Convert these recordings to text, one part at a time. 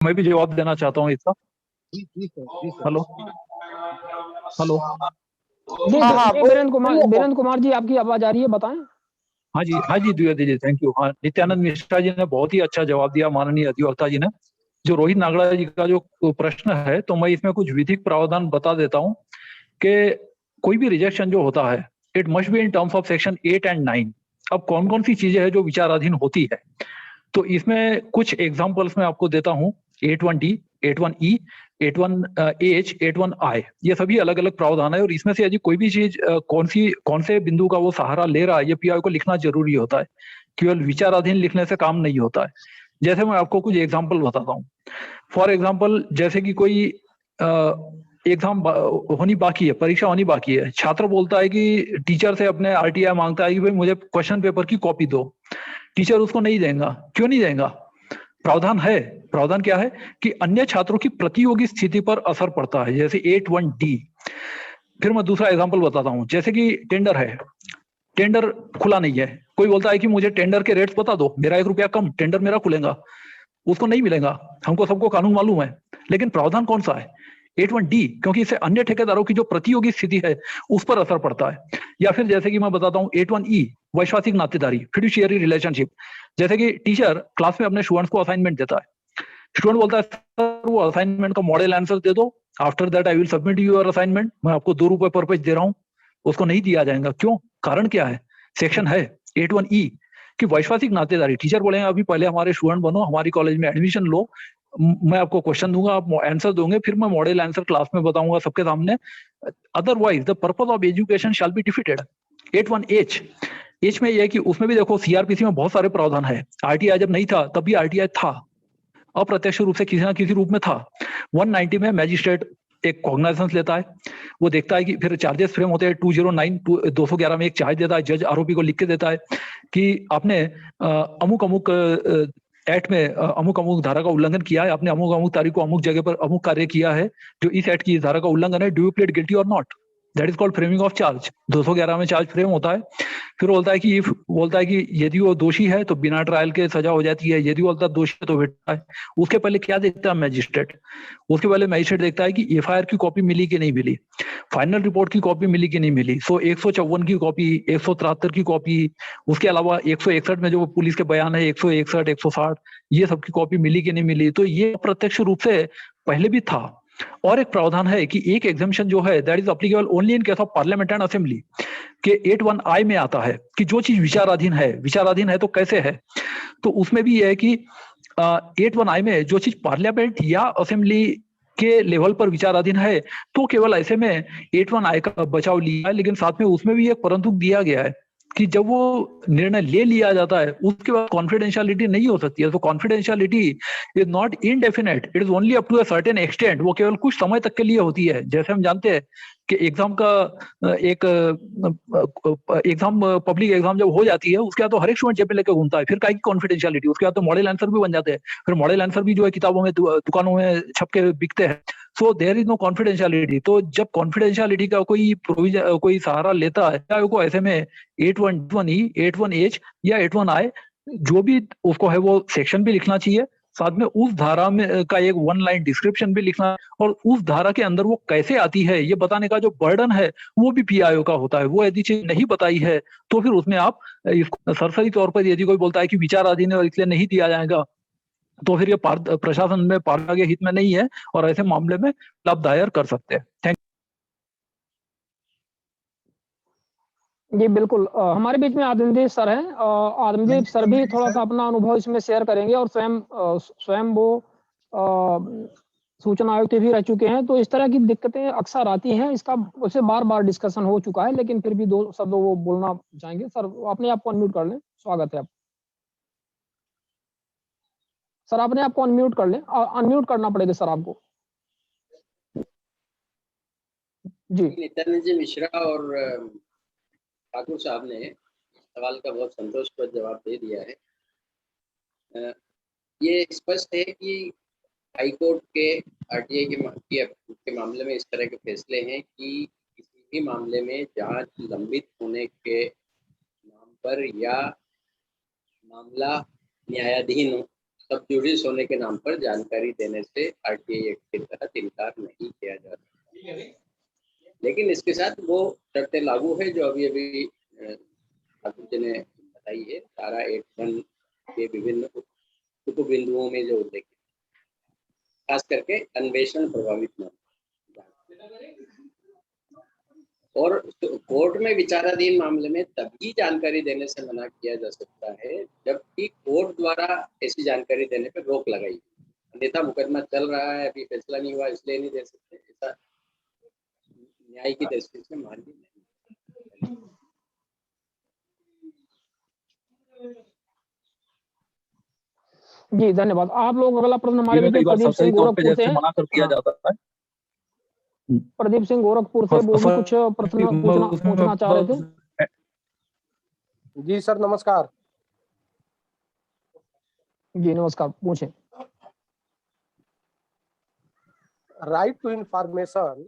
मैं भी जवाब देना चाहता हूँ इसका। Hello hello. जी वीरेंद्र कुमार जी, आपकी आवाज आ रही है, बताएं। हाँ जी द्विवेदी जी, थैंक यू। हाँ, नित्यानंद मिश्रा जी ने बहुत ही अच्छा जवाब दिया, माननीय अधिवक्ता जी ने। जो रोहित नागड़ा जी का जो प्रश्न है, तो मैं इसमें कुछ विधिक प्रावधान बता देता हूँ कि कोई भी रिजेक्शन जो होता है, it must be in terms of section 8 and 9। अब कौन कौन सी चीजें हैं जो विचाराधीन होती है, तो इसमें कुछ एग्जांपल्स मैं आपको देता हूँ। 81D, 81E, 81H, 81I, ये सभी अलग अलग प्रावधान है, और इसमें से यदि कोई भी चीज कौन से बिंदु का वो सहारा ले रहा है, ये पीआई को लिखना जरूरी होता है। केवल विचाराधीन लिखने से काम नहीं होता है। जैसे मैं आपको कुछ एग्जाम्पल बताता हूँ। फॉर एग्जाम्पल, जैसे कि कोई एग्जाम होनी बाकी है, परीक्षा होनी बाकी है, छात्र बोलता है कि टीचर से अपने आरटीआई मांगता है कि भाई मुझे क्वेश्चन पेपर की कॉपी दो। टीचर उसको नहीं देगा। क्यों नहीं देगा? प्रावधान है। प्रावधान क्या है कि अन्य छात्रों की प्रतियोगी स्थिति पर असर पड़ता है, जैसे 81D। फिर मैं दूसरा एग्जांपल बताता हूं। जैसे कि टेंडर है, टेंडर खुला नहीं है, कोई बोलता है कि मुझे टेंडर के रेट्स बता दो, मेरा 1 रुपया कम टेंडर मेरा खुलेगा। उसको नहीं मिलेगा। हमको सबको कानून मालूम है, लेकिन प्रावधान कौन सा है? 81D, क्योंकि इससे अन्य ठेकेदारों की जो प्रतियोगी स्थिति है उस पर असर पड़ता है। या फिर जैसे कि मैं बताता हूँ 81E, वैश्वासिक नातेदारी, फिड्यूशियरी रिलेशनशिप। जैसे कि टीचर क्लास में अपने स्टूडेंट्स को असाइनमेंट देता है। स्टूडेंट बोलता है सर वो असाइनमेंट का मॉडल आंसर दे दो, after that I will submit your assignment, मैं आपको 2 रुपए पर पेज दे रहा हूँ। उसको नहीं दिया जाएगा। क्यों? कारण क्या है? सेक्शन है 81E कि वैश्वासिक नातेदारी। टीचर बोलेंगे अभी पहले हमारे स्टूडेंट बनो, हमारी कॉलेज में एडमिशन लो, मैं आपको क्वेश्चन दूंगा, आप आंसर दोगे, फिर मैं मॉडल आंसर क्लास में बताऊंगा सबके सामने। Otherwise the purpose of education shall be defeated. 81H, H में यह है कि उसमें भी देखो सीआरपीसी में बहुत सारे प्रावधान है। आरटीआई जब नहीं था तब भी आरटीआई था, अप्रत्यक्ष रूप से किसी ना किसी रूप में था। 190 में मैजिस्ट्रेट एक कॉग्नाइजेंस लेता है, वो देखता है कि फिर चार्जेस फ्रेम होते हैं। 209 211 में एक चार्ज देता है, जज आरोपी को लिख के देता है कि आपने अमुक अमुक एक्ट में अमुक अमुक धारा का उल्लंघन किया है, आपने अमुक अमुक तारीख को अमुक जगह पर अमुक कार्य किया है जो इस एक्ट की धारा का उल्लंघन है, डू यू प्लीड गिल्टी और not? That is called framing of charge. 211 में चार्ज फ्रेम होता है। फिर बोलता है कि यदि वो दोषी है तो बिना ट्रायल के सजा हो जाती है, यदि वो बोलता है दोषी है तो बेटा है। उसके पहले क्या देखता है मैजिस्ट्रेट? उसके पहले मैजिस्ट्रेट देखता है कि एफआईआर की कॉपी मिली कि नहीं मिली, फाइनल रिपोर्ट की कॉपी मिली कि नहीं मिली। 154 की कॉपी, 173 की कॉपी, उसके अलावा 161 में जो पुलिस के बयान है, 161, 160, ये सब की कॉपी मिली कि नहीं मिली। तो ये प्रत्यक्ष रूप से पहले भी था। और एक प्रावधान है कि एक एग्जाम्पशन जो है that is applicable only in case of parliament and assembly, के 81I में आता है कि जो चीज विचाराधीन है, विचाराधीन है तो कैसे है, तो उसमें भी यह है कि 81I में जो चीज पार्लियामेंट या असेंबली के लेवल पर विचाराधीन है, तो केवल ऐसे में 81I का बचाव लिया है। लेकिन साथ में उसमें भी एक परंतु दिया गया है कि जब वो निर्णय ले लिया जाता है उसके बाद कॉन्फिडेंशियलिटी नहीं हो सकती है। तो confidentiality is not indefinite, it is only up to a certain extent. वो केवल कुछ समय तक के लिए होती है। जैसे हम जानते हैं कि एग्जाम का एक एग्जाम, पब्लिक एग्जाम जब हो जाती है उसके बाद तो हर एक स्टूडेंट जेब में लेकर घूमता है, फिर काय की कॉन्फिडेंशियलिटी? उसके बाद तो मॉडल आंसर भी बन जाते हैं, फिर मॉडल आंसर भी जो है किताबों में दुकानों में छप के बिकते हैं। So there is no confidentiality. तो जब कॉन्फिडेंशियलिटी का कोई प्रोविजन, कोई सहारा लेता है को, ऐसे में 81E, 81H या 81I जो भी उसको है वो सेक्शन भी लिखना चाहिए, साथ में उस धारा में का एक 1 लाइन डिस्क्रिप्शन भी लिखना, और उस धारा के अंदर वो कैसे आती है ये बताने का जो बर्डन है वो भी पीआईओ का होता है। वो यदि चीज नहीं बताई है तो फिर उसमें आप इसको सरसरी तौर पर यदि कोई बोलता है कि विचाराधीन है और इसलिए नहीं दिया जाएगा, तो फिर ये प्रशासन में पार्टी के हित में नहीं है, और ऐसे मामले में आप दायर कर सकते हैं। थैंक जी बिल्कुल। हमारे बीच में आदमदीप सर हैं। आदमदीप सर भी थोड़ा सा अपना अनुभव इसमें शेयर करेंगे, और स्वयं वो सूचना आयुक्त भी रह चुके हैं। तो इस तरह की दिक्कतें अक्सर आती हैं, इसका उससे बार-बार डिस्कशन हो चुका है, लेकिन फिर भी 2 शब्द वो बोलना चाहेंगे। सर अपने आप को अनम्यूट कर लें, स्वागत है आप। सर अपने आप को अनम्यूट कर लें, अनम्यूट करना पड़ेगा सर आपको। जी। नित्यानंद जी मिश्रा और ठाकुर साहब ने सवाल का बहुत संतोषप्रद जवाब दे दिया है। ये स्पष्ट है कि हाईकोर्ट के आरटीआई के मामले में इस तरह के फैसले हैं कि किसी भी मामले में जांच लंबित होने के नाम पर या मामला न्यायाधीन सब जुडिस होने के नाम पर जानकारी देने से आरटीआई एक्ट के तहत इनकार नहीं किया जा सकता। लेकिन इसके साथ वो शर्तें लागू है जो अभी अभी ठाकुर जी ने बताई है। धारा 1 के विभिन्न उप बिंदुओं में जो उल्लेख खास करके अन्वेषण प्रभावित न और कोर्ट में विचाराधीन मामले में तभी जानकारी देने से मना किया जा सकता है जबकि कोर्ट द्वारा ऐसी जानकारी देने पर रोक लगाई, अन्यथा मुकदमा चल रहा है, अभी फैसला नहीं हुआ इसलिए नहीं दे सकते, ऐसा न्याय की दृष्टि से मान्य नहीं। जी धन्यवाद। आप लोग अगला प्रश्न हमारे कई बार प्रदीप सिंह सरकारी तौर पे गोरखपुर से जैसे मना कर दिया हाँ, जाता है। प्रदीप सिंह गोरखपुर से वो भी कुछ प्रश्न पूछना चाह रहे थे। जी सर नमस्कार। जी नमस्कार, पूछें। राइट टू इंफॉर्मेशन,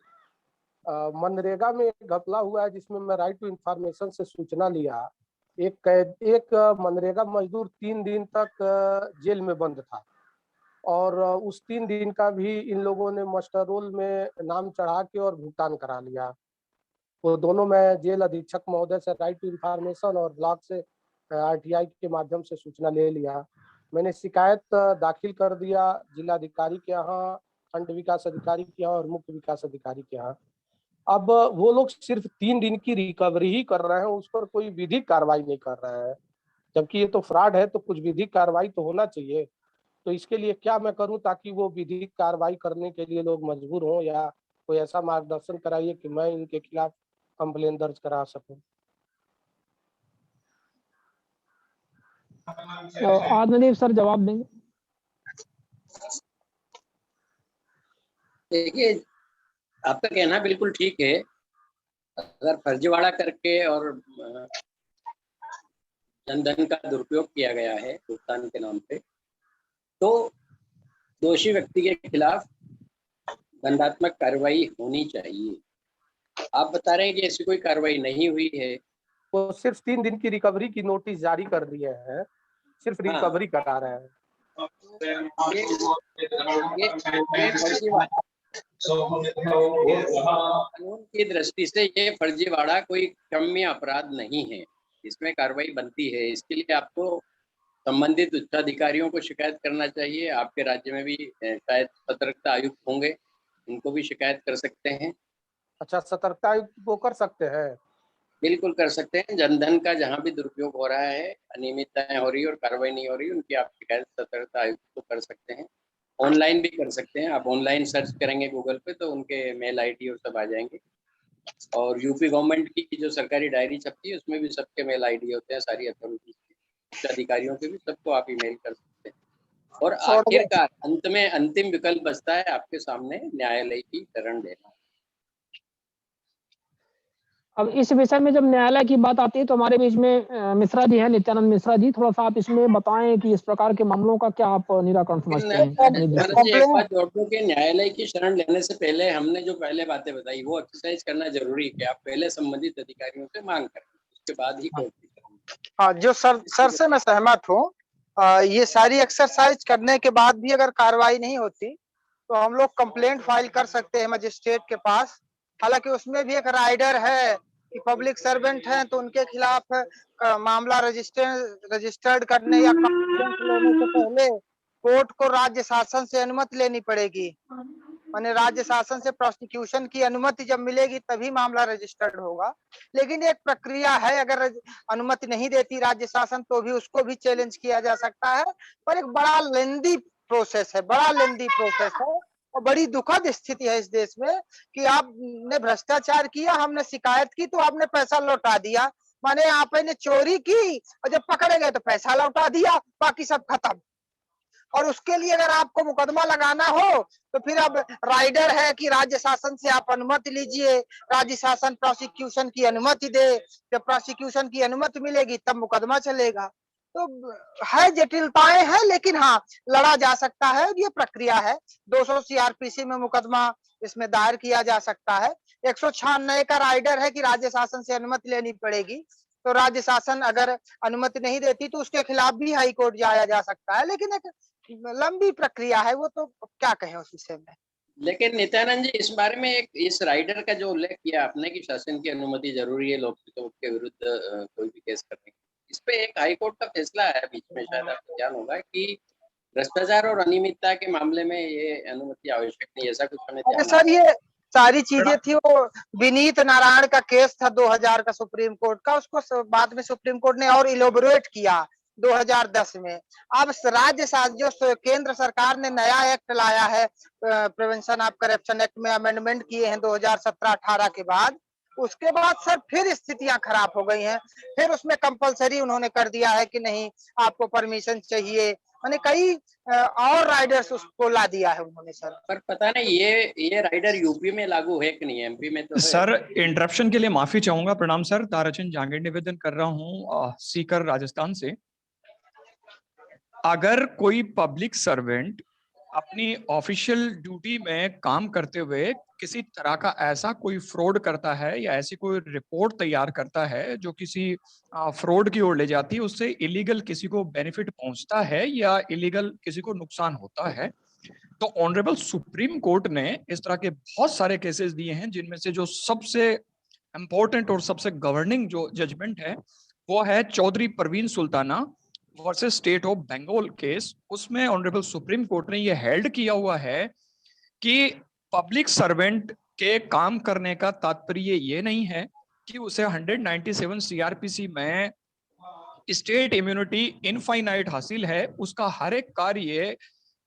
मनरेगा में एक घपला हुआ है जिसमें मैं राइट टू इंफॉर्मेशन से सूचना लिया। एक मनरेगा मजदूर 3 दिन तक जेल में बंद था और उस 3 दिन का भी इन लोगों ने मास्टर रोल में नाम चढ़ा के और भुगतान करा लिया। वो दोनों मैं जेल अधीक्षक महोदय से राइट टू इंफॉर्मेशन और ब्लॉक से आरटीआई के माध्यम से सूचना ले लिया। मैंने शिकायत दाखिल कर दिया जिलाधिकारी के यहाँ, खंड विकास अधिकारी के यहाँ और मुख्य विकास अधिकारी के यहाँ। अब वो लोग सिर्फ 3 दिन की रिकवरी ही कर रहे हैं, उस पर कोई विधिक कार्रवाई नहीं कर रहे हैं, जबकि ये तो फ्रॉड है तो कुछ विधिक कार्रवाई तो होना चाहिए। तो इसके लिए क्या मैं करूं ताकि वो विधिक कार्रवाई करने के लिए लोग मजबूर हों, या कोई ऐसा मार्गदर्शन कराइए कि मैं इनके खिलाफ कंप्लेन दर्ज करा सकूं। आत्मदेव सर जवाब देंगे। देखिए, आपका कहना बिल्कुल ठीक है। अगर फर्जीवाड़ा करके और जनधन का दुरुपयोग किया गया है भुगतान के नाम पे, तो दोषी व्यक्ति के खिलाफ दंडात्मक कार्रवाई होनी चाहिए। आप बता रहे हैं कि ऐसी कोई कार्रवाई नहीं हुई है। वो सिर्फ 3 दिन की रिकवरी की नोटिस जारी कर दिए हैं, सिर्फ रिकवरी करा रहे हैं। कानून की दृष्टि से ये फर्जीवाड़ा कोई क्षम्य अपराध नहीं है, इसमें कार्रवाई बनती है। इसके लिए आपको संबंधित उच्चाधिकारियों को शिकायत करना चाहिए। आपके राज्य में भी शायद सतर्कता आयुक्त होंगे, इनको भी शिकायत कर सकते हैं। अच्छा, सतर्कता आयुक्त को कर सकते हैं? बिल्कुल कर सकते हैं। जनधन का जहाँ भी दुरुपयोग हो रहा है, अनियमितताएं हो रही है और कार्रवाई नहीं हो रही, उनकी आप शिकायत सतर्कता आयुक्त को कर सकते हैं। ऑनलाइन भी कर सकते हैं। आप ऑनलाइन सर्च करेंगे गूगल पे तो उनके मेल आईडी और सब आ जाएंगे। और यूपी गवर्नमेंट की जो सरकारी डायरी छपती है उसमें भी सबके मेल आईडी होते हैं, सारी अथॉरिटी के अधिकारियों के भी, सबको आप ईमेल कर सकते हैं। और आखिरकार अंत में अंतिम विकल्प बचता है आपके सामने न्यायालय की शरण लेना। अब इस विषय में जब न्यायालय की बात आती है तो हमारे बीच में मिश्रा जी हैं, नित्यानंद मिश्रा जी, थोड़ा सा आप इसमें बताएं कि इस प्रकार के मामलों का क्या आप निराकरण समझते हैं। एक बात जोड़ दूं कि न्यायालय की शरण लेने से पहले हमने जो पहले बातें बताई वो एक्सरसाइज करना जरूरी है कि आप पहले संबंधित अधिकारियों से मांग करें, उसके बाद ही कोर्ट की शरण। हाँ, जो सर से मैं सहमत हूँ। ये सारी एक्सरसाइज करने के बाद भी अगर कार्रवाई नहीं होती तो हम लोग कंप्लेंट फाइल कर सकते हैं मजिस्ट्रेट के पास। हालांकि उसमें भी एक राइडर है कि पब्लिक सर्वेंट हैं तो उनके खिलाफ मामला रजिस्टर्ड करने या कंप्लेंट लेने से पहले कोर्ट को राज्य शासन से अनुमति लेनी पड़ेगी। माने राज्य शासन से प्रोसिक्यूशन की अनुमति जब मिलेगी तभी मामला रजिस्टर्ड होगा। लेकिन एक प्रक्रिया है, अगर अनुमति नहीं देती राज्य शासन तो भी उसको भी चैलेंज किया जा सकता है। पर एक बड़ा लेंदी प्रोसेस है, और बड़ी दुखद स्थिति है इस देश में कि आपने भ्रष्टाचार किया, हमने शिकायत की तो आपने पैसा लौटा दिया। माने आपने चोरी की और जब पकड़े गए तो पैसा लौटा दिया, बाकी सब खत्म। और उसके लिए अगर आपको मुकदमा लगाना हो तो फिर अब राइडर है कि राज्य शासन से आप अनुमति लीजिए, राज्य शासन प्रोसिक्यूशन की अनुमति दे, जब प्रोसिक्यूशन की अनुमति मिलेगी तब मुकदमा चलेगा। तो है, जटिलताएं हैं, लेकिन हाँ लड़ा जा सकता है। ये प्रक्रिया है। 200 सीआरपीसी में मुकदमा इसमें दायर किया जा सकता है। 196 का राइडर है कि राज्य शासन से अनुमति लेनी पड़ेगी, तो राज्य शासन अगर अनुमति नहीं देती तो उसके खिलाफ भी हाई कोर्ट जाया जा सकता है। लेकिन एक लंबी प्रक्रिया है, वो तो क्या कहें उस विषय में। लेकिन नित्यानंद जी, इस बारे में एक इस राइडर का जो उल्लेख किया आपने कि शासन की अनुमति जरूरी है लोकहितों के विरुद्ध कोई भी केस करने की, इस पे एक हाई कोर्ट का फैसला आया बीच में, शायद आपको ध्यान होगा कि भ्रष्टाचार और अनियमितता के मामले में ये अनुमति आवश्यक नहीं, ऐसा कुछ हमें अरे ध्यान सर, ये सारी चीजें थी, वो विनीत नारायण का केस था 2000 का सुप्रीम कोर्ट का, उसको बाद में सुप्रीम कोर्ट ने और इलोबोरेट किया 2010 में। अब जो केंद्र सरकार ने नया एक्ट लाया है, प्रिवेंशन ऑफ करप्शन एक्ट में अमेंडमेंट किए हैं 2017-18 के बाद, उसके बाद सर फिर स्थितियां खराब हो गई हैं। फिर उसमें कंपलसरी उन्होंने कर दिया है कि नहीं, आपको परमिशन चाहिए, मैंने कई और राइडर्स उसको ला दिया है उन्होंने सर। पर पता नहीं ये राइडर यूपी में लागू है कि नहीं, एमपी में तो है। सर, इंटरप्शन के लिए माफी चाहूंगा। प्रणाम सर, ताराचंद जहांगीर निवेदन कर रहा हूँ सीकर राजस्थान से। अगर कोई पब्लिक सर्वेंट अपनी ऑफिशियल ड्यूटी में काम करते हुए किसी तरह का ऐसा कोई फ्रॉड करता है या ऐसी कोई रिपोर्ट तैयार करता है जो किसी फ्रॉड की ओर ले जाती है, उससे इलीगल किसी को बेनिफिट पहुंचता है या इलीगल किसी को नुकसान होता है, तो ऑनरेबल सुप्रीम कोर्ट ने इस तरह के बहुत सारे केसेस दिए हैं, जिनमें से जो सबसे इंपॉर्टेंट और सबसे गवर्निंग जो जजमेंट है वो है Chaudhary Parveen Sultana versus state of Bengal case. उसमें ऑनरेबल सुप्रीम कोर्ट ने यह हेल्ड किया हुआ है कि पब्लिक सर्वेंट के काम करने का तात्पर्य ये नहीं है कि उसे 197 सीआरपीसी में स्टेट इम्यूनिटी इनफाइनाइट हासिल है, उसका हर एक कार्य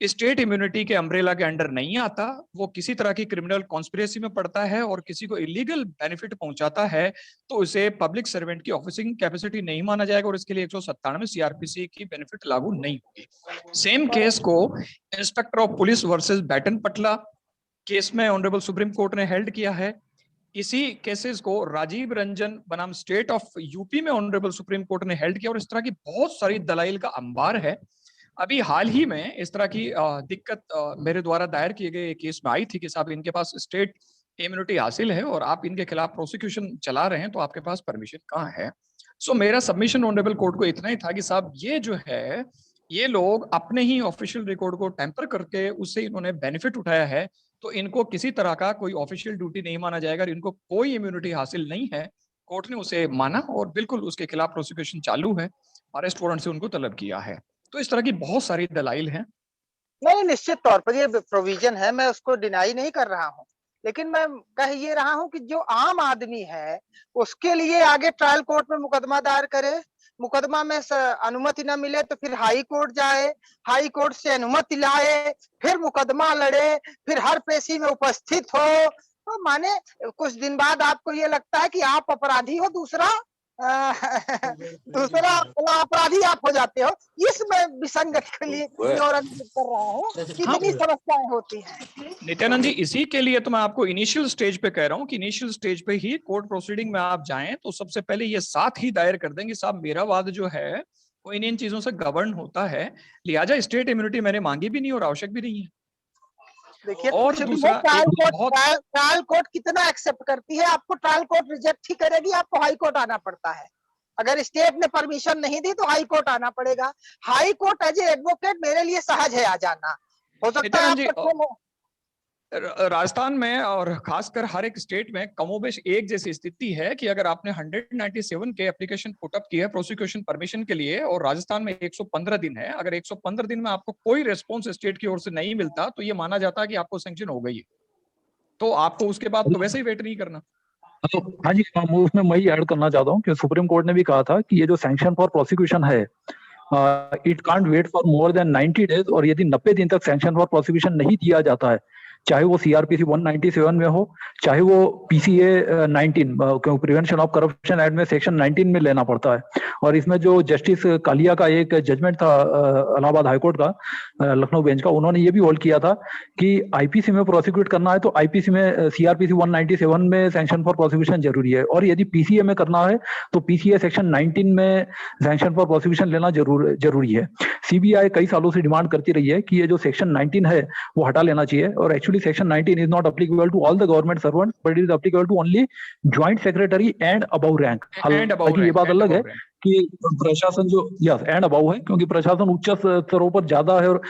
स्टेट इम्यूनिटी के अम्ब्रेला के अंडर नहीं आता, वो किसी तरह की क्रिमिनल कॉन्स्पिरेसी में पड़ता है और किसी को इलीगल बेनिफिट पहुंचाता है, तो उसे पब्लिक सर्वेंट की ऑफिसिंग कैपेसिटी नहीं माना जाएगा और इसके लिए 197 सीआरपीसी की बेनिफिट लागू नहीं होगी। सेम केस को इंस्पेक्टर ऑफ पुलिस वर्सेस बैटन पटला केस में ऑनरेबल सुप्रीम कोर्ट ने हेल्ड किया है। इसी केसेस को राजीव रंजन बनाम स्टेट ऑफ यूपी में ऑनरेबल सुप्रीम कोर्ट ने हेल्ड किया और इस तरह की बहुत सारी दलाइल का अंबार है। अभी हाल ही में इस तरह की दिक्कत मेरे द्वारा दायर किए गए केस में आई थी कि साहब इनके पास स्टेट इम्यूनिटी हासिल है और आप इनके खिलाफ प्रोसिक्यूशन चला रहे हैं, तो आपके पास परमिशन कहाँ है। सो मेरा सबमिशन ऑनरेबल कोर्ट को इतना ही था कि साहब ये जो है, ये लोग अपने ही ऑफिशियल रिकॉर्ड को टेम्पर करके उससे इन्होंने बेनिफिट उठाया है, तो इनको किसी तरह का कोई ऑफिशियल ड्यूटी नहीं माना जाएगा, इनको कोई इम्यूनिटी हासिल नहीं है। कोर्ट ने उसे माना और बिल्कुल उसके खिलाफ प्रोसिक्यूशन चालू है, अरेस्ट वारंट से उनको तलब किया है। तो इस तरह की बहुत सारी दलाइल हैं। नहीं, निश्चित तौर पर ये प्रोविजन है, मैं उसको डिनाई नहीं कर रहा हूँ, लेकिन मैं कह ये रहा हूँ कि जो आम आदमी है उसके लिए आगे ट्रायल कोर्ट में मुकदमा दायर करे, मुकदमा में अनुमति न मिले तो फिर हाई कोर्ट जाए, हाई कोर्ट से अनुमति लाए, फिर मुकदमा लड़े, फिर हर पेशी में उपस्थित हो, तो माने कुछ दिन बाद आपको ये लगता है कि आप अपराधी हो, दूसरा अपराधी आप हो जाते हो। इसमें विसंगत के लिए कर रहा हूँ, कितनी समस्याएं होती हैं। नित्यानंद जी, इसी के लिए तो मैं आपको इनिशियल स्टेज पे कह रहा हूँ कि इनिशियल स्टेज पे ही कोर्ट प्रोसीडिंग में आप जाएं तो सबसे पहले ये साथ ही दायर कर देंगे साहब मेरा वाद जो है वो इन चीजों से गवर्न होता है, लिहाजा स्टेट इम्यूनिटी मैंने मांगी भी नहीं और आवश्यक भी नहीं है। देखिए, और दूसरा ट्रायल कोर्ट कितना एक्सेप्ट करती है, आपको ट्रायल कोर्ट रिजेक्ट ही करेगी, आपको हाई कोर्ट आना पड़ता है। अगर स्टेट ने परमिशन नहीं दी तो हाई कोर्ट आना पड़ेगा। High court as a advocate मेरे लिए सहज है आ जाना। हो सकता है राजस्थान में और खासकर हर एक स्टेट में कमोबेश एक जैसी स्थिति है कि अगर आपने 197 के एप्लीकेशन पुटअप की है प्रोसिक्यूशन परमिशन के लिए और राजस्थान में 115 दिन है, अगर 115 दिन में आपको कोई रेस्पॉन्स स्टेट की ओर से नहीं मिलता तो ये माना जाता है कि आपको सैंक्शन हो गई है, तो आपको उसके बाद तो वैसे ही वेट नहीं करना। तो हाँ जी, उसमें मैं ऐड करना चाहता हूँ कि सुप्रीम कोर्ट ने भी कहा था कि ये जो सैंक्शन फॉर प्रोसिक्यूशन है it can't wait for more than 90 days, और यदि 90 दिन तक सैंक्शन फॉर प्रोसिक्यूशन नहीं दिया जाता है, चाहे वो सीआरपीसी 197 में हो, चाहे वो PCA 19 prevention of corruption act में सेक्शन 19 में लेना पड़ता है। और इसमें जो जस्टिस कालिया का एक जजमेंट था इलाहाबाद हाईकोर्ट का लखनऊ बेंच का, उन्होंने ये भी होल्ड किया था कि आईपीसी में प्रोसिक्यूट करना है तो आईपीसी में सीआरपीसी 197 में सैंक्शन फॉर प्रोसिक्यूशन जरूरी है, और यदि पीसीए में करना है तो पीसीए सेक्शन 19 में सैंक्शन फॉर प्रोसिक्यूशन लेना जरूरी है। सीबीआई कई सालों से डिमांड करती रही है कि ये जो सेक्शन 19 है वो हटा लेना चाहिए, और actually actually section 19 is not applicable to all the government servant, but it is applicable to only joint secretary and above rank. And above हालांकि ये rank, बात and अलग है above rank. कि प्रशासन जो यस एंड अबाउ है, क्योंकि प्रशासन उच्च स्तरों पर ज्यादा है और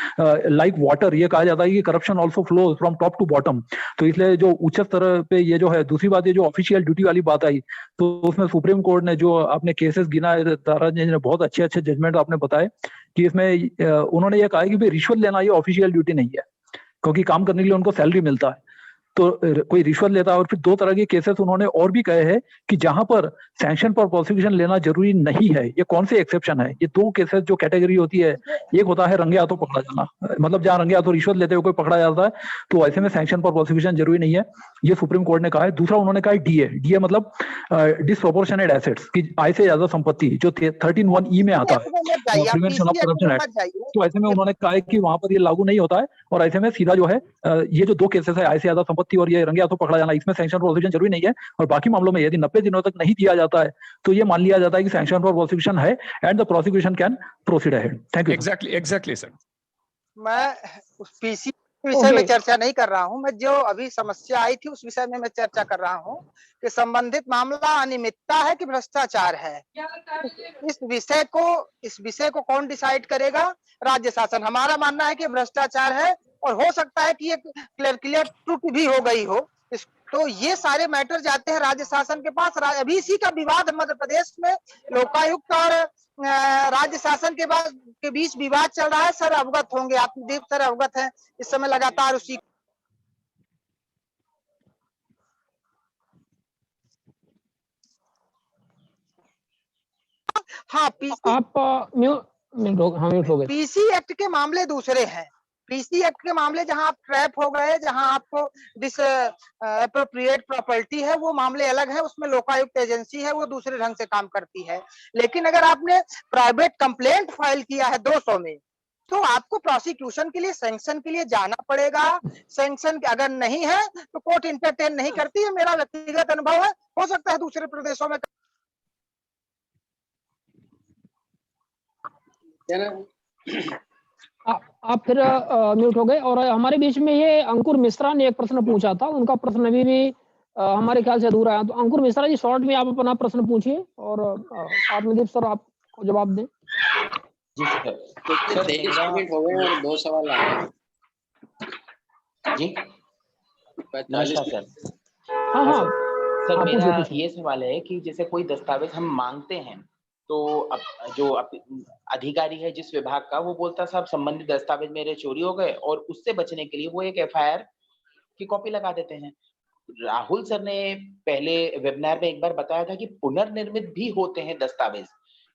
लाइक वाटर ये कहा जाता है कि corruption also flows from top to bottom, तो इसलिए जो उच्च स्तर पे ये जो है। दूसरी बात ये जो ऑफिशियल ड्यूटी वाली बात आई, तो उसमें सुप्रीम कोर्ट ने जो आपने केसेस गिना है, तारा जी ने बहुत अच्छे अच्छे जजमेंट आपने बताए कि इसमें उन्होंने ये कहा कि भाई रिश्वत लेना ये ऑफिशियल ड्यूटी नहीं है, क्योंकि काम करने के लिए उनको सैलरी मिलता है, तो कोई रिश्वत लेता है। और फिर दो तरह के केसेस उन्होंने और भी कहे हैं कि जहां पर सैंक्शन पर प्रोसिक्यूशन लेना जरूरी नहीं है। ये कौन से एक्सेप्शन है? ये दो केसेस जो कैटेगरी होती है, एक होता है रंगे हाथों पकड़ा जाना, मतलब जहां रंगे हाथों रिश्वत लेते हुए कोई पकड़ा जाता है, तो ऐसे में सैंक्शन पर प्रोसिक्यूशन जरूरी नहीं है, ये सुप्रीम कोर्ट ने कहा है। दूसरा उन्होंने कहा है डीए मतलब डिसप्रोपोर्शनेट एसेट्स की आय से ज्यादा संपत्ति, जो 13(1)(e) में आता है, प्रिवेंशन ऑफ करप्शन एक्ट, तो ऐसे में उन्होंने कहा है कि वहां पर ये लागू नहीं होता है, और ऐसे में सीधा जो है ये जो दो केसेस है आय से ज्यादा संपत्ति और ये रंगे हाथों पकड़ा जाना, इसमें सैंक्शन फॉर प्रोसिक्यूशन जरूरी नहीं है। और बाकी मामलों में यदि 90 दिनों तक नहीं दिया जाता है तो ये मान लिया जाता है कि सैंक्शन फॉर प्रोसिक्यूशन है and the prosecution can proceed ahead. Thank you. Exactly sir. मैं उस पीसी विषय में चर्चा नहीं कर रहा हूं, मैं जो अभी समस्या आई थी उस विषय में मैं चर्चा कर रहा हूं कि संबंधित मामला अनियमितता है कि भ्रष्टाचार है। इस विषय को कौन डिसाइड करेगा? राज्य शासन। हमारा मानना है कि भ्रष्टाचार है, और हो सकता है कि ये क्लियर त्रुटि भी हो गई हो। तो ये सारे मैटर जाते हैं राज्य शासन के पास। अभी इसी का विवाद मध्य प्रदेश में लोकायुक्त और राज्य शासन के बीच विवाद चल रहा है। सर अवगत होंगे, आत्मदीप सर अवगत हैं, इस समय लगातार उसी हाँ आप म्यूट हो गए। पीसी एक्ट के मामले दूसरे हैं। पीसी एक्ट के मामले जहां आप ट्रैप हो गए, जहां आपको डिस एप्रोप्रिएट प्रॉपर्टी है, वो मामले अलग है, उसमें लोकायुक्त एजेंसी है, वो दूसरे ढंग से काम करती है। लेकिन अगर आपने प्राइवेट कंप्लेंट फाइल किया है 200 में, तो आपको प्रोसिक्यूशन के लिए, सैंक्शन के लिए जाना पड़ेगा। सैंक्शन अगर नहीं है तो कोर्ट इंटरटेन नहीं करती है। मेरा व्यक्तिगत अनुभव है, हो सकता है दूसरे प्रदेशों में। आप फिर म्यूट हो गए। और हमारे बीच में ये अंकुर मिश्रा ने एक प्रश्न पूछा था, उनका प्रश्न अभी भी हमारे ख्याल से अधूरा है। तो अंकुर मिश्रा जी, शॉर्ट में आप अपना प्रश्न पूछिए और आत्मदीप सर आपको जवाब दें। जी सर। सर 23 मिनट हो गए और 2 सवाल आ रहे हैं जी। 45 नमस्कार सर। हाँ सर मेरा ये सवाल है कि जैसे कोई दस्तावेज हम मांगते हैं, तो जो अधिकारी है जिस विभाग का, वो बोलता साहब संबंधित दस्तावेज मेरे चोरी हो गए, और उससे बचने के लिए वो एक एफआईआर की कॉपी लगा देते हैं। राहुल सर ने पहले वेबिनार में एक बार बताया था कि पुनर्निर्मित भी होते हैं दस्तावेज,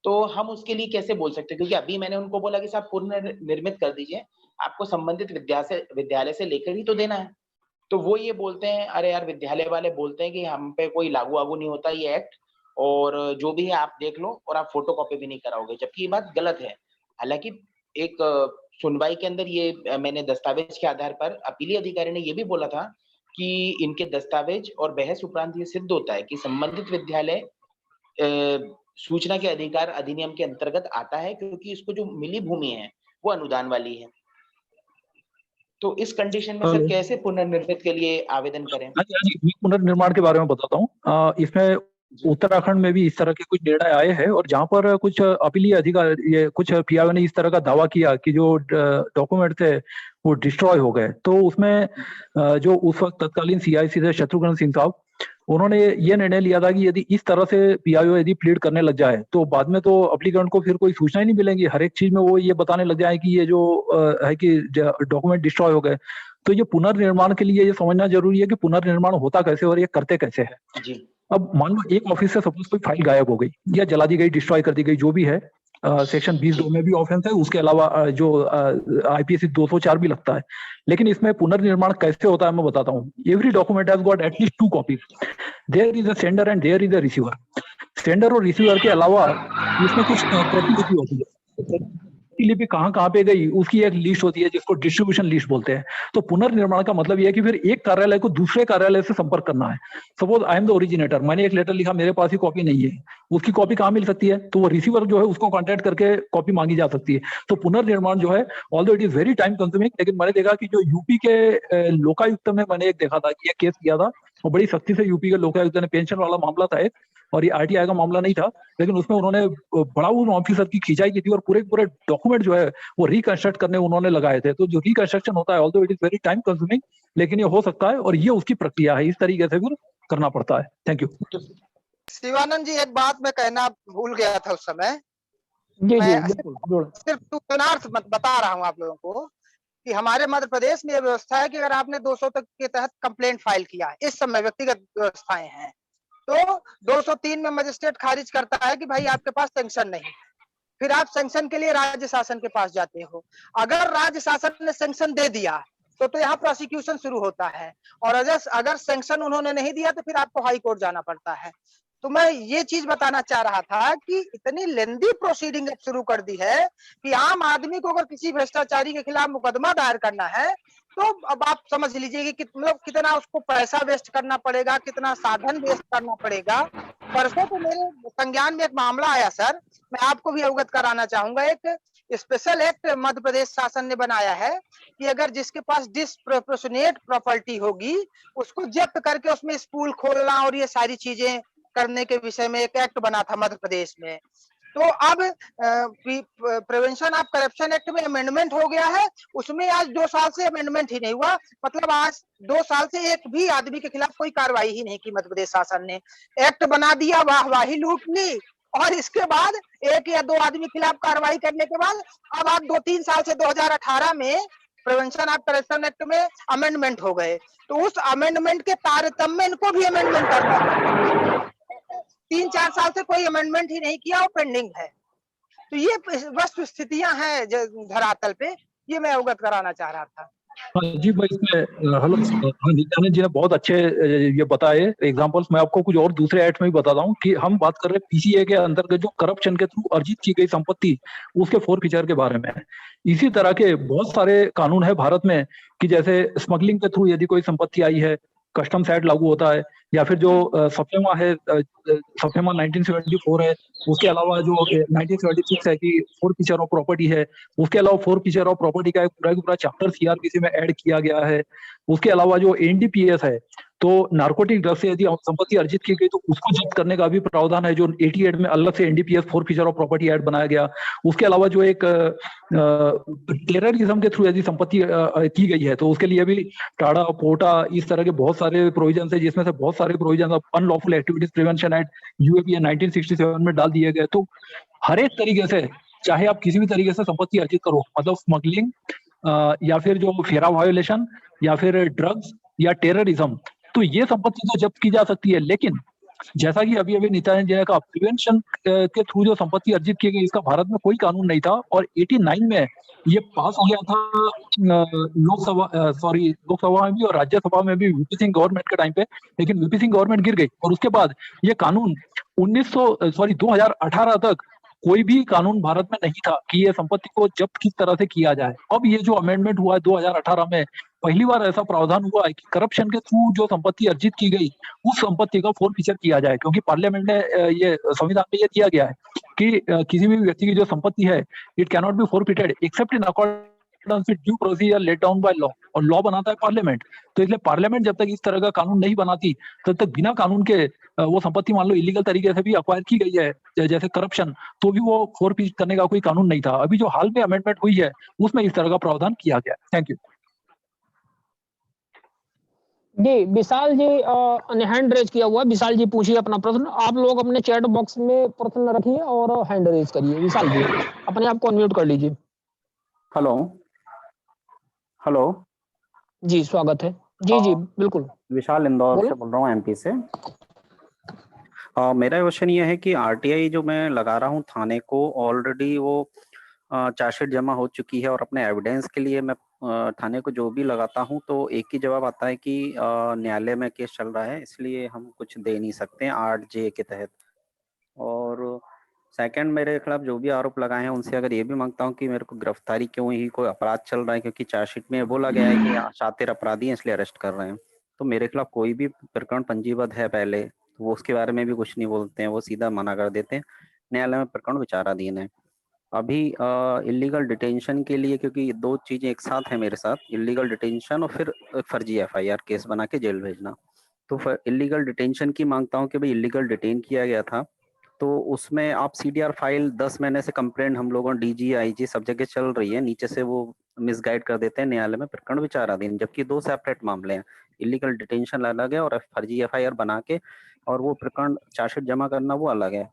तो हम उसके लिए कैसे बोल सकते हैं? क्योंकि अभी मैंने उनको बोला कि साहब पुनर्निर्मित कर दीजिए, आपको संबंधित विद्यालय से लेकर ही तो देना है। तो वो ये बोलते हैं, अरे यार विद्यालय वाले बोलते हैं कि हम पे कोई लागू नहीं होता ये एक्ट, और जो भी है आप देख लो, और आप फोटोकॉपी भी नहीं कराओगे, जबकि ये बात गलत है। हालांकि एक सुनवाई के अंदर ये मैंने दस्तावेज के आधार पर अपीली अधिकारी ने ये भी बोला था कि इनके दस्तावेज और बहस उपरांत ये सिद्ध होता है कि संबंधित विद्यालय सूचना के अधिकार अधिनियम के अंतर्गत आता है, क्योंकि इसको जो मिली भूमि है वो अनुदान वाली है। तो इस कंडीशन में सर कैसे पुनर्निर्मित के लिए आवेदन करें? पुनर्निर्माण के बारे में बताता हूँ। इसमें उत्तराखंड में भी इस तरह के कुछ निर्णय आए हैं, और जहां पर कुछ अपीलीय अधिकारी, ये कुछ पीआईओ ने इस तरह का दावा किया कि जो डॉक्यूमेंट थे वो डिस्ट्रॉय हो गए। तो उसमें जो उस वक्त तत्कालीन सीआईसी थे शत्रुघ्न सिंह साहब, उन्होंने ये निर्णय लिया था कि यदि इस तरह से पीआईओ यदि प्लीड करने लग जाए तो बाद में तो अप्लीकेंट को फिर कोई सूचना ही नहीं मिलेगी। हर एक चीज में वो ये बताने लग जाए कि ये जो है कि डॉक्यूमेंट डिस्ट्रॉय हो गए। तो ये पुनर्निर्माण के लिए ये समझना जरूरी है कि पुनर्निर्माण होता कैसे और ये करते कैसे है। जी। अब मान लो एक ऑफिस से सपोज कोई फाइल गायब हो गई या जला दी गई, डिस्ट्रॉय कर दी गई, जो भी है, सेक्शन 20(2) में भी ऑफेंस है, उसके अलावा जो आईपीसी 204 भी लगता है। लेकिन इसमें पुनर्निर्माण कैसे होता है मैं बताता हूँ। Every document has got at least 2 copies. There is a sender and there is a receiver. Sender और रिसीवर के अलावा इसमें कुछ प्रतिलिपि होती है। लिपि कहाँ कहाँ पे गई उसकी एक लिस्ट होती है जिसको डिस्ट्रीब्यूशन लिस्ट बोलते हैं। तो पुनर्निर्माण का मतलब यह है कि फिर एक कार्यालय को दूसरे कार्यालय से संपर्क करना है। Suppose I am the originator, मैंने एक लेटर लिखा, मेरे पास ही कॉपी नहीं है, उसकी कॉपी कहाँ मिल सकती है? तो वो रिसीवर जो है उसको कॉन्टेक्ट करके कॉपी मांगी जा सकती है। तो पुनर्निर्माण जो है although it is very time consuming, लेकिन मैंने देखा कि जो यूपी के लोकायुक्त में मैंने एक देखा था कि एक केस किया था और बड़ी सख्ती से यूपी के लोकायुक्त ने, पेंशन वाला मामला था एक, और ये आरटीआई का मामला नहीं था, लेकिन उसमें उन्होंने बड़ा उन ऑफिसर की खिंचाई की थी और पूरे पूरे डॉक्यूमेंट जो है वो रिकंस्ट्रक्ट करने उन्होंने लगाए थे। तो जो रिकंस्ट्रक्शन होता है although it is very time consuming, लेकिन ये हो सकता है और ये उसकी प्रक्रिया है, इस तरीके से फिर करना पड़ता है। Thank you. शिवानंद जी, एक बात मैं कहना भूल गया था उस समय। जी मैं बिल्कुल सिर्फ सूचनार्थ बता रहा हूँ आप लोगों को कि हमारे मध्य प्रदेश में यह व्यवस्था है कि अगर आपने 200 तक के तहत कंप्लेंट फाइल किया, इस समय व्यक्तिगत व्यवस्थाएं हैं, तो 203 में मजिस्ट्रेट खारिज करता है कि भाई आपके पास सैंक्शन नहीं, फिर आप सैंक्शन के लिए राज्य शासन के पास जाते हो। अगर राज्य शासन ने सैंक्शन दे दिया तो यहाँ प्रोसिक्यूशन शुरू होता है, और अगर सैंक्शन उन्होंने नहीं दिया तो फिर आपको हाई कोर्ट जाना पड़ता है। तो मैं ये चीज बताना चाह रहा था कि इतनी लेंदी प्रोसीडिंग शुरू कर दी है कि आम आदमी को अगर किसी भ्रष्टाचारी के खिलाफ मुकदमा दायर करना है तो अब आप समझ लीजिए कि मतलब कितना उसको पैसा वेस्ट करना पड़ेगा, कितना साधन वेस्ट करना पड़ेगा। परसों तो मेरे संज्ञान में एक मामला आया सर, मैं आपको भी अवगत कराना चाहूंगा। एक स्पेशल एक्ट मध्य प्रदेश शासन ने बनाया है कि अगर जिसके पास डिस्प्रोपोर्शनेट प्रॉपर्टी होगी उसको जब्त करके उसमें स्कूल खोलना और ये सारी चीजें करने के विषय में एक एक्ट बना था मध्य प्रदेश में। तो अब प्रिवेंशन ऑफ करप्शन एक्ट में अमेंडमेंट हो गया है, उसमें आज 2 साल से अमेंडमेंट ही नहीं हुआ, मतलब आज 2 साल से एक भी आदमी के खिलाफ कोई कार्रवाई ही नहीं की मध्य प्रदेश शासन ने। एक्ट बना दिया, वाहवाही लूट ली, और इसके बाद 1 या 2 आदमी खिलाफ कार्रवाई करने के बाद अब आप 2-3 साल से 2018 में प्रिवेंशन ऑफ करप्शन एक्ट में अमेंडमेंट हो गए, तो उस अमेंडमेंट के तारतम्य इनको भी अमेंडमेंट करना है। 3-4 साल से कोई अमेंडमेंट ही नहीं किया और पेंडिंग है। तो ये वस्तु स्थितियां हैं धरातल पे, ये मैं अवगत कराना चाह रहा था। जी भाई, इसमें हेलो, नित्यानंद जी ने बहुत अच्छे ये बताए एग्जांपल्स। मैं आपको कुछ और दूसरे एक्ट में भी बताता हूँ कि हम बात कर रहे हैं पीसीए के अंतर्गत जो करप्शन के थ्रू अर्जित की गई संपत्ति, उसके फोरफीचर के बारे में। इसी तरह के बहुत सारे कानून है भारत में कि जैसे स्मगलिंग के थ्रू यदि कोई संपत्ति आई है, कस्टम्स एक्ट लागू होता है, या फिर जो सफेमा है, सफेमा 1974 है, उसके अलावा जो 1976 है कि फोरफीचर ऑफ प्रॉपर्टी है, उसके अलावा फोरफीचर ऑफ प्रॉपर्टी का एक पूरा चैप्टर सीआरपीसी में ऐड किया गया है। उसके अलावा जो एनडीपीएस है, तो नार्कोटिक ड्रग से यदि संपत्ति अर्जित की गई तो उसको जब्त करने का भी प्रावधान है, जो 88 में अलग से NDPS forfeiture of property act बनाया गया। उसके अलावा जो एक टेररिज्म के थ्रू यदि संपत्ति की गई है तो उसके लिए भी टाड़ा, पोटा, इस तरह के बहुत सारे प्रोविजन है, जिसमें से बहुत सारे provision unlawful activities prevention act UAPA 1967 में डाल दिए गए। तो हर एक तरीके से, चाहे आप किसी भी तरीके से संपत्ति अर्जित करो, मतलब स्मगलिंग या फिर जो फेरा वायोलेशन या फिर ड्रग्स या टेररिज्म, तो ये संपत्ति तो जब्त की जा सकती है। लेकिन जैसा कि अभी नित्यानंद जी ने कहा, प्रिवेंशन के थ्रू जो संपत्ति अर्जित की गई, इसका भारत में कोई कानून नहीं था, और 89 में ये पास हो गया था लोकसभा में भी और राज्यसभा में भी वीपी सिंह गवर्नमेंट के टाइम पे, लेकिन वीपी सिंह गवर्नमेंट गिर गई और उसके बाद ये कानून 2018 तक कोई भी कानून भारत में नहीं था कि ये संपत्ति को जब्त किस तरह से किया जाए। अब ये जो अमेंडमेंट हुआ है 2018 में, पहली बार ऐसा प्रावधान हुआ है कि करप्शन के थ्रू जो संपत्ति अर्जित की गई उस संपत्ति का फोरफीचर किया जाए, क्योंकि पार्लियामेंट ने ये संविधान में ये दिया गया है कि किसी भी व्यक्ति की जो संपत्ति है, it cannot be forfeited except in accordance with due procedure laid down by law, और लॉ बनाता है पार्लियामेंट। तो इसलिए पार्लियामेंट जब तक इस तरह का कानून नहीं बनाती तब तक बिना कानून के वो संपत्ति मान लो इलीगल तरीके से भी अक्वायर की गई है, जैसे करप्शन, तो भी वो फोरफीट करने का कोई कानून नहीं था। अभी जो हाल में अमेंडमेंट हुई है उसमें इस तरह का प्रावधान किया गया। थैंक यू जी। विशाल जी ने हैंड रेज किया हुआ है। विशाल जी पूछिए अपना प्रश्न। आप लोग अपने चैट बॉक्स में प्रश्न रखिए और हैंड रेज करिए। विशाल जी अपने आप को अनम्यूट कर लीजिए। हेलो हेलो जी स्वागत है। जी जी बिल्कुल। विशाल इंदौर बोलो। से बोल रहा हूँ, एमपी से। मेरा क्वेश्चन ये है कि आरटीआई जो मैं लगा रहा हूँ थाने को, ऑलरेडी वो चार्जशीट जमा हो चुकी है और अपने एविडेंस के लिए मैं थाने को जो भी लगाता हूँ तो एक ही जवाब आता है कि न्यायालय में केस चल रहा है, इसलिए हम कुछ दे नहीं सकते 8J के तहत। और सेकंड, मेरे खिलाफ जो भी आरोप लगाए हैं उनसे अगर ये भी मांगता हूँ कि मेरे को गिरफ्तारी क्यों ही कोई अपराध चल रहा है, क्योंकि चार्जशीट में बोला गया है कि यहाँ शातिर अपराधी हैं इसलिए अरेस्ट कर रहे हैं। तो मेरे खिलाफ कोई भी प्रकरण पंजीबद्ध है पहले, तो वो उसके बारे में भी कुछ नहीं बोलते हैं, वो सीधा मना कर देते हैं। न्यायालय में प्रकरण विचाराधीन है। अभी इलीगल डिटेंशन के लिए, क्योंकि 2 चीजें एक साथ है मेरे साथ, इलीगल डिटेंशन और फिर फर्जी FIR केस बना के जेल भेजना। तो इलीगल डिटेंशन की मांगता हूँ कि भाई इलीगल डिटेन किया गया था, तो उसमें आप CDR फाइल 10 महीने से कंप्लेंट हम लोगों DG IG सब जगह चल रही है, नीचे से वो मिसगाइड कर देते हैं। न्यायालय में प्रकरण विचाराधीन, जबकि 2 सेपरेट मामले हैं। इलीगल डिटेंशन अलग है और फर्जी FIR बना के और वो प्रकरण चार्जशीट जमा करना वो अलग है।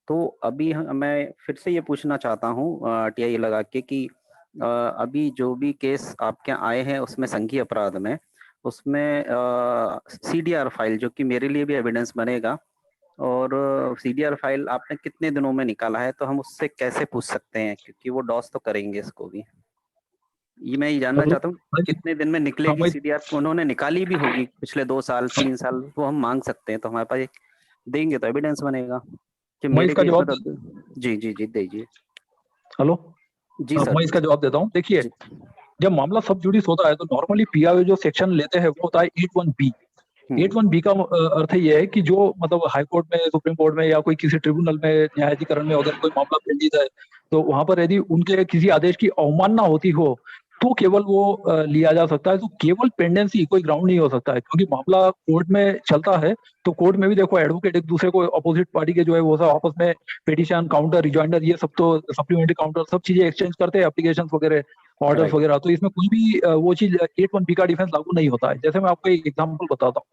तो अभी मैं फिर से ये पूछना चाहता हूँ TI लगा के कि अभी जो भी केस आपके आए हैं उसमें संघीय अपराध में, उसमें CDR फाइल जो कि मेरे लिए भी एविडेंस बनेगा, और CDR फाइल आपने कितने दिनों में निकाला है, तो हम उससे कैसे पूछ सकते हैं, क्योंकि वो डॉस तो करेंगे इसको भी। ये मैं ये जानना चाहता हूँ कितने दिन में निकलेगी CDR, उन्होंने निकाली भी होगी पिछले 2 साल 3 साल, वो हम मांग सकते हैं, तो हमारे पास एक देंगे तो एविडेंस बनेगा कि मैं मेरे इसका केस में जवाब तो। जी जी जी दीजिए। हेलो, जी सर। मैं इसका जवाब देता हूँ। देखिए, जब मामला सब जुडिस होता है तो नॉर्मली PIO जो सेक्शन लेते हैं वो होता है 81B। 81B का अर्थ ये है कि जो मतलब हाई कोर्ट में, सुप्रीम कोर्ट में या कोई किसी ट्रिब्यूनल में, न्यायाधिकरण में अगर कोई मामला पेंडिंग है तो वहां पर यदि उनके किसी आदेश की अवमानना होती हो तो केवल वो लिया जा सकता है। तो केवल पेंडेंसी कोई ग्राउंड नहीं हो सकता है, क्योंकि मामला कोर्ट में चलता है तो कोर्ट में भी देखो एडवोकेट एक दूसरे को, अपोजिट पार्टी के जो है वो सब आपस में पिटीशन, काउंटर, रिजॉइंडर, ये सब तो सप्लीमेंट्री काउंटर सब चीजें एक्सचेंज करते हैं, एप्लीकेशन वगैरह, ऑर्डर्स वगैरह। तो इसमें कोई भी वो चीज 81B का डिफेंस लागू नहीं होता है। जैसे मैं आपको एक एग्जांपल बताता हूँ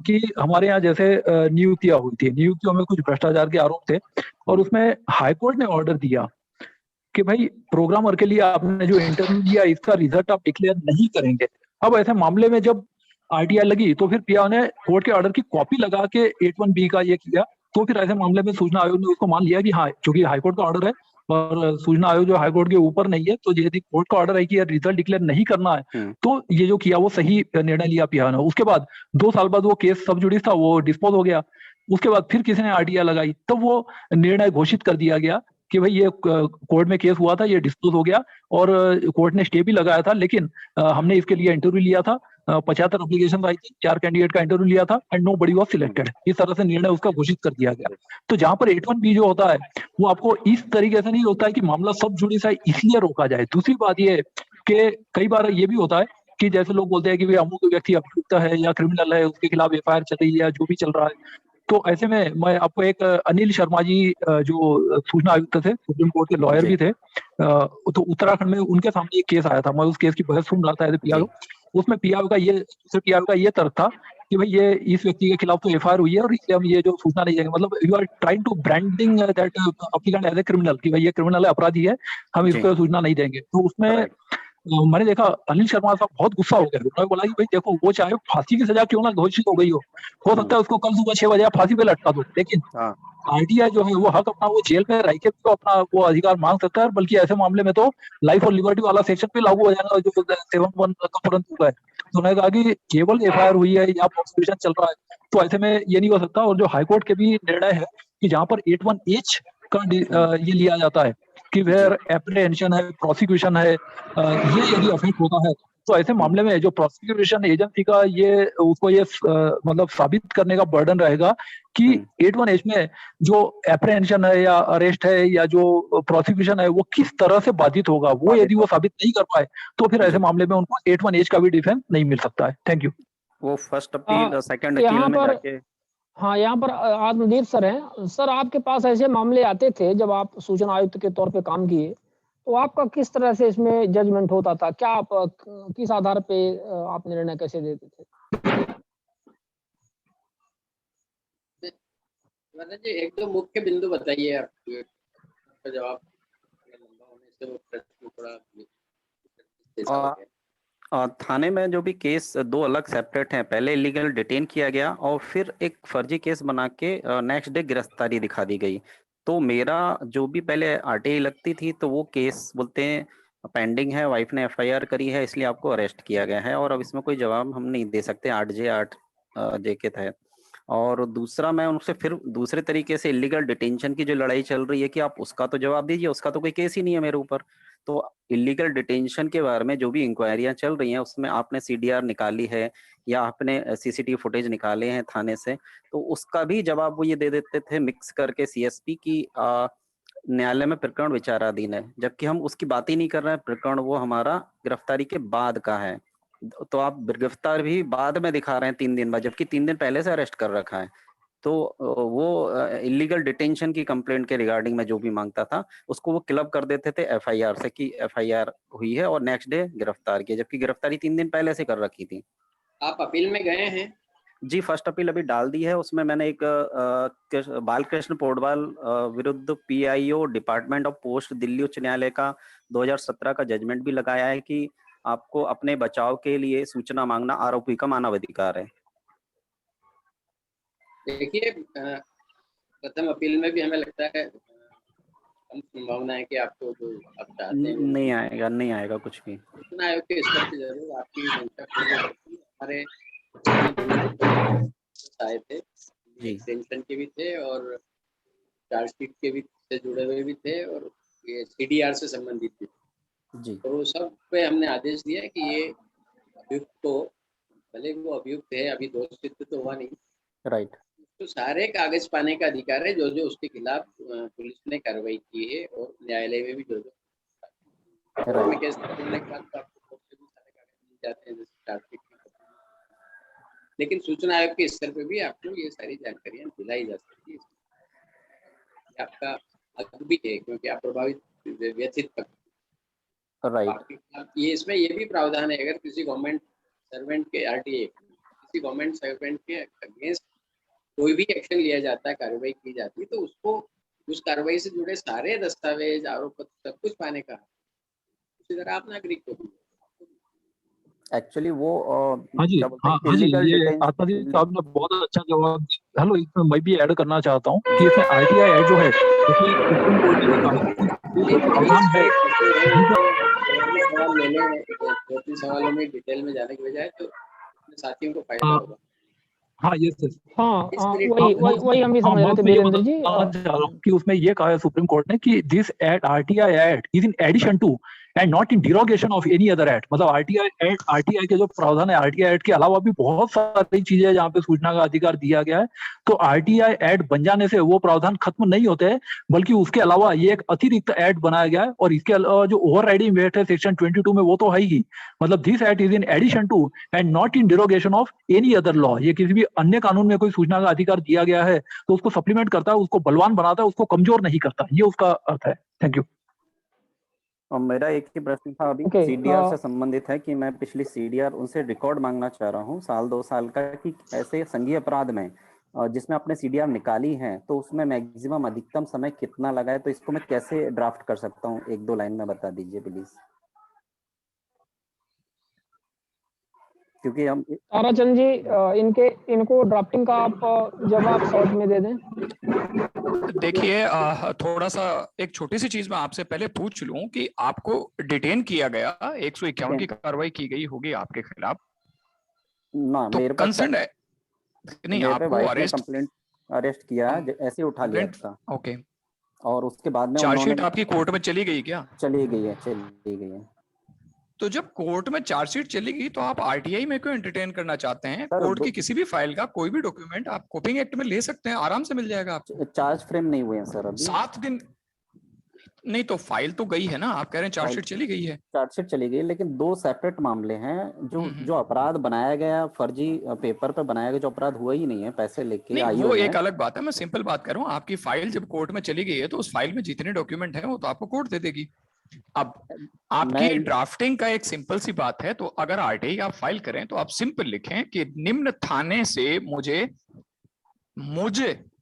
कि हमारे यहाँ जैसे नियुक्तियां हुई थी, नियुक्तियों में कुछ भ्रष्टाचार के आरोप थे और उसमें हाईकोर्ट ने ऑर्डर दिया कि भाई प्रोग्रामर के लिए आपने जो इंटरव्यू दिया इसका रिजल्ट आप डिक्लेयर नहीं करेंगे। अब ऐसे मामले में जब RTI लगी तो फिर PIO ने कोर्ट के ऑर्डर की कॉपी लगा के 81B का ये किया। तो फिर ऐसे मामले में सूचना आयोग ने उसको मान लिया कि हाँ, क्योंकि हाईकोर्ट का ऑर्डर है और सूचना आयोग जो हाईकोर्ट के ऊपर नहीं है, तो यदि कोर्ट का ऑर्डर है कि रिजल्ट डिक्लेयर नहीं करना है तो ये जो किया वो सही निर्णय लिया PIO ने। उसके बाद 2 साल बाद वो केस सब जुडिस था, वो डिस्पोज हो गया। उसके बाद फिर किसी ने RTI लगाई तो वो निर्णय घोषित कर दिया गया कि भाई ये कोर्ट में केस हुआ था, ये डिस्पोज हो गया और कोर्ट ने स्टे भी लगाया था, लेकिन हमने इसके लिए इंटरव्यू लिया था, 75 एप्लीकेशन आई थी, 4 कैंडिडेट का इंटरव्यू लिया था एंड नोबडी वाज सिलेक्टेड। इस तरह से निर्णय उसका घोषित कर दिया गया। तो जहां पर 81B जो होता है वो आपको इस तरीके से नहीं होता है कि मामला सब जुडिस है इसलिए रोका जाए। दूसरी बात ये कि कई बार ये भी होता है कि जैसे लोग बोलते हैं कि भाई अमुक व्यक्ति अभियुक्त है या क्रिमिनल है, उसके खिलाफ FIR चल रही है या जो भी चल रहा है। तो ऐसे में मैं आपको एक अनिल शर्मा जी जो सूचना आयुक्त थे, सुप्रीम कोर्ट के लॉयर भी थे, तो उत्तराखंड में उनके सामने एक केस आया था। मैं उस केस की बहस सुन रहा था एज ए PIO। उसमें PIO का ये तर्क था कि भाई ये इस व्यक्ति के खिलाफ तो FIR हुई है और इसलिए हम ये जो सूचना नहीं देंगे, मतलब you are trying to branding that applicant as a criminal, कि भाई ये क्रिमिनल है, अपराधी है, हम इसको सूचना नहीं देंगे। तो उसमें मैंने देखा अनिल शर्मा साहब बहुत गुस्सा हो गए। उन्होंने बोला कि भाई देखो, वो चाहे फांसी की सजा क्यों ना घोषित हो गई हो सकता है उसको कल सुबह 6 बजे फांसी पे लटका दो, लेकिन RTI जो है वो हक अपना वो जेल में रह के तो अपना वो अधिकार मांग सकता है। बल्कि ऐसे मामले में तो लाइफ और लिबर्टी वाला सेक्शन पे लागू हो जाएगा जो 7(1) का तुरंत हुआ है। तो उन्होंने कहा कि केवल FIR हुई है या प्रोसिक्यूशन चल रहा है तो ऐसे में ये नहीं हो सकता। और जो हाईकोर्ट के भी निर्णय है कि जहां पर 81H का ये लिया जाता है कि वेयर एप्रीहेंशन है, प्रोसिक्यूशन है, ये यदि अफेक्ट होता है तो ऐसे मामले में जो प्रोसिक्यूशन एजेंसी का ये उसको ये मतलब साबित करने का बर्डन रहेगा कि 81H में जो एप्रीहेंशन है या अरेस्ट है या जो प्रोसिक्यूशन है वो किस तरह से बाधित होगा। वो यदि वो साबित नहीं कर पाए तो फिर ऐसे मामले में उनको 81H का भी डिफेंस नहीं मिल सकता है। Thank you. वो फर्स्ट अपील, सेकंड अपील में जाके। हाँ, यहाँ पर आत्मदीप सर हैं। सर, आपके पास ऐसे मामले आते थे जब आप सूचना आयुक्त के तौर पे काम किए, तो आपका किस तरह से इसमें जजमेंट होता था? क्या आप किस आधार पे आप निर्णय कैसे देते थे? मतलब जी एक दो मुख्य बिंदु बताइए आपका जवाब लंबा होने से वो प्रश्न थोड़ा थाने में जो भी केस 2 अलग सेपरेट हैं, पहले इलीगल डिटेन किया गया और फिर एक फर्जी केस बना के नेक्स्ट डे गिरफ्तारी दिखा दी गई। तो मेरा जो भी पहले RTI लगती थी तो वो केस बोलते हैं पेंडिंग है, वाइफ ने FIR करी है इसलिए आपको अरेस्ट किया गया है और अब इसमें कोई जवाब हम नहीं दे सकते 8J के तहत। और दूसरा मैं उनसे फिर दूसरे तरीके से इलीगल डिटेंशन की जो लड़ाई चल रही है कि आप उसका तो जवाब दीजिए, उसका तो कोई केस ही नहीं है मेरे ऊपर। तो इलीगल डिटेंशन के बारे में जो भी इंक्वायरियां चल रही हैं उसमें आपने सीडीआर निकाली है या आपने सीसीटीवी फुटेज निकाले हैं थाने से, तो उसका भी जवाब वो ये दे देते थे मिक्स करके सीएसपी की न्यायालय में प्रकरण विचाराधीन है, जबकि हम उसकी बात ही नहीं कर रहे हैं। प्रकरण वो हमारा गिरफ्तारी के बाद का है, तो आप गिरफ्तार भी बाद में दिखा रहे हैं 3 दिन बाद, जबकि 3 दिन पहले से अरेस्ट कर रखा है। तो वो इलीगल डिटेंशन की कंप्लेंट के रिगार्डिंग में जो भी मांगता था उसको वो क्लब कर देते थे एफआईआर से कि एफआईआर हुई है और नेक्स्ट डे गिरफ्तार किया, जबकि गिरफ्तारी 3 दिन पहले से कर रखी थी। आप अपील में गए हैं? जी, फर्स्ट अपील अभी डाल दी है। उसमें मैंने एक बालकृष्ण पोडवाल विरुद्ध PIO department of post Delhi उच्च न्यायालय का 2017 का जजमेंट भी लगाया है कि आपको अपने बचाव के लिए सूचना मांगना आरोपी का मानव अधिकार है। देखिए, प्रथम अपील में भी हमें लगता है कम संभावना है कि आपको जो आप चाहते हैं नहीं आएगा कुछ भी। सूचना आयोग के स्तर पे जरूर आपकी मंशा पूरी होगी। हमारे आए थे, एक्सटेंशन के भी थे और चार्जशीट के भी से जुड़े हुए भी थे और ये सीडीआर से संबंधित भी जी। तो वो सब पे हमने आदेश दिया कि ये अभियुक्त को, भले वो अभियुक्त है, अभी दोषित तो हुआ नहीं, राइट, तो सारे कागज पाने का अधिकार है जो उसके खिलाफ पुलिस ने कार्रवाई की है और न्यायालय में भी जो केस करने के बाद आपको भी सारे कागज मिल जाते हैं, जैसे चार्जशीट की। लेकिन सूचना आयोग के स्तर पे भी आपको ये सारी जानकारियां दिलाई जा सकती है। आपका हक भी है क्योंकि आप प्रभावित व्यथित तक, राइट। ये इसमें ये भी प्रावधान है, अगर किसी गवर्नमेंट सर्वेंट के आरटीए किसी गवर्नमेंट सर्वेंट के अगेंस्ट कोई भी एक्शन लिया जाता है, कार्रवाई की जाती है, तो उसको उस कार्रवाई से जुड़े सारे दस्तावेज, आरोप पत्र, सब कुछ पाने का, उसी तरह आप नागरिक को भी। एक्चुअली वो हाँ जी, ये आत्माजी साहब ने बहुत अच्छा जवाब। हेलो, इसमें मैं भी ऐड करना चाहता हूँ कि इसमें आरटीआई एक्ट जो है प्रावधान है। सवाल ले लें, 2-3 सवालों में डिटेल में जाने के बजाय तो साथियों को फायदा होगा। हाँ, यस, वही हम भी समझ रहे थे वीरेंद्र जी कि उसमें ये कहा है सुप्रीम कोर्ट ने कि this act RTI act is in addition to and not in derogation of any other act. मतलब आरटीआई के जो प्रावधान है, आरटीआई एक्ट के अलावा भी बहुत सारी चीजें हैं जहाँ पे सूचना का अधिकार दिया गया है। तो आरटीआई एक्ट बन जाने से वो प्रावधान खत्म नहीं होते हैं, बल्कि उसके अलावा ये एक अतिरिक्त एक्ट बनाया गया है। और इसके अलावा जो ओवरराइडिंग वेट है सेक्शन 22 में, वो तो है ही। मतलब this act is in addition to and not in derogation of any other law. ये किसी भी अन्य कानून में कोई सूचना का अधिकार दिया गया है तो उसको सप्लीमेंट करता है, उसको बलवान बनाता है, उसको कमजोर नहीं करता। ये उसका अर्थ है। Thank you. और मेरा एक ही प्रश्न था अभी सीडीआर से संबंधित है कि मैं पिछली सीडीआर उनसे रिकॉर्ड मांगना चाह रहा हूँ 1-2 साल का, कि ऐसे संघीय अपराध में जिसमें आपने सीडीआर निकाली है तो उसमें मैक्सिमम अधिकतम समय कितना लगा है, तो इसको मैं कैसे ड्राफ्ट कर सकता हूँ, 1-2 लाइन में बता दीजिए प्लीज। क्योंकि हम ताराचंद जी इनको ड्राफ्टिंग का आप जवाब शॉर्ट में दे दें। देखिए, थोड़ा सा एक छोटी सी चीज मैं आपसे पहले पूछ लूं कि आपको डिटेन किया गया, 151 की कार्रवाई की गई होगी आपके खिलाफ ना, तो मेरे कंसर्न है नहीं, आपको अरेस्ट किया, ऐसे उठा लिया था। ओके, और उसके बाद में चार्जशीट आपकी कोर्ट में चली गई क्या? चली गई है। तो जब कोर्ट में चार्जशीट चली गई तो आप आरटीआई में क्यों एंटरटेन करना चाहते हैं? कोर्ट की किसी भी फाइल का कोई भी डॉक्यूमेंट आप कॉपिंग एक्ट में ले सकते हैं, आराम से मिल जाएगा आपको। चार्ज फ्रेम नहीं हुए हैं सर अभी। 7 दिन नहीं तो फाइल तो गई है ना, आप कह रहे हैं चार्जशीट चली गई है। चार्जशीट चली गई, लेकिन 2 सेपरेट मामले हैं। जो अपराध बनाया गया, फर्जी पेपर पे बनाया गया, जो अपराध हुआ ही नहीं है, पैसे लेके नहीं, वो एक अलग बात है। मैं सिंपल बात कर रहा हूँ, आपकी फाइल जब कोर्ट में चली गई है तो उस फाइल में जितने डॉक्यूमेंट है वो तो आपको कोर्ट दे देगी। अब आपकी ड्राफ्टिंग का एक सिंपल सी बात है, तो अगर आरटीआई आप फाइल करें तो आप सिंपल लिखें कि निम्न थाने से मुझे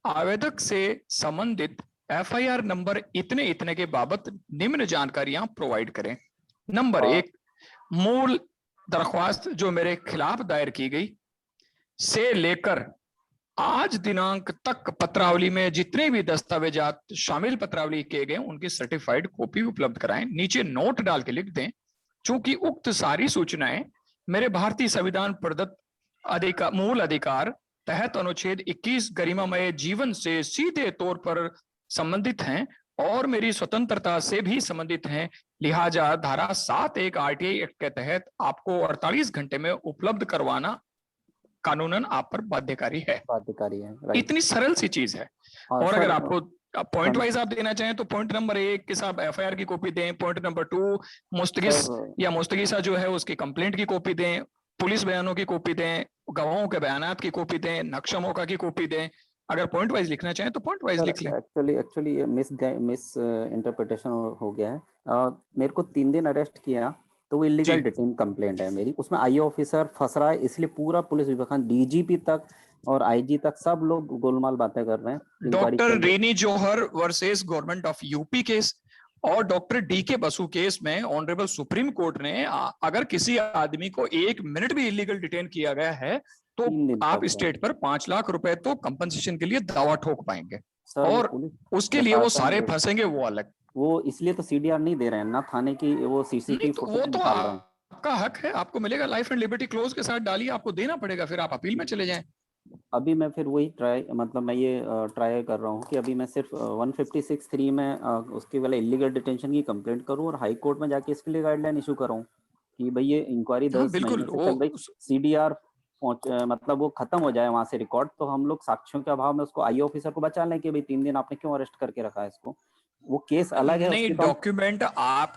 आवेदक से संबंधित एफआईआर नंबर इतने इतने के बाबत निम्न जानकारियां प्रोवाइड करें। नंबर 1, मूल दरख्वास्त जो मेरे खिलाफ दायर की गई से लेकर आज दिनांक तक पत्रावली में जितने भी दस्तावेजात शामिल पत्रावली किए गए उनकी सर्टिफाइड कॉपी उपलब्ध कराएं। नीचे नोट डाल के लिख दें, चूंकि उक्त सारी सूचनाएं मेरे भारतीय संविधान प्रदत्त मूल अधिकार तहत अनुच्छेद 21 गरिमामय जीवन से सीधे तौर पर संबंधित हैं और मेरी स्वतंत्रता से भी संबंधित हैं। लिहाजा धारा 7(1) आरटीआई एक्ट के तहत आपको 48 घंटे में उपलब्ध करवाना कानूनन आप पर बाध्यकारी है। बाध्यकारी है, राइट। इतनी सरल सी चीज है। हाँ, और सर, अगर आपको पॉइंट वाइज आप देना चाहें तो पॉइंट नंबर 1 के साथ एफआईआर की कॉपी दें, पॉइंट नंबर 2 मुस्तगिस या मुस्तगिसा जो है उसकी कंप्लेंट की कॉपी दें, पुलिस बयानों की कॉपी दें, गवाहों के बयानात की कॉपी दें, नक्शा मौका की कॉपी दें। अगर पॉइंट वाइज लिखना चाहें तो पॉइंट वाइज लिख लें। एक्चुअली ये मिस इंटरप्रिटेशन हो गया है। मेरे को 3 दिन अरेस्ट किया तो वो इलीगल डिटेन कंप्लेंट है मेरी, उसमें आईओ ऑफिसर फंस रहा है, इसलिए पूरा पुलिस विभाग डीजीपी तक और आईजी तक सब लोग गोलमाल बातें कर रहे हैं। Doctor Rini Johar versus government of UP case और डॉक्टर डीके बसु केस में ऑनरेबल सुप्रीम कोर्ट ने अगर किसी आदमी को 1 मिनट भी इलीगल डिटेन किया गया है तो आप स्टेट पर 5 लाख रुपए तो कंपनसेशन के लिए दावा ठोक पाएंगे और उसके लिए वो सारे फंसेंगे वो अलग। वो इसलिए तो सीडीआर नहीं दे रहे हैं ना थाने की, वो सीसीटीवी वो तो आपका हक है, आपको मिलेगा। लाइफ एंड लिबर्टी क्लोज के साथ डालिए, आपको देना पड़ेगा, फिर आप अपील में चले जाएं। अभी मैं फिर वही मैं ये ट्राई कर रहा हूँ कि अभी मैं सिर्फ 156(3) में उसके वाले इलीगल डिटेंशन की कंप्लेंट करूँ और हाई कोर्ट में जाके इसके लिए गाइडलाइन इशू कराऊँ कि भाई ये इंक्वायरी 10 महीने से चल रही, सीडीआर मतलब वो खत्म हो जाए वहां से रिकॉर्ड, तो हम लोग साक्ष्यों के अभाव में उसको आईओ ऑफिसर को बचा लें कि भाई 3 दिन आपने क्यों अरेस्ट करके रखा है इसको। वो केस अलग है। नहीं, डॉक्यूमेंट आप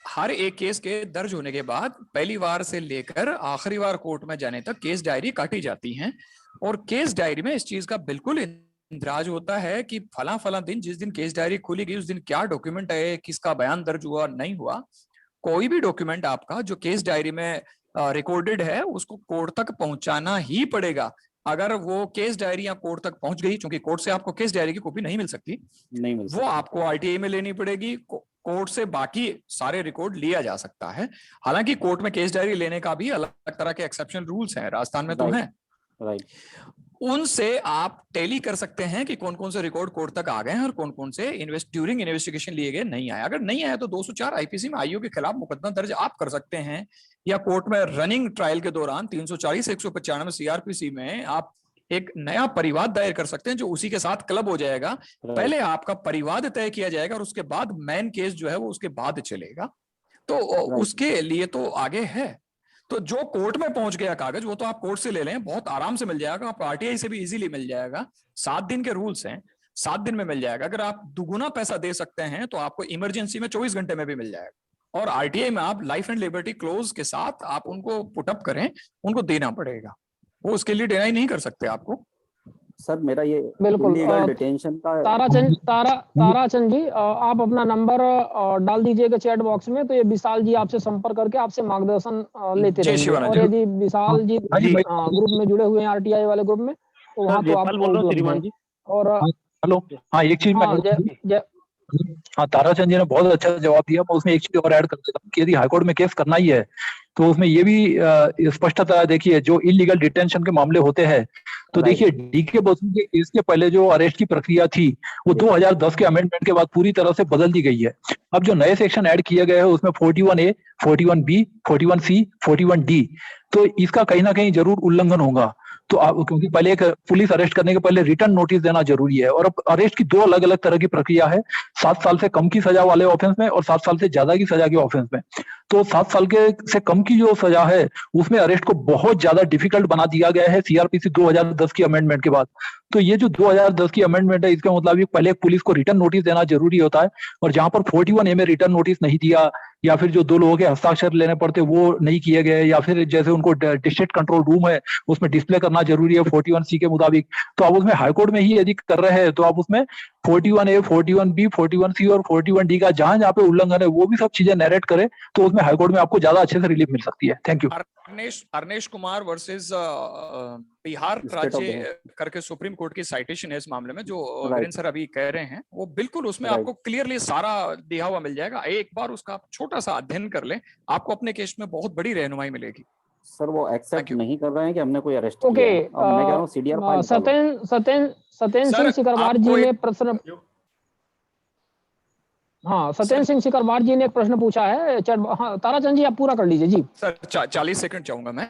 हर एक केस के दर्ज होने के बाद पहली बार से लेकर आखिरी बार कोर्ट में जाने तक केस डायरी काटी जाती हैं और केस डायरी में इस चीज का बिल्कुल इंद्राज होता है कि फला दिन जिस दिन केस डायरी खोली गई उस दिन क्या डॉक्यूमेंट है, किसका बयान दर्ज हुआ नहीं हुआ। कोई भी डॉक्यूमेंट आपका जो केस डायरी में रिकॉर्डेड है उसको कोर्ट तक पहुंचाना ही पड़ेगा। अगर वो केस डायरी या कोर्ट तक पहुंच गई, क्योंकि कोर्ट से आपको केस डायरी की कॉपी नहीं मिल सकती, वो आपको आरटीआई में लेनी पड़ेगी। कोर्ट से बाकी सारे रिकॉर्ड लिया जा सकता है। हालांकि कोर्ट में केस डायरी लेने का भी अलग तरह के एक्सेप्शनल रूल्स हैं, राजस्थान में तो हैं। उनसे आप टैली कर सकते हैं कि कौन कौन से रिकॉर्ड कोर्ट तक आ गए हैं और कौन कौन से ड्यूरिंग इन्वेस्टिगेशन लिए गए नहीं आए। अगर नहीं आया तो 204 आईपीसी में आईओ के खिलाफ मुकदमा दर्ज आप कर सकते हैं, या कोर्ट में रनिंग ट्रायल के दौरान 340 195 सीआरपीसी में आप एक नया परिवाद दायर कर सकते हैं जो उसी के साथ क्लब हो जाएगा। पहले आपका परिवाद तय किया जाएगा और उसके बाद मेन केस जो है वो उसके बाद चलेगा। तो उसके लिए तो आगे है। तो जो कोर्ट में पहुंच गया कागज वो तो आप कोर्ट से ले लें, बहुत आराम से मिल जाएगा, आपको आरटीआई से भी इजीली मिल जाएगा। 7 दिन के रूल्स हैं, 7 दिन में मिल जाएगा। अगर आप दुगुना पैसा दे सकते हैं तो आपको इमरजेंसी में 24 घंटे में भी मिल जाएगा। और आरटीआई में आप लाइफ एंड लिबर्टी क्लोज के साथ आप उनको पुटअप करें, उनको देना पड़ेगा, वो उसके लिए डिनाई नहीं कर सकते आपको। सर मेरा ये बिल्कुल डिटेंशन का ताराचंद जी आप अपना नंबर डाल दीजिएगा चैट बॉक्स में, तो ये विशाल जी आपसे संपर्क करके आपसे मार्गदर्शन लेते रहेंगे। और यदि विशाल जी ग्रुप में जुड़े हुए हैं आरटीआई वाले ग्रुप में तो वहाँ तो आप और हेलो हाँ एक चीज हाँ ताराचंद जी ने बहुत अच्छा जवाब दिया। मैं उसमें एक चीज और ऐड कर देता हूँ कि यदि हाईकोर्ट में केस करना ही है तो उसमें ये भी स्पष्टता देखिए, जो इलीगल डिटेंशन के मामले होते हैं तो देखिए डीके बसु के केस के पहले जो अरेस्ट की प्रक्रिया थी वो 2010 के अमेंडमेंट के बाद पूरी तरह से बदल दी गई है। अब जो नए सेक्शन ऐड किए गए हैं उसमें 41A, 41B, 41C, 41D, तो इसका कहीं ना कहीं जरूर उल्लंघन होगा। तो क्योंकि पहले एक पुलिस अरेस्ट करने के पहले रिटर्न नोटिस देना जरूरी है और अब अरेस्ट की 2 अलग अलग तरह की प्रक्रिया है, 7 साल से कम की सजा वाले ऑफेंस में और 7 साल से ज्यादा की सजा के ऑफेंस में। तो 7 साल के से कम की जो सजा है उसमें अरेस्ट को बहुत ज्यादा डिफिकल्ट बना दिया गया है सीआरपीसी 2010 की अमेंडमेंट के बाद। तो ये जो 2010 की अमेंडमेंट है इसके मुताबिक पहले पुलिस को रिटर्न नोटिस देना जरूरी होता है, और जहां पर 41A में रिटर्न नोटिस नहीं दिया या फिर जो 2 लोगों के हस्ताक्षर लेने पड़ते वो नहीं किए गए, या फिर जैसे उनको डिस्ट्रिक्ट कंट्रोल रूम है उसमें डिस्प्ले करना जरूरी है 41C के मुताबिक, तो आप उसमें हाईकोर्ट में ही यदि कर रहे हैं तो आप उसमें 41A, 41B, 41C और 41D का जहां पे उल्लंघन है वो भी सब चीजें नरेट करें तो उसमें हाईकोर्ट में आपको ज्यादा अच्छे से रिलीफ मिल सकती है। Thank you. Arnesh Kumar versus Bihar राज्य करके सुप्रीम कोर्ट की साइटेशन है इस मामले में, जो वीरेंद्र सर अभी कह रहे हैं वो बिल्कुल उसमें आपको क्लियरली सारा दिया हुआ मिल जाएगा। एक बार उसका छोटा सा अध्ययन कर लें, आपको अपने केस में बहुत बड़ी रहनुमाई मिलेगी। सर वो एक्सेप्ट नहीं कर रहे हैं कि हमने कोई अरेस्ट किया है। अब मैं कह रहा हूं सीडीआर फाइल सत्येंद्र सिंह सिकरवार जी ने प्रश्न सत्येंद्र सिंह सिकरवार जी ने एक प्रश्न पूछा है। ताराचंद जी आप पूरा कर लीजिए जी। सर 40 सेकंड चाहूंगा मैं।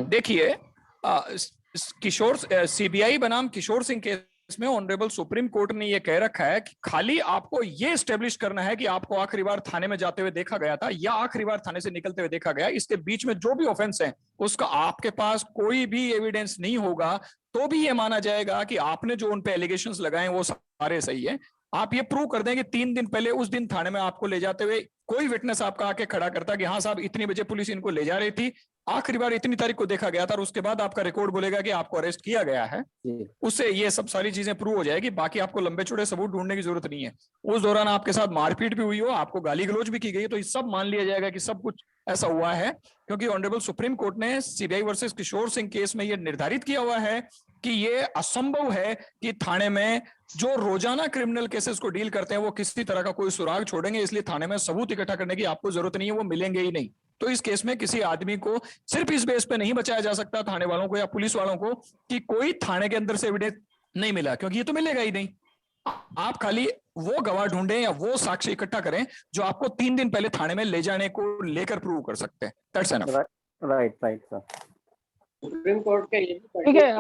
देखिए किशोर सीबीआई बनाम किशोर सिंह केस में ऑनरेबल सुप्रीम कोर्ट ने यह कह रखा है कि खाली आपको यह एस्टेब्लिश करना है कि आपको आखिरी बार थाने में जाते हुए देखा गया था या आखिरी बार थाने से निकलते हुए देखा गया, इसके बीच में जो भी ऑफेंस है उसका आपके पास कोई भी एविडेंस नहीं होगा तो भी यह माना जाएगा कि आपने जो उन पे एलिगेशंस लगाए वो सारे सही है। आप ये प्रूव कर दें कि 3 दिन पहले उस दिन थाने में आपको ले जाते हुए कोई विटनेस आपका आके खड़ा करता कि हाँ साहब इतनी बजे पुलिस इनको ले जा रही थी, आखिरी बार इतनी तारीख को देखा गया था, और उसके बाद आपका रिकॉर्ड बोलेगा कि आपको अरेस्ट किया गया है, उससे ये सब सारी चीजें प्रूव हो जाएगी। बाकी आपको लंबे चौड़े सबूत ढूंढने की जरूरत नहीं है। उस दौरान आपके साथ मारपीट भी हुई हो, आपको गाली गलौज भी की गई, तो ये सब मान लिया जाएगा कि सब कुछ ऐसा हुआ है, क्योंकि ऑनरेबल सुप्रीम कोर्ट ने CBI versus Kishore Singh case में यह निर्धारित किया हुआ है कि ये असंभव है कि थाने में जो रोजाना क्रिमिनल केसेस को डील करते हैं वो किसी तरह का कोई सुराग छोड़ेंगे, इसलिए थाने में सबूत इकट्ठा करने की आपको जरूरत नहीं है, वो मिलेंगे ही नहीं। तो इस केस में किसी आदमी को सिर्फ इस बेस पे नहीं बचाया जा सकता, थाने वालों को या पुलिस वालों को, कि कोई थाने के अंदर से एविडेंस नहीं मिला, क्योंकि ये तो मिलेगा ही नहीं। आप खाली वो गवाह ढूंढें या वो साक्ष्य इकट्ठा करें जो आपको 3 दिन पहले थाने में ले जाने को लेकर प्रूव कर सकते हैं। That's enough. Right sir. Supreme court का ये भी ठीक है।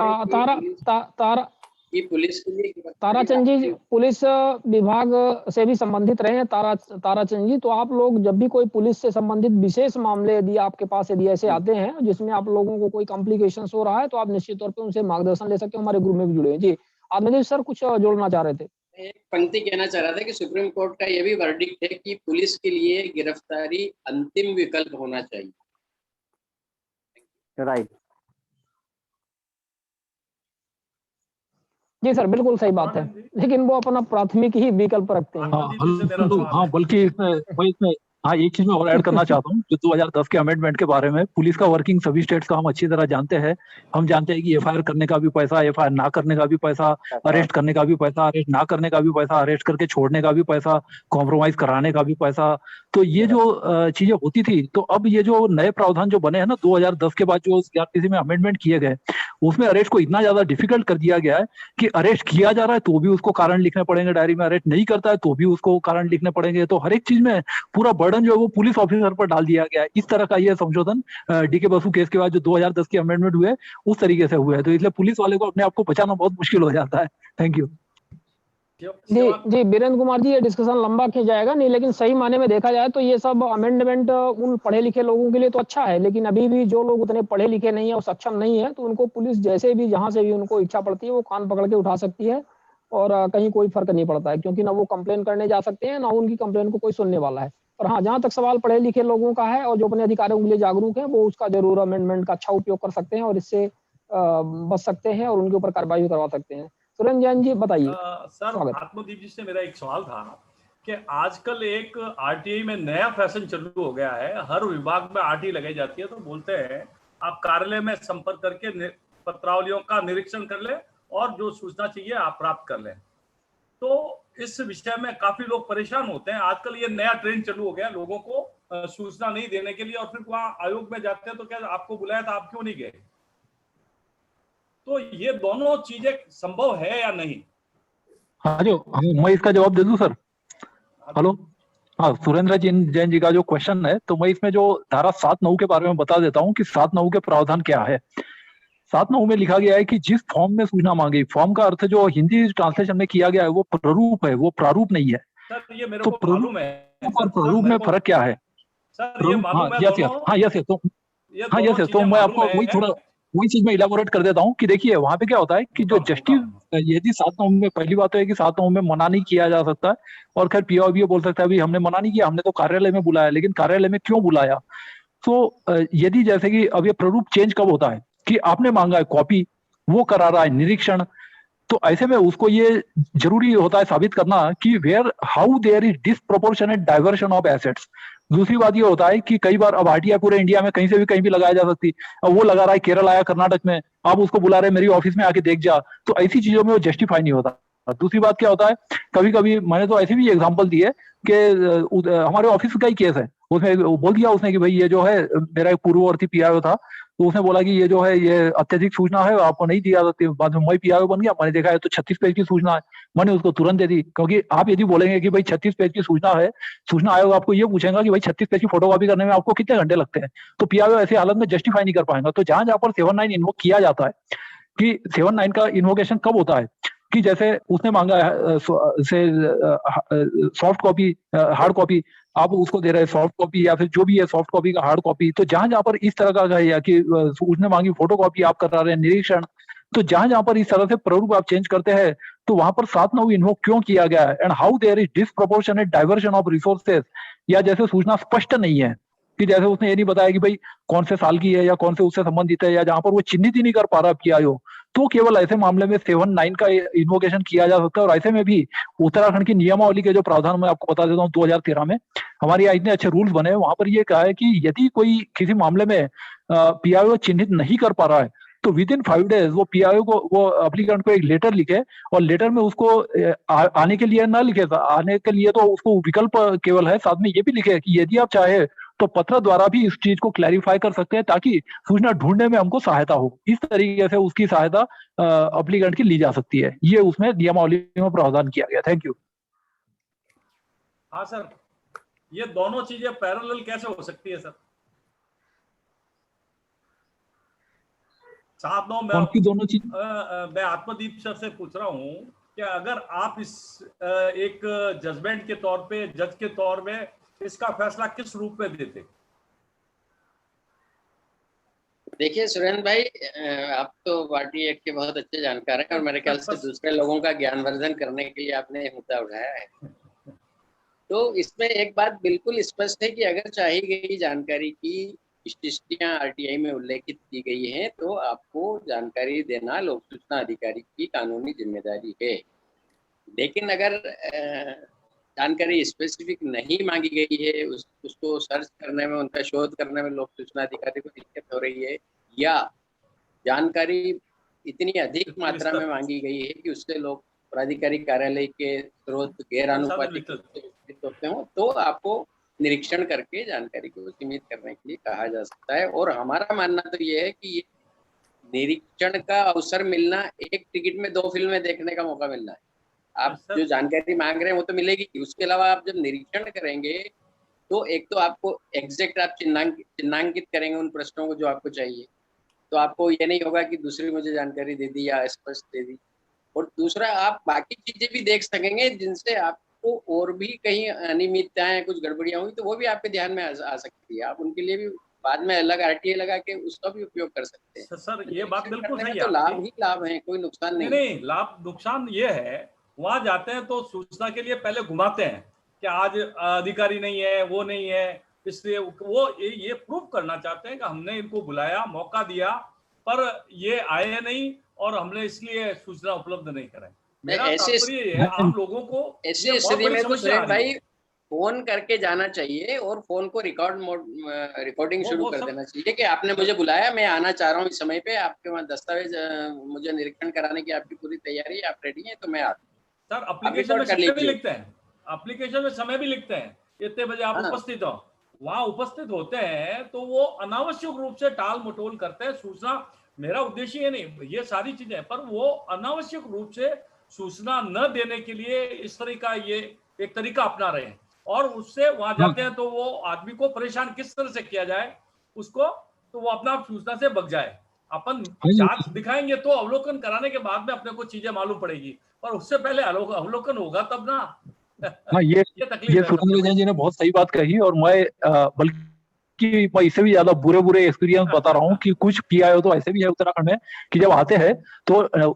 ताराचंद जी पुलिस विभाग से भी संबंधित रहे हैं। ताराचंद जी, तो आप लोग जब भी कोई पुलिस से संबंधित विशेष मामले यदि आपके पास यदि ऐसे आते हैं जिसमें आप लोगों को कोई कॉम्प्लिकेशंस हो रहा है, तो आप निश्चित तौर पे उनसे मार्गदर्शन ले सकते हैं। हमारे ग्रुप में भी जुड़े हैं। जी आत्मदीप सर कुछ जोड़ना चाह रहे थे। एक पंक्ति कहना चाह रहा था कि सुप्रीम कोर्ट का यह भी वर्डिक्ट है कि पुलिस के लिए गिरफ्तारी अंतिम विकल्प होना चाहिए। राइट। जी सर बिल्कुल सही बात है, लेकिन वो अपना प्राथमिक ही विकल्प रखते हैं। हाँ बल्कि इसमें हाँ एक चीज मैं और ऐड करना चाहता हूँ, जो 2010 के अमेंडमेंट के बारे में, पुलिस का वर्किंग सभी स्टेट्स का हम अच्छी तरह जानते हैं। हम जानते हैं कि एफआईआर करने का भी पैसा, एफआईआर ना करने का भी पैसा, अरेस्ट करने का भी पैसा, अरेस्ट ना करने का भी पैसा, अरेस्ट करके छोड़ने का भी पैसा, कॉम्प्रोमाइज कराने का भी पैसा। तो ये जो चीजें होती थी, तो अब ये जो नए प्रावधान जो बने हैं ना 2010 के बाद जो सीआरपीसी में अमेंडमेंट किए गए, उसमें अरेस्ट को इतना ज्यादा डिफिकल्ट कर दिया गया है कि अरेस्ट किया जा रहा है तो भी उसको कारण लिखने पड़ेंगे डायरी में, अरेस्ट नहीं करता है तो भी उसको कारण लिखने पड़ेंगे। तो हर एक चीज में पूरा बर्डन जो है वो पुलिस ऑफिसर पर डाल दिया गया है। इस तरह का ये संशोधन डीके बसु केस के बाद जो 2010 के अमेंडमेंट हुए उस तरीके से हुए हैं। तो इसलिए पुलिस वाले को अपने आप को बचाना बहुत मुश्किल हो जाता है। Thank you. जी वीरेंद्र कुमार जी, ये डिस्कशन लंबा खींच जाएगा नहीं, लेकिन सही माने में देखा जाए तो ये सब अमेंडमेंट उन पढ़े लिखे लोगों के लिए तो अच्छा है, लेकिन अभी भी जो लोग उतने पढ़े लिखे नहीं है और सक्षम नहीं है, तो उनको पुलिस जैसे भी जहां से भी उनको इच्छा पड़ती है वो कान पकड़ के उठा सकती है और कहीं कोई फर्क नहीं पड़ता है, क्योंकि ना वो कंप्लेन करने जा सकते हैं ना उनकी कंप्लेन को कोई सुनने वाला है। और हाँ, जहां तक सवाल पढ़े लिखे लोगों का है और जो अपने अधिकारों के लिए जागरूक है, वो उसका जरूर अमेंडमेंट का अच्छा उपयोग कर सकते हैं और इससे बच सकते हैं और उनके ऊपर कार्रवाई भी करवा सकते हैं। सुरेंद्र जैन जी बताइए। सर आत्मदीप जी से मेरा एक सवाल था कि आजकल एक आरटीआई में नया फैशन चालू हो गया है, हर विभाग में आरटीआई लगाई जाती है, तो बोलते हैं आप कार्यालय में संपर्क करके पत्रावलियों का निरीक्षण कर ले और जो सूचना चाहिए आप प्राप्त कर लें। तो इस विषय में काफी लोग परेशान होते हैं। आजकल ये नया ट्रेंड चालू हो गया लोगों को सूचना नहीं देने के लिए, और फिर वहां आयोग में जाते हैं तो क्या आपको बुलाया था, आप क्यों नहीं गए? तो ये दोनों चीजें संभव है या नहीं? हाँ जो मैं इसका जवाब दे दूं सर। हेलो, हाँ सुरेंद्र जैन जी का जो क्वेश्चन है, तो मैं इसमें जो धारा 7(9) के बारे में बता देता हूँ कि 7(9) के प्रावधान क्या है। 7(9) में लिखा गया है कि जिस फॉर्म में सूचना मांगी, फॉर्म का अर्थ जो हिंदी ट्रांसलेशन में किया गया है वो प्ररूप है, वो प्रारूप नहीं है। सर ये मेरे को मालूम है, और प्रारूप में फर्क क्या है? सर ये मालूम है दोनों। हाँ यस तो मैं आपको वही चीज में इलाबोरेट कर देता हूँ कि देखिए वहां पे क्या होता है कि जो जस्टिस, यदि 7(9) में पहली बात तो है कि 7(9) में मना नहीं किया जा सकता है, और खैर पीओ भी बोल सकता है अभी हमने मना नहीं किया, हमने तो कार्यालय में बुलाया। लेकिन कार्यालय में क्यों बुलाया? तो यदि जैसे कि अब ये प्रारूप चेंज कब होता है कि आपने मांगा है कॉपी, वो करा रहा है निरीक्षण, तो ऐसे में उसको ये जरूरी होता है साबित करना कि where how there is disproportionate diversion of assets. दूसरी बात ये होता है कि कई बार अब आरटीआई पूरे इंडिया में कहीं से भी कहीं भी लगाया जा सकती, अब वो लगा रहा है केरल आया कर्नाटक में, आप उसको बुला रहे मेरी ऑफिस में आके देख जा, तो ऐसी चीजों में वो जस्टिफाई नहीं होता। दूसरी बात क्या होता है, कभी कभी मैंने तो ऐसे भी एग्जांपल दिए कि हमारे ऑफिस का ही केस है, उसमें बोल दिया उसने कि भाई ये जो है मेरा एक पूर्ववर्ती पीआईओ था, तो उसने बोला कि ये जो है ये अत्यधिक सूचना है, आपको नहीं दिया, तो बाद में मैं पीआईओ बन गया, मैंने देखा है तो 36 पेज की सूचना है, मैंने उसको तुरंत दे दी। क्योंकि आप यदि बोलेंगे कि भाई 36 पेज की सूचना है, सूचना आयोग आपको ये पूछेगा कि भाई 36 पेज की फोटोकॉपी करने में आपको कितने घंटे लगते हैं, तो पीआईओ ऐसी हालत में जस्टिफाई नहीं कर पाएगा। तो जहां जहां पर 7(9) इन्वोक किया जाता है, कि 7(9) का इन्वोकेशन कब होता है, कि जैसे उसने मांगा है से सॉफ्ट कॉपी, हार्ड कॉपी, आप उसको दे रहे हैं सॉफ्ट कॉपी या फिर जो भी है सॉफ्ट कॉपी का हार्ड कॉपी, तो जहां जहां पर इस तरह का है या कि उसने मांगी फोटो कॉपी, आप करा रहे हैं निरीक्षण, तो जहां जहां पर इस तरह से प्रारूप आप चेंज करते हैं, तो वहां पर 7(9) इन्वोक क्यों किया गया है, and how there is disproportionate diversion of resources, या जैसे सूचना स्पष्ट नहीं है, कि जैसे उसने ये नहीं बताया कि भाई कौन से साल की है या कौन से उससे संबंधित है, या जहां पर वो चिन्हित ही नहीं कर पा रहा पीआईओ, तो केवल ऐसे मामले में 7(9) का इन्वोकेशन किया जा सकता है। और ऐसे में भी उत्तराखंड की नियमावली के जो प्रावधान मैं आपको बता देता हूँ, 2013 में हमारे यहाँ इतने अच्छे रूल्स बने हैं, वहां पर ये कहा है कि यदि कोई किसी मामले में पीआईओ चिन्हित नहीं कर पा रहा है, तो विद इन 5 डेज वो पीआईओ को, वो एप्लीकेंट को एक लेटर लिखे, और लेटर में उसको आने के लिए ना लिखे, आने के लिए तो उसको विकल्प केवल है, साथ में ये भी लिखे कि यदि आप चाहे तो पत्र द्वारा भी इस चीज को क्लैरिफाई कर सकते हैं, ताकि सूचना ढूंढने में हमको सहायता हो। इस तरीके से उसकी सहायता एप्लीकेंट की ली जा सकती है। ये उसमें नियमावली में प्रावधान किया गया। Thank you. हाँ सर, ये दोनों चीजें पैरेलल कैसे हो सकती है सर? 7(9) कौन सी दोनों चीज? मैं आत्मदीप सर से पूछ रहा हूँ कि अगर आप इस एक जजमेंट के तौर पे, जज के तौर में इसका फैसला किस रूप में देते? देखिए सुरेंद्र भाई, आप तो पार्टी एक्ट के बहुत अच्छे जानकार हैं, और मेरे ख्याल से दूसरे लोगों का ज्ञानवर्धन करने के लिए आपने मुद्दा उठाया है। तो इसमें एक बात बिल्कुल स्पष्ट है कि अगर चाही गई जानकारी की स्थितियां आरटीआई में उल्लेखित की गई हैं, तो आपको जानकारी देना लोक सूचना अधिकारी की कानूनी जिम्मेदारी है। लेकिन अगर जानकारी स्पेसिफिक नहीं मांगी गई है, उसको सर्च करने में, उनका शोध करने में लोक सूचना अधिकारी को दिक्कत हो रही है, या जानकारी इतनी अधिक मात्रा में मांगी गई है कि उससे लोग प्राधिकारी कार्यालय के स्रोत गैरानुपातिक होते हों, तो आपको निरीक्षण करके जानकारी को सीमित करने के लिए कहा जा सकता है। और हमारा मानना तो ये है कि ये निरीक्षण का अवसर मिलना, एक टिकट में 2 फिल्में देखने का मौका मिलना है। आप जो जानकारी मांग रहे हैं वो तो मिलेगी, उसके अलावा आप जब निरीक्षण करेंगे तो एक तो आपको एग्जैक्ट आप चिन्हांकित करेंगे उन प्रश्नों को जो आपको चाहिए, तो आपको ये नहीं होगा कि दूसरी मुझे जानकारी दे दी या स्पष्ट दे दी। और दूसरा, आप बाकी चीजें भी देख सकेंगे जिनसे आपको और भी कहीं अनियमितताएं, कुछ गड़बड़ियां हुई तो वो भी आपके ध्यान में आ सकती है। आप उनके लिए भी बाद में अलग आरटीए लगा के उसका भी उपयोग कर सकते हैं। सर ये बात बिल्कुल सही है, तो लाभ ही लाभ है, कोई नुकसान नहीं। नहीं, लाभ नुकसान ये है, वहां जाते हैं तो सूचना के लिए पहले घुमाते हैं कि आज अधिकारी नहीं है, वो नहीं है, इसलिए वो ये प्रूव करना चाहते हैं कि हमने इनको बुलाया, मौका दिया, पर ये आए नहीं और हमने इसलिए सूचना उपलब्ध नहीं कराई। मेरा तात्पर्य ये है, आम लोगों को ऐसी स्थिति में तो सुरेश भाई फोन करके जाना चाहिए और फोन को रिकॉर्डिंग शुरू कर देना चाहिए कि आपने मुझे बुलाया, मैं आना चाह रहा हूँ इस समय पे, आपके वहाँ दस्तावेज मुझे निरीक्षण कराने की आपकी पूरी तैयारी है, आप रेडी हैं तो मैं आता हूँ। सर एप्लीकेशन में समय भी लिखते हैं, एप्लीकेशन में समय भी लिखते हैं, इतने बजे आप उपस्थित हो। वहां उपस्थित होते हैं तो वो अनावश्यक रूप से टाल मटोल करते हैं सूचना। मेरा उद्देश्य ये नहीं, ये सारी चीजें, पर वो अनावश्यक रूप से सूचना न देने के लिए इस तरह का ये एक तरीका अपना रहे हैं, और उससे वहां जाते हैं तो वो आदमी को परेशान किस तरह से किया जाए उसको, तो वो अपना सूचना से बच जाए। अपन जांच दिखाएंगे तो अवलोकन कराने के बाद में अपने को चीजें मालूम पड़ेगी, पर उससे पहले अवलोकन होगा तब ना। हाँ, ये सुरेंद्र जैन जी ने बहुत सही बात कही, और मैं बल्कि मैं इससे भी ज्यादा बुरे एक्सपीरियंस बता रहा हूँ कि कुछ पीआईओ तो ऐसे भी है उत्तराखंड में कि जब आते हैं तो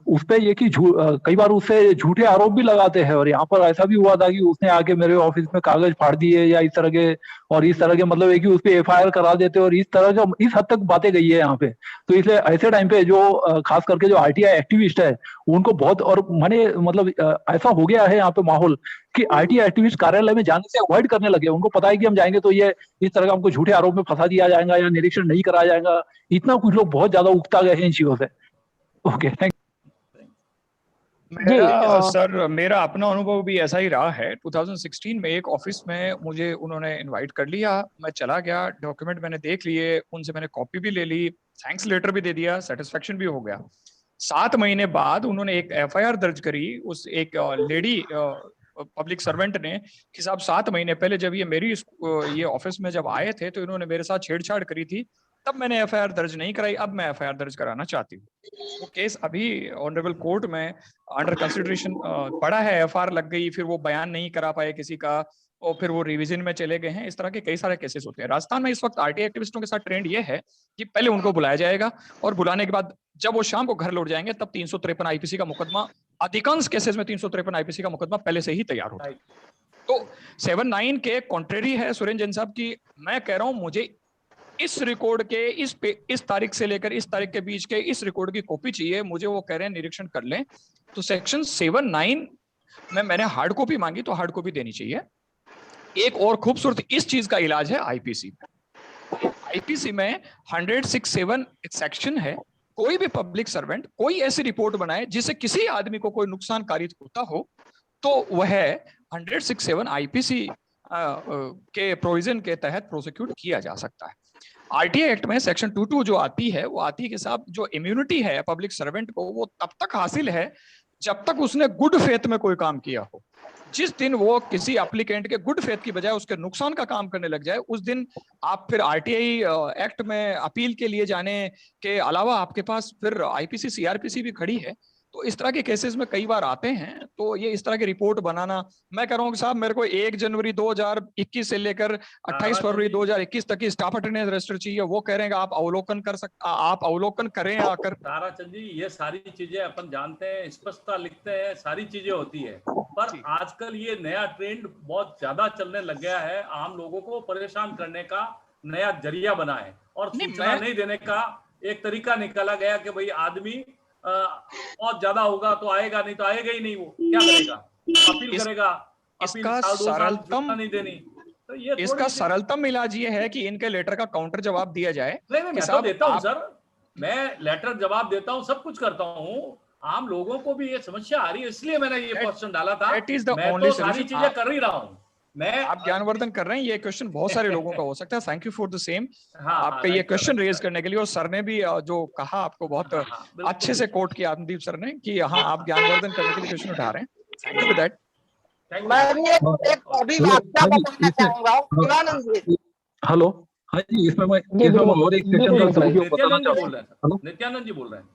उस पे ये कि कई बार उससे झूठे आरोप भी लगाते हैं। और यहाँ पर ऐसा भी हुआ था कि उसने आके मेरे ऑफिस में कागज फाड़ दिए या इस तरह के मतलब है कि उस पे एफआईआर करा देते, और इस तरह का इस हद तक बातें गई है यहाँ पे। तो इसलिए ऐसे टाइम पे जो खास करके जो आरटीआई एक्टिविस्ट है उनको बहुत, और मैंने मतलब ऐसा हो गया है यहाँ पे माहौल कि आरटीआई एक्टिविस्ट कार्यालय में जाने से अवॉइड करने लगे। उनको पता है कि हम जाएंगे तो ये इस तरह का हमको झूठे आरोप में फंसा दिया जाएगा या निरीक्षण नहीं कराया जाएगा। इतना कुछ लोग बहुत ज्यादा उकता गए हैं इन चीजों से। ओके, थैंक सर मेरा अपना अनुभव भी ऐसा ही रहा है। 2016 में एक ऑफिस में मुझे उन्होंने इनवाइट कर लिया, मैं चला गया, डॉक्यूमेंट मैंने देख लिए, उनसे मैंने कॉपी भी ले ली, थैंक्स लेटर भी दे दिया, सेटिस्फेक्शन भी हो गया। 7 महीने बाद उन्होंने एक एफआईआर दर्ज करी उस एक लेडी पब्लिक सर्वेंट ने कि साहब 7 महीने पहले जब ये ऑफिस में जब आए थे तो इन्होंने मेरे साथ छेड़छाड़ करी थी, तब मैंने एफआईआर दर्ज नहीं कराई, अब मैं एफआईआर दर्ज कराना चाहती हूँ। वो केस अभी ऑनरेबल कोर्ट में अंडर कंसिडरेशन पड़ा है, एफआईआर लग गई, फिर वो बयान नहीं करा पाए किसी का और फिर वो रिवीजन में चले गए हैं। इस तरह के कई सारे केसेस होते हैं राजस्थान में। इस वक्त आरटीआई एक्टिविस्टों के साथ ट्रेंड ये है कि पहले उनको बुलाया जाएगा और बुलाने के बाद जब वो शाम को घर लौट जाएंगे तब 353 आईपीसी का मुकदमा, अधिकांश केसेस में 353 आईपीसी का मुकदमा पहले से ही तैयार होता है। तो 7-9 के कॉन्ट्रेरी है सुरेंद्र जैन साहब की। मैं कह रहा हूं मुझे इस रिकॉर्ड के इस तारीख से लेकर इस तारीख के बीच के इस रिकॉर्ड की कॉपी चाहिए, मुझे वो कह रहे हैं निरीक्षण कर लें। तो सेक्शन 7-9 में मैंने हार्ड कॉपी मांगी तो हार्ड कॉपी देनी चाहिए। एक और खूबसूरत इस चीज का इलाज है आईपीसी। आईपीसी में 106(7) एक सेक्शन है, कोई भी पब्लिक सर्वेंट कोई ऐसी रिपोर्ट बनाए जिससे किसी आदमी को कोई नुकसान कारित होता हो तो वह 106(7) आईपीसी के प्रोविजन के तहत प्रोसिक्यूट किया जा सकता है। आरटीआई एक्ट में सेक्शन 22 जो आती है वो आती है कि साहब जो इम्यूनिटी है पब्लिक सर्वेंट को वो तब तक हासिल है जब तक उसने गुड फेथ में कोई काम किया हो। जिस दिन वो किसी एप्लीकेंट के गुड फेथ की बजाय उसके नुकसान का काम करने लग जाए उस दिन आप फिर आरटीआई एक्ट में अपील के लिए जाने के अलावा आपके पास फिर आईपीसी सीआरपीसी भी खड़ी है। तो इस तरह के केसेस में कई बार आते हैं। तो ये इस तरह की रिपोर्ट बनाना, मैं कह रहा हूँ कि साहब मेरे को 1 जनवरी 2021 से लेकर 28 फरवरी 2021 तक की स्टाफ अटेंडेंस रजिस्टर चाहिए। वो कह रहे हैं आप अवलोकन करें आकर। ताराचंद जी, ये सारी चीजें अपन जानते हैं, स्पष्टता लिखते हैं, सारी चीजें होती है, पर आजकल ये नया ट्रेंड बहुत ज्यादा चलने लग गया है, आम लोगों को परेशान करने का नया जरिया बना है और सूचना नहीं देने का एक तरीका निकाला गया कि भाई आदमी बहुत ज्यादा होगा तो आएगा, नहीं तो आएगा ही नहीं। वो क्या करेगा? अपील करेगा, इसका सरलतम नहीं देनी। तो ये इसका सरलतम इलाज ये है कि इनके लेटर का काउंटर जवाब दिया जाए। नहीं, मैं तो देता हूँ सर, मैं लेटर जवाब देता हूँ, सब कुछ करता हूँ। आम लोगों को भी ये समस्या आ रही है, इसलिए मैंने ये क्वेश्चन डाला था। मैं तो सारी चीजें कर ही रहा हूँ। आप ज्ञानवर्धन कर रहे हैं, ये क्वेश्चन बहुत सारे लोगों का हो सकता है। Thank you for the same आपका ये क्वेश्चन रेज करने के लिए। और सर ने भी जो कहा आपको बहुत अच्छे से कोट किया आत्मदीप सर ने कि हाँ आप ज्ञानवर्धन करने के लिए क्वेश्चन उठा रहे हैं। Thank you for that. मैं भी एक अभी वार्ता बताना चाहूंगा शिवानंद जी। हेलो, हाँ जी, इसमें मैं और एक सेकंड का दुरुपयोग बताना चाहूंगा। नित्यानंद जी बोल रहे हैं।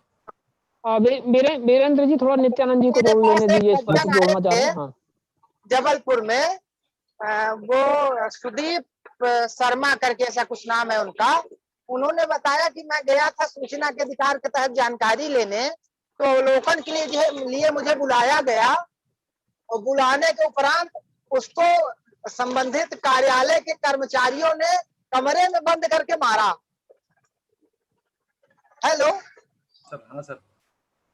वीरेंद्र जी थोड़ा नित्यानंद जी को बोल लेने दीजिए, इस पर जोड़ना चाह रहे हैं। हाँ। जबलपुर में वो सुदीप शर्मा करके ऐसा कुछ नाम है उनका, उन्होंने बताया कि मैं गया था सूचना के अधिकार के तहत जानकारी लेने, तो अवलोकन के लिए मुझे बुलाया गया और बुलाने के उपरांत उसको संबंधित कार्यालय के कर्मचारियों ने कमरे में बंद करके मारा। Hello sir. हाँ सर।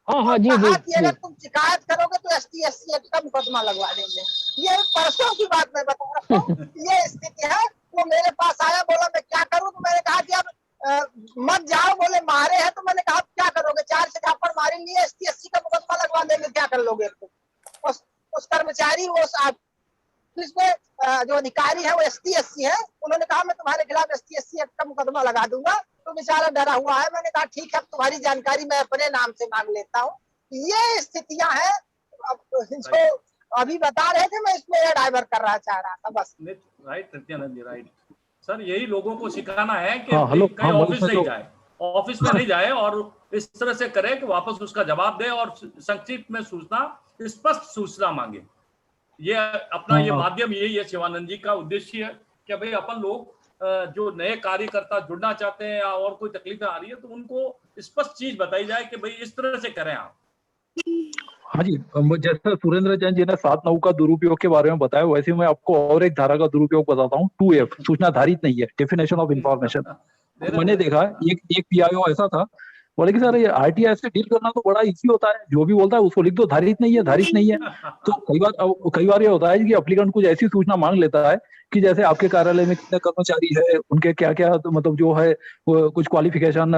हाँ जी जी। अगर तुम शिकायत करोगे तो ST/SC एक्ट का मुकदमा लगवा देंगे। ये परसों की बात मैं बता रहा हूँ। ये स्थिति है। वो मेरे पास आया, बोला मैं क्या करूँ, तो मैंने कहा कि अब मत जाओ। बोले मारे हैं, तो मैंने कहा क्या करोगे, 4 से झापड़ मारेंगे, ST/SC का मुकदमा लगवा देंगे, क्या कर लोगे तुम। उस कर्मचारी इसमें जो अधिकारी है वो ST/SC है, उन्होंने कहा मैं तुम्हारे खिलाफ ST/SC एक्ट का मुकदमा लगा दूंगा। तो बेचारा डरा हुआ है। मैंने कहा ठीक है, तुम्हारी जानकारी मैं अपने नाम से मांग लेता हूँ। ये स्थितियां हैं जो अभी बता रहे थे, मैं इसमें डाइवर्ट करना चाह रहा था बस। राइट नित्यानंद जी, राइट सर, यही लोगों को सिखाना है कि कहीं ऑफिस नहीं जाए, ऑफिस में नहीं जाए और इस तरह से करे कि वापस उसका जवाब दे और संक्षिप्त में सूचना, स्पष्ट सूचना मांगे। ये अपना ये माध्यम यही है शिवानंद जी का उद्देश्य है कि भाई अपन लोग जो नए कार्यकर्ता जुड़ना चाहते हैं या और कोई तकलीफें आ रही है तो उनको स्पष्ट चीज बताई जाए कि भाई इस तरह से करें आप। हाँ जी, जैसा सुरेंद्र जैन जी ने 7-9 का दुरुपयोग के बारे में बताया, वैसे मैं आपको और एक धारा का दुरुपयोग बताता हूँ। 2F सूचना धारित नहीं है, डेफिनेशन ऑफ इंफॉर्मेशन। मैंने देखा एक PIO ऐसा था, बोले कि सर ये RTI से डील करना तो बड़ा इजी होता है, जो भी बोलता है उसको लिख दो, धारित नहीं है, धारित नहीं है। तो कई बार ये होता है कि एप्लीकेंट कुछ ऐसी सूचना मांग लेता है कि जैसे आपके कार्यालय में कितने कर्मचारी है, उनके क्या क्या मतलब जो है कुछ क्वालिफिकेशन,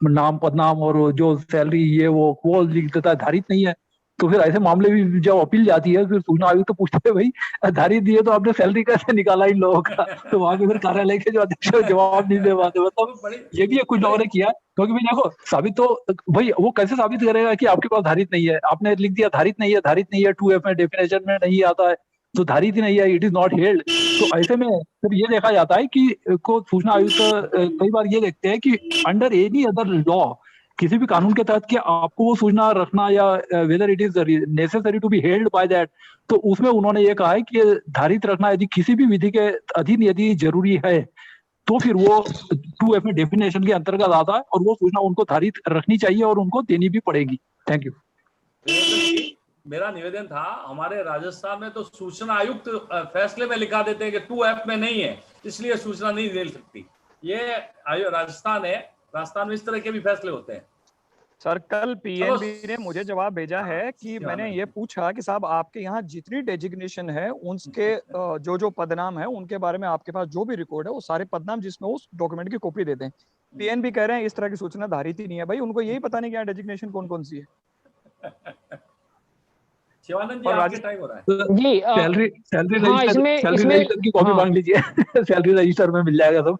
नाम पदनाम और जो सैलरी ये वो लिख देता है, धारित नहीं है। तो फिर ऐसे मामले भी जब अपील जाती है, फिर सूचना आयुक्त तो पूछते हैं भाई धारित दिए तो आपने सैलरी कैसे निकाला इन लोगों का? तो वहां पे फिर कार्यालय के जो अध्यक्ष जवाब नहीं दे पाते। मतलब ये भी कुछ लोगों ने किया, क्योंकि भाई देखो साबित तो भाई वो कैसे साबित करेगा कि आपके पास धारित नहीं है? आपने लिख दिया धारित नहीं है, धारित नहीं है, 2F में डेफिनेशन में नहीं आता है, तो धारित ही नहीं है, इट इज नॉट हेल्ड। तो ऐसे में फिर ये देखा जाता है कि को सूचना आयुक्त कई बार ये देखते हैं कि अंडर एनी अदर लॉ, किसी भी कानून के तहत कि आपको वो सूचना रखना या whether it is necessary to be held by that, तो उसमें उन्होंने ये कहा है कि धारित रखना यदि किसी भी विधि के अधीन यदि जरूरी है तो फिर वो 2F में डेफिनेशन के अंतर्गत आता है और वो सूचना उनको धारित रखनी चाहिए और उनको देनी भी पड़ेगी। Thank you. मेरा निवेदन था, हमारे राजस्थान में तो सूचना आयुक्त फैसले में लिखा देते हैं कि 2F में नहीं है इसलिए सूचना नहीं दे सकती। ये राजस्थान है, राजस्थान में इस तरह के भी फैसले होते हैं। सर कल पीएनबी ने मुझे जवाब भेजा है कि मैंने ये पूछा कि साहब आपके यहाँ जितनी डेजिग्नेशन है उनके जो जो पदनाम है उनके बारे में आपके पास जो भी रिकॉर्ड है वो सारे पदनाम जिसमें उस डॉक्यूमेंट की कॉपी देते हैं। पीएनबी कह रहे हैं इस तरह की सूचना धारित ही नहीं है। भाई उनको यही पता नहीं क्या डेजिग्नेशन कौन कौन सी है। शिवानंद जी आपके टाइम हो रहा है जी। सैलरी हाँ, रजिस्टर की कॉपी हाँ। मांग लीजिए। सैलरी रजिस्टर में मिल जाएगा सब।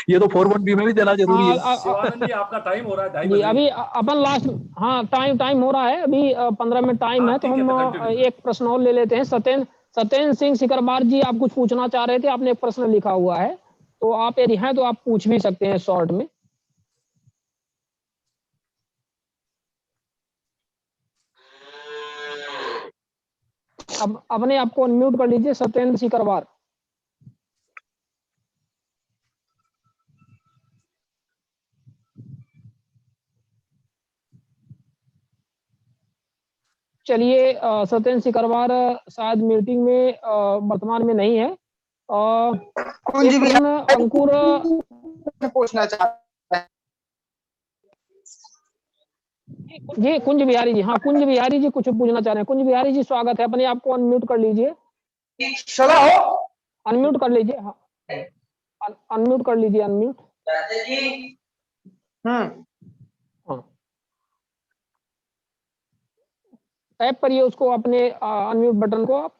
ये तो 4-1B में भी देना जरूरी है। शिवानंद जी आपका टाइम हो रहा है, जी अभी अपन लास्ट, हाँ टाइम हो रहा है अभी 15 मिनट टाइम है, तो हम एक प्रश्न और ले लेते हैं। सत्येंद्र सिंह सिकरवार जी आप कुछ पूछना चाह रहे थे, आपने एक प्रश्न लिखा हुआ है, तो आप यदि हैं तो आप पूछ भी सकते हैं शॉर्ट में। अब अपने आपको अनम्यूट कर लीजिए सत्येंद्र सिकरवार। चलिए सत्येंद्र सिकरवार शायद मीटिंग में वर्तमान में नहीं है। कुंज प्रश्न अंकुर पूछना चाहते हैं जी, कुंज बिहारी जी, हाँ कुंज बिहारी जी कुछ पूछना चाह रहे हैं। कुंज बिहारी जी स्वागत है, अपने आपको अनम्यूट कर लीजिए। अनम्यूट कर लीजिए, हाँ अनम्यूट कर लीजिए, अनम्यूट। हाँ टैप करिए उसको, अपने अनम्यूट बटन को। आप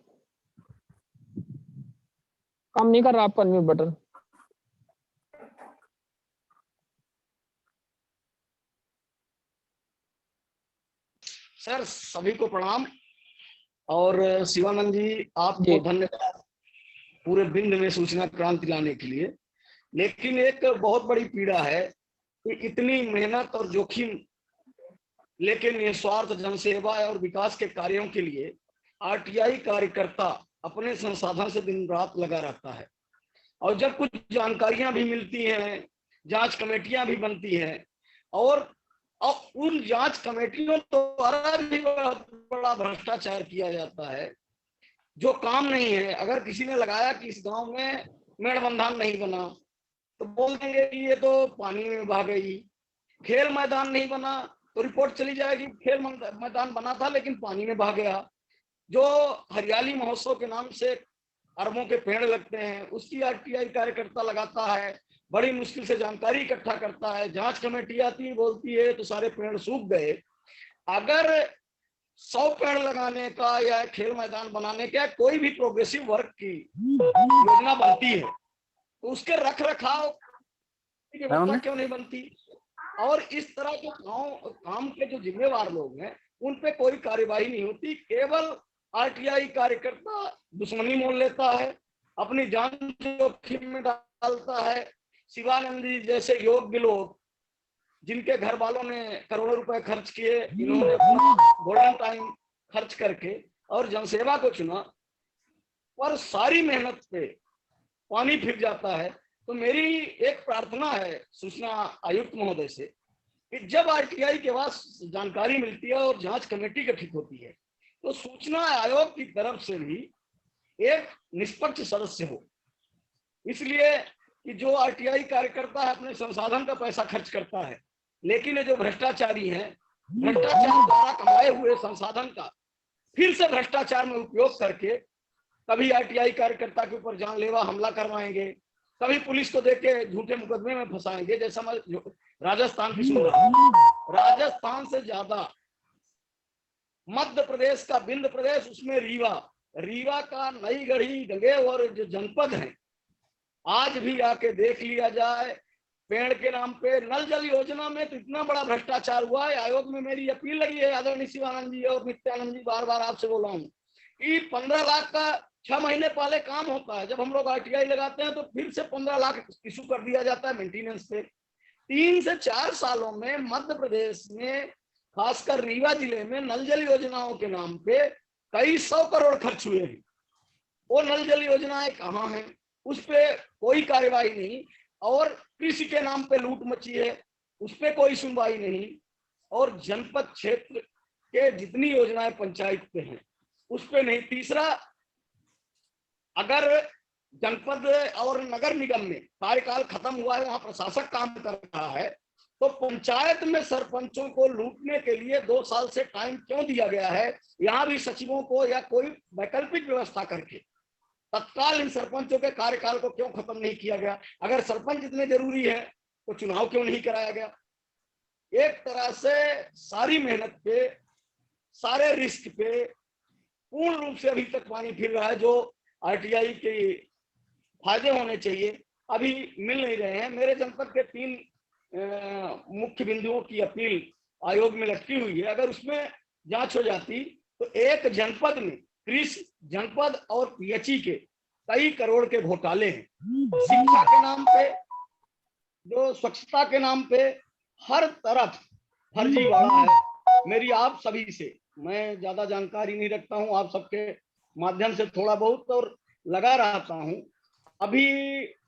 काम नहीं कर रहा आपका अनम्यूट बटन। सर सभी को प्रणाम और शिवानंद जी आपको धन्यवाद पूरे बिंद में सूचना क्रांति लाने के लिए। लेकिन एक बहुत बड़ी पीड़ा है कि इतनी मेहनत और जोखिम लेकिन निस्वार्थ जनसेवा और विकास के कार्यों के लिए आरटीआई कार्यकर्ता अपने संसाधन से दिन रात लगा रहता है, और जब कुछ जानकारियां भी मिलती हैं, जांच कमेटियां भी बनती हैं, और उन जांच कमेटियों द्वारा भी बड़ा भ्रष्टाचार किया जाता है जो काम नहीं है। अगर किसी ने लगाया कि इस गांव में मेड़बंधान नहीं बना तो बोल देंगे कि ये तो पानी में बह गई। खेल मैदान नहीं बना तो रिपोर्ट चली जाएगी खेल मैदान बना था लेकिन पानी में बह गया। जो हरियाली महोत्सव के नाम से अरबों के पेड़ लगते हैं उसकी आरटीआई कार्यकर्ता लगाता है, बड़ी मुश्किल से जानकारी इकट्ठा करता है, जांच कमेटी आती है बोलती है तो सारे पेड़ सूख गए। अगर 100 पेड़ लगाने का या खेल मैदान बनाने का कोई भी प्रोग्रेसिव वर्क की योजना बनती है तो उसके रख रखाव की व्यवस्था क्यों नहीं बनती? और इस तरह के काम के जो जिम्मेवार लोग हैं उन पे कोई कार्यवाही नहीं होती। केवल आरटीआई कार्यकर्ता दुश्मनी मोल लेता है, अपनी जान जोखिम में डालता है। शिवानंद जी जैसे योग्य लोग जिनके घर वालों ने करोड़ों रुपए खर्च किए, इन्होंने गोल्डन टाइम खर्च करके और जनसेवा को चुना, पर सारी मेहनत पे पानी फिर जाता है। तो मेरी एक प्रार्थना है सूचना आयुक्त महोदय से कि जब आरटीआई के पास जानकारी मिलती है और जांच कमेटी गठित होती है तो सूचना आयोग की तरफ से भी एक निष्पक्ष सदस्य हो। इसलिए कि जो आरटीआई कार्यकर्ता है अपने संसाधन का पैसा खर्च करता है, लेकिन ये जो भ्रष्टाचारी हैं भ्रष्टाचार द्वारा कमाए हुए संसाधन का फिर से भ्रष्टाचार में उपयोग करके कभी आरटीआई कार्यकर्ता के ऊपर जानलेवा हमला करवाएंगे, कभी पुलिस को देके झूठे मुकदमे में फंसाएंगे। जैसा मैं राजस्थान की सुन रहा हूं, राजस्थान से ज्यादा मध्य प्रदेश का विंध्य प्रदेश, उसमें रीवा का नई गढ़ी गंगेव और जो जनपद है, आज भी आके देख लिया जाए। पेड़ के नाम पे नल जल योजना में तो इतना बड़ा भ्रष्टाचार हुआ है। आयोग में मेरी अपील लगी है आदरणीय शिवानंद जी और नित्यानंद जी, बार बार आपसे बोला हूँ कि 15 लाख का 6 महीने पहले काम होता है। जब हम लोग RTI लगाते हैं तो फिर से 15 लाख इशू कर दिया जाता है मेंटेनेंस पे। 3 से 4 सालों में मध्य प्रदेश में, खासकर रीवा जिले में, नल जल योजनाओं के नाम पे कई 100 करोड़ खर्च हुए हैं। वो नल जल योजनाएं कहाँ हैं? उस पे कोई कार्यवाही नहीं। और कृषि के नाम पे लूट मची है, उस पे कोई सुनवाई नहीं। और जनपद क्षेत्र के जितनी योजनाएं पंचायत पे हैं उस पे नहीं। तीसरा, अगर जनपद और नगर निगम में कार्यकाल खत्म हुआ है, वहां प्रशासक काम कर रहा है, तो पंचायत में सरपंचों को लूटने के लिए 2 साल से टाइम क्यों दिया गया है? यहाँ भी सचिवों को या कोई वैकल्पिक व्यवस्था करके तत्काल इन सरपंचों के कार्यकाल को क्यों खत्म नहीं किया गया? अगर सरपंच इतने जरूरी है तो चुनाव क्यों नहीं कराया गया? एक तरह से सारी मेहनत पे, सारे रिस्क पे पूर्ण रूप से अभी तक पानी फिर रहा है। जो RTI के फायदे होने चाहिए अभी मिल नहीं रहे हैं। मेरे जनपद के 3 मुख्य बिंदुओं की अपील आयोग में लटकी हुई है। अगर उसमें जांच हो जाती तो एक जनपद में, कृषि जनपद और PHE के कई करोड़ के घोटाले हैं। शिक्षा के नाम पे, जो स्वच्छता के नाम पे, हर तरफ फर्जीवाड़ा है। मेरी आप सभी से, मैं ज्यादा जानकारी नहीं रखता हूं, आप सबके माध्यम से थोड़ा बहुत और लगा रहता हूं। अभी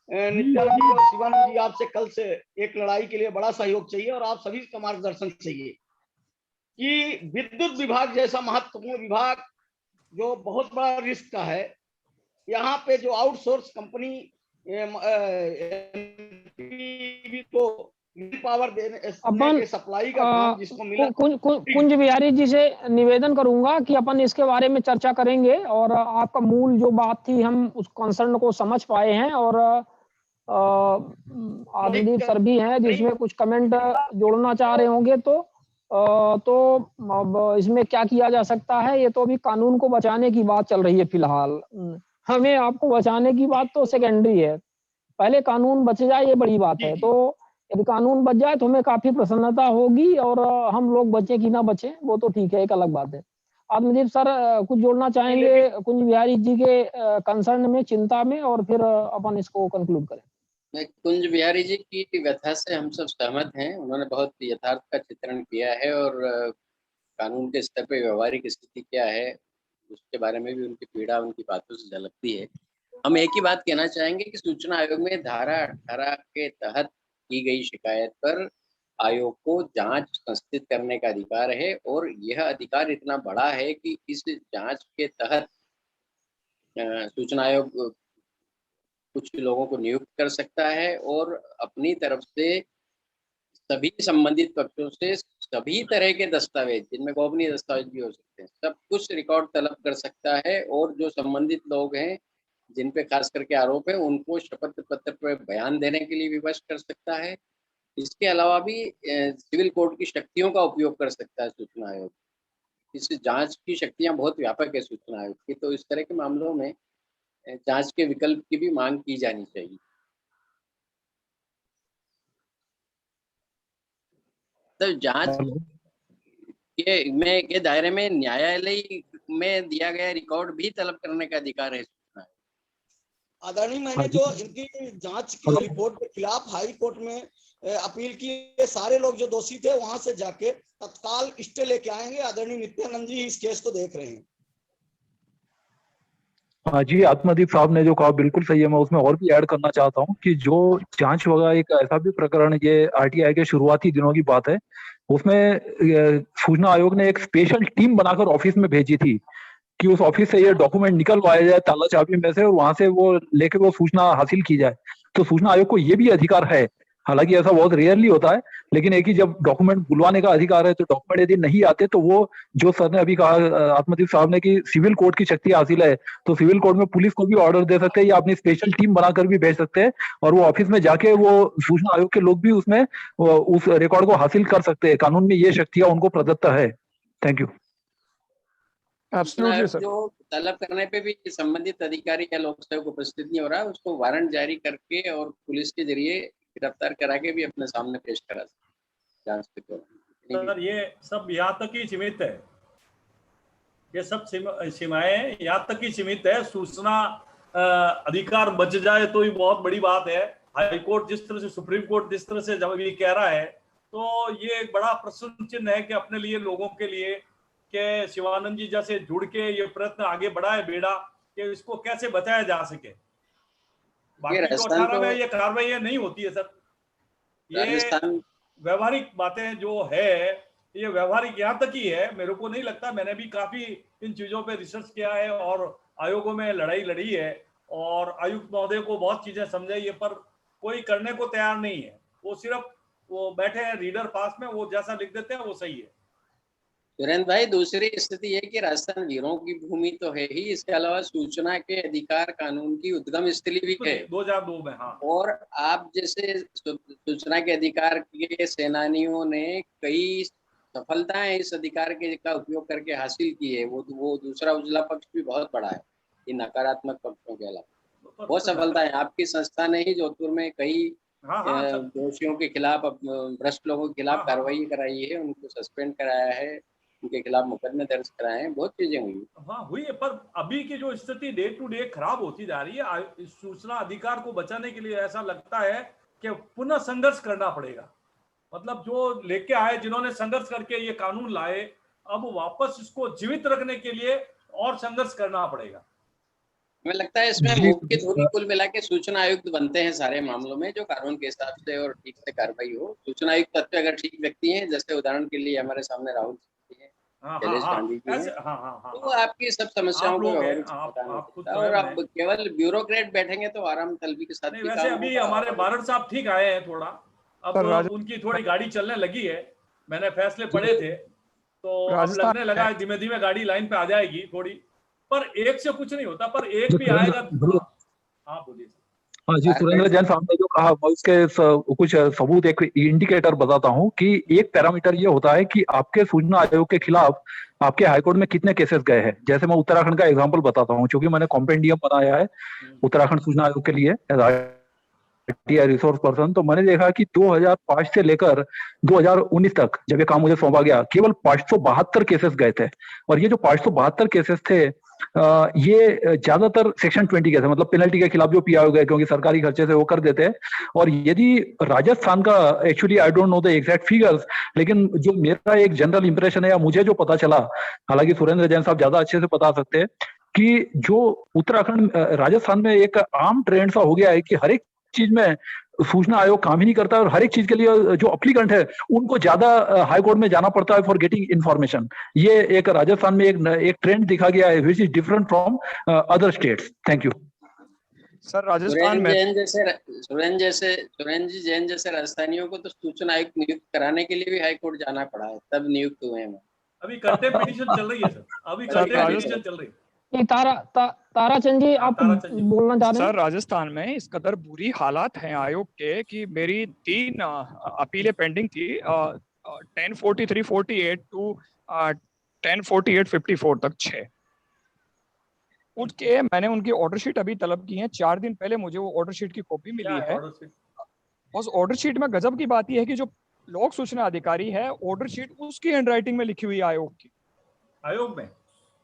नित्यानंद जी और शिवानंद जी, आपसे कल से एक लड़ाई के लिए बड़ा सहयोग चाहिए और आप सभी का मार्गदर्शन चाहिए कि विद्युत विभाग जैसा महत्वपूर्ण विभाग जो बहुत बड़ा रिस्क का है, यहाँ पे जो आउटसोर्स कंपनी को पावर देने के सप्लाई का काम जिसको मिला। कुंज बिहारी जी से निवेदन करूंगा कि अपन इसके बारे में चर्चा करेंगे और आपका मूल जो बात थी हम उस कंसर्न को समझ पाए हैं। और आदिदीप सर भी हैं जिसमें कुछ कमेंट जोड़ना चाह रहे होंगे तो अब इसमें क्या किया जा सकता है? ये तो अभी कानून को बचाने की बात चल रही है फिलहाल। हमें आपको बचाने की बात तो सेकेंडरी है, पहले कानून बच जाए ये बड़ी बात है। तो यदि कानून बच जाए तो हमें काफी प्रसन्नता होगी और हम लोग बचे कि ना बचे वो तो ठीक है, एक अलग बात है। आत्मदीप सर कुछ जोड़ना चाहेंगे कुंज बिहारी जी के कंसर्न में, चिंता में, और फिर अपन इसको कंक्लूड करें। मैं कुंज बिहारी जी की व्यथा से हम सब सहमत हैं। उन्होंने बहुत यथार्थ का चित्रण किया है और कानून के स्तर पे व्यवहारिक स्थिति क्या है उसके बारे में भी उनकी पीड़ा उनकी बातों से झलकती है। हम एक ही बात कहना चाहेंगे कि सूचना आयोग में धारा 18 के तहत की गई शिकायत पर आयोग को जांच संस्थित करने का अधिकार है और यह अधिकार इतना बड़ा है कि इस जांच के तहत सूचना आयोग कुछ लोगों को नियुक्त कर सकता है और अपनी तरफ से सभी संबंधित पक्षों से सभी तरह के दस्तावेज, जिनमें गोपनीय दस्तावेज भी हो सकते हैं, सब कुछ रिकॉर्ड तलब कर सकता है और जो संबंधित लोग हैं जिन पे खास करके आरोप है उनको शपथ पत्र पर बयान देने के लिए विवश कर सकता है। इसके अलावा भी सिविल कोर्ट की शक्तियों का उपयोग कर सकता है सूचना आयोग। इस जांच की शक्तियां बहुत व्यापक है सूचना आयोग की, तो इस तरह के मामलों में जांच के विकल्प की भी मांग की जानी चाहिए। तो जांच के दायरे में न्यायालय में दिया गया रिकॉर्ड भी तलब करने का अधिकार है सूचना आयोग। आदरणीय, मैंने जो इनकी जांच की रिपोर्ट के खिलाफ हाई कोर्ट में अपील की, सारे लोग जो दोषी थे वहां से जाके तत्काल स्टे लेके आएंगे। आदरणीय नित्यानंद जी इस केस को देख रहे हैं। हाँ जी, आत्मदीप साहब ने जो कहा बिल्कुल सही है। मैं उसमें और भी ऐड करना चाहता हूँ कि जो जांच होगा, एक ऐसा भी प्रकरण, ये RTI के शुरुआती दिनों की बात है, उसमें सूचना आयोग ने एक स्पेशल टीम बनाकर ऑफिस में भेजी थी कि उस ऑफिस से ये डॉक्यूमेंट निकलवाया जाए ताला चाबी में से और वहां से वो लेके वो सूचना हासिल की जाए। तो सूचना आयोग को ये भी अधिकार है, हालांकि ऐसा बहुत रेयरली होता है, लेकिन एक ही जब डॉक्यूमेंट बुलवाने का अधिकार है तो डॉक्यूमेंट यदि नहीं आते तो वो जो सर ने अभी कहा आत्मदीप साहब ने कि सिविल कोर्ट की शक्ति हासिल है, तो सिविल कोर्ट में पुलिस को भी ऑर्डर दे सकते हैं या अपनी स्पेशल टीम बनाकर भी भेज सकते हैं और वो ऑफिस में जाके वो सूचना आयोग के लोग भी उसमें उस रिकॉर्ड को हासिल कर सकते हैं। कानून में ये शक्तियां उनको प्रदत्त है। Thank you. Absolutely sir. जो तलब करने पे भी संबंधित अधिकारी या लोक सेवक उपस्थित नहीं हो रहा, उसको वारंट जारी करके और पुलिस के जरिए गिरफ्तार करा के भी अपने सामने पेश करा सकते जांच के दौरान। सर ये सब यहाँ तक ही सीमित है, ये सब सीमाएं यहाँ तक ही सीमित है। सूचना अधिकार बच जाए तो ही बहुत बड़ी बात है। हाई कोर्ट जिस तरह से, सुप्रीम कोर्ट जिस तरह से जब ये कह रहा है, तो ये एक बड़ा प्रश्न चिन्ह है कि अपने लिए, लोगों के लिए, कि शिवानंद जी जैसे जुड़ के ये प्रयत्न आगे बढ़ा है बेड़ा कि इसको कैसे बचाया जा सके। बाकी तो 18 में ये कार्रवाई नहीं होती है सर। ये व्यवहारिक बातें जो है, ये व्यवहारिक यहाँ तक ही है। मेरे को नहीं लगता, मैंने भी काफी इन चीजों पे रिसर्च किया है और आयोगों में लड़ाई लड़ी है और आयुक्त महोदय को बहुत चीजें समझाई है, पर कोई करने को तैयार नहीं है। वो सिर्फ वो बैठे हैं रीडर पास में, वो जैसा लिख देते हैं वो सही है। सुरेंद्र भाई, दूसरी स्थिति है कि राजस्थान वीरों की भूमि तो है ही, इसके अलावा सूचना के अधिकार कानून की उद्गम स्थली भी है 2002 में। हाँ, और आप जैसे सूचना के अधिकार के सेनानियों ने कई सफलताएं इस अधिकार के का उपयोग करके हासिल की है। वो दूसरा उजला पक्ष भी बहुत बड़ा है इन नकारात्मक पक्षों के अलावा। बहुत सफलताएं आपकी संस्था ने ही जोधपुर में कई दोषियों के खिलाफ, भ्रष्ट लोगों के खिलाफ कार्रवाई कराई है, उनको सस्पेंड कराया है, उनके खिलाफ मुकदमे दर्ज कराए हैं, बहुत चीजें हुई। हाँ हुई है, पर अभी की जो स्थिति डे टू डे खराब होती जा रही है। सूचना अधिकार को बचाने के लिए ऐसा लगता है कि पुनः संघर्ष करना पड़ेगा। मतलब जो लेके आए, जिन्होंने संघर्ष करके ये कानून लाए, अब वापस इसको जीवित रखने के लिए और संघर्ष करना पड़ेगा। हमें लगता है इसमें मुख्य धोनी कुल मिला के सूचना आयुक्त बनते हैं सारे मामलों में, जो कानून के हिसाब से और ठीक से कार्रवाई हो। सूचना आयुक्त तत्व अगर ठीक व्यक्ति हैं, जैसे उदाहरण के लिए हमारे सामने राहुल शैलेश गांधी जी हैं, तो आपकी सब समस्याओं को और अब केवल ब्यूरोक्रेट बैठेंगे तो आराम तलबी के साथ। वैसे अभी हमारे बारड साहब ठीक आए हैं थोड़ा, अब उनकी थोड़ी गाड़ी चलने लगी है। मैंने फैसले पढ़े थे तो अब लगने लगा है धीमे धीमे गाड़ी लाइन पे आ जाएगी थोड़ी, पर एक से कुछ नहीं होता, पर एक भी आएगा। हाँ बोलिए। हाँ जी, सुरेंद्र जैन साहब ने जो कहा, मैं उसके कुछ सबूत, एक इंडिकेटर बताता हूँ कि एक पैरामीटर ये होता है कि आपके सूचना आयोग के खिलाफ आपके हाईकोर्ट में कितने केसेस गए हैं। जैसे मैं उत्तराखंड का एग्जांपल बताता हूँ, क्योंकि मैंने कॉम्पेंडियम बनाया है उत्तराखंड सूचना आयोग के लिए रिसोर्स पर्सन, तो मैंने देखा कि 2005 से लेकर 2019 तक जब ये काम मुझे सौंपा गया, केवल 572 केसेस गए थे। और ये जो 572 केसेस थे, ये ज्यादातर सेक्शन 20 के थे, मतलब पेनल्टी के खिलाफ जो पीआई गए, क्योंकि सरकारी खर्चे से वो कर देते हैं। और यदि राजस्थान का, actually I don't know the exact figures, लेकिन जो मेरा एक जनरल इंप्रेशन है या मुझे जो पता चला, हालांकि सुरेंद्र जैन साहब ज्यादा अच्छे से बता सकते हैं, कि जो उत्तराखंड, राजस्थान में एक आम ट्रेंड सा हो गया है कि हर एक चीज में सूचना आयोग काम ही नहीं करता और हर एक चीज के लिए जो अप्लीकेंट है उनको ज्यादा हाई कोर्ट में जाना पड़ता है फॉर गेटिंग इंफॉर्मेशन। ये एक राजस्थान में एक ट्रेंड दिखा गया है which is different from other states. Thank you sir. Rajasthan में सुरेंद्र जी जैन जैसे राजस्थानियों को तो सूचना आयुक्त नियुक्त कराने के लिए भी हाई कोर्ट जाना पड़ा है, तब नियुक्त हुए हैं। अभी करते पिटीशन चल रही है सर, अभी करते पिटीशन चल रही है। ताराचंद जी आप बोलना चाह रहे हैं? सर, राजस्थान में इस कदर बुरी हालात हैं आयोग के कि मेरी 3 अपीलें पेंडिंग थी, 1043-48 टू 1048-54 तक 6 उठ के मैंने उनकी ऑर्डर शीट अभी तलब की है। 4 दिन पहले मुझे वो ऑर्डर शीट की कॉपी मिली है। उस ऑर्डर शीट में गजब की बात यह है कि जो लोक सूचना अधिकारी है, ऑर्डर शीट उसकी हैंडराइटिंग में लिखी हुई है।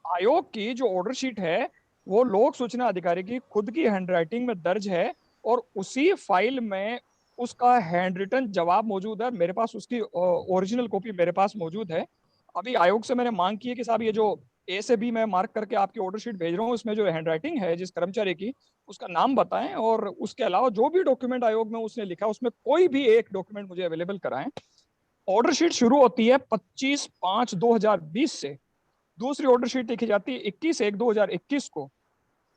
आयोग की जो ऑर्डर शीट है वो लोक सूचना अधिकारी की खुद की हैंडराइटिंग में दर्ज है और उसी फाइल में उसका हैंड रिटन जवाब मौजूद है। मेरे पास उसकी ओरिजिनल कॉपी मेरे पास मौजूद है। अभी आयोग से मैंने मांग की है कि साहब ये जो ए से बी मैं मार्क करके आपकी ऑर्डर शीट भेज रहा हूँ, उसमें जो हैंडराइटिंग है जिस कर्मचारी की, उसका नाम बताएं और उसके अलावा जो भी डॉक्यूमेंट आयोग में उसने लिखा उसमें कोई भी एक डॉक्यूमेंट मुझे अवेलेबल कराएं। ऑर्डर शीट शुरू होती है 25/5/2020 से, दूसरी ऑर्डर शीट लिखी जाती है 21/1/2021 को,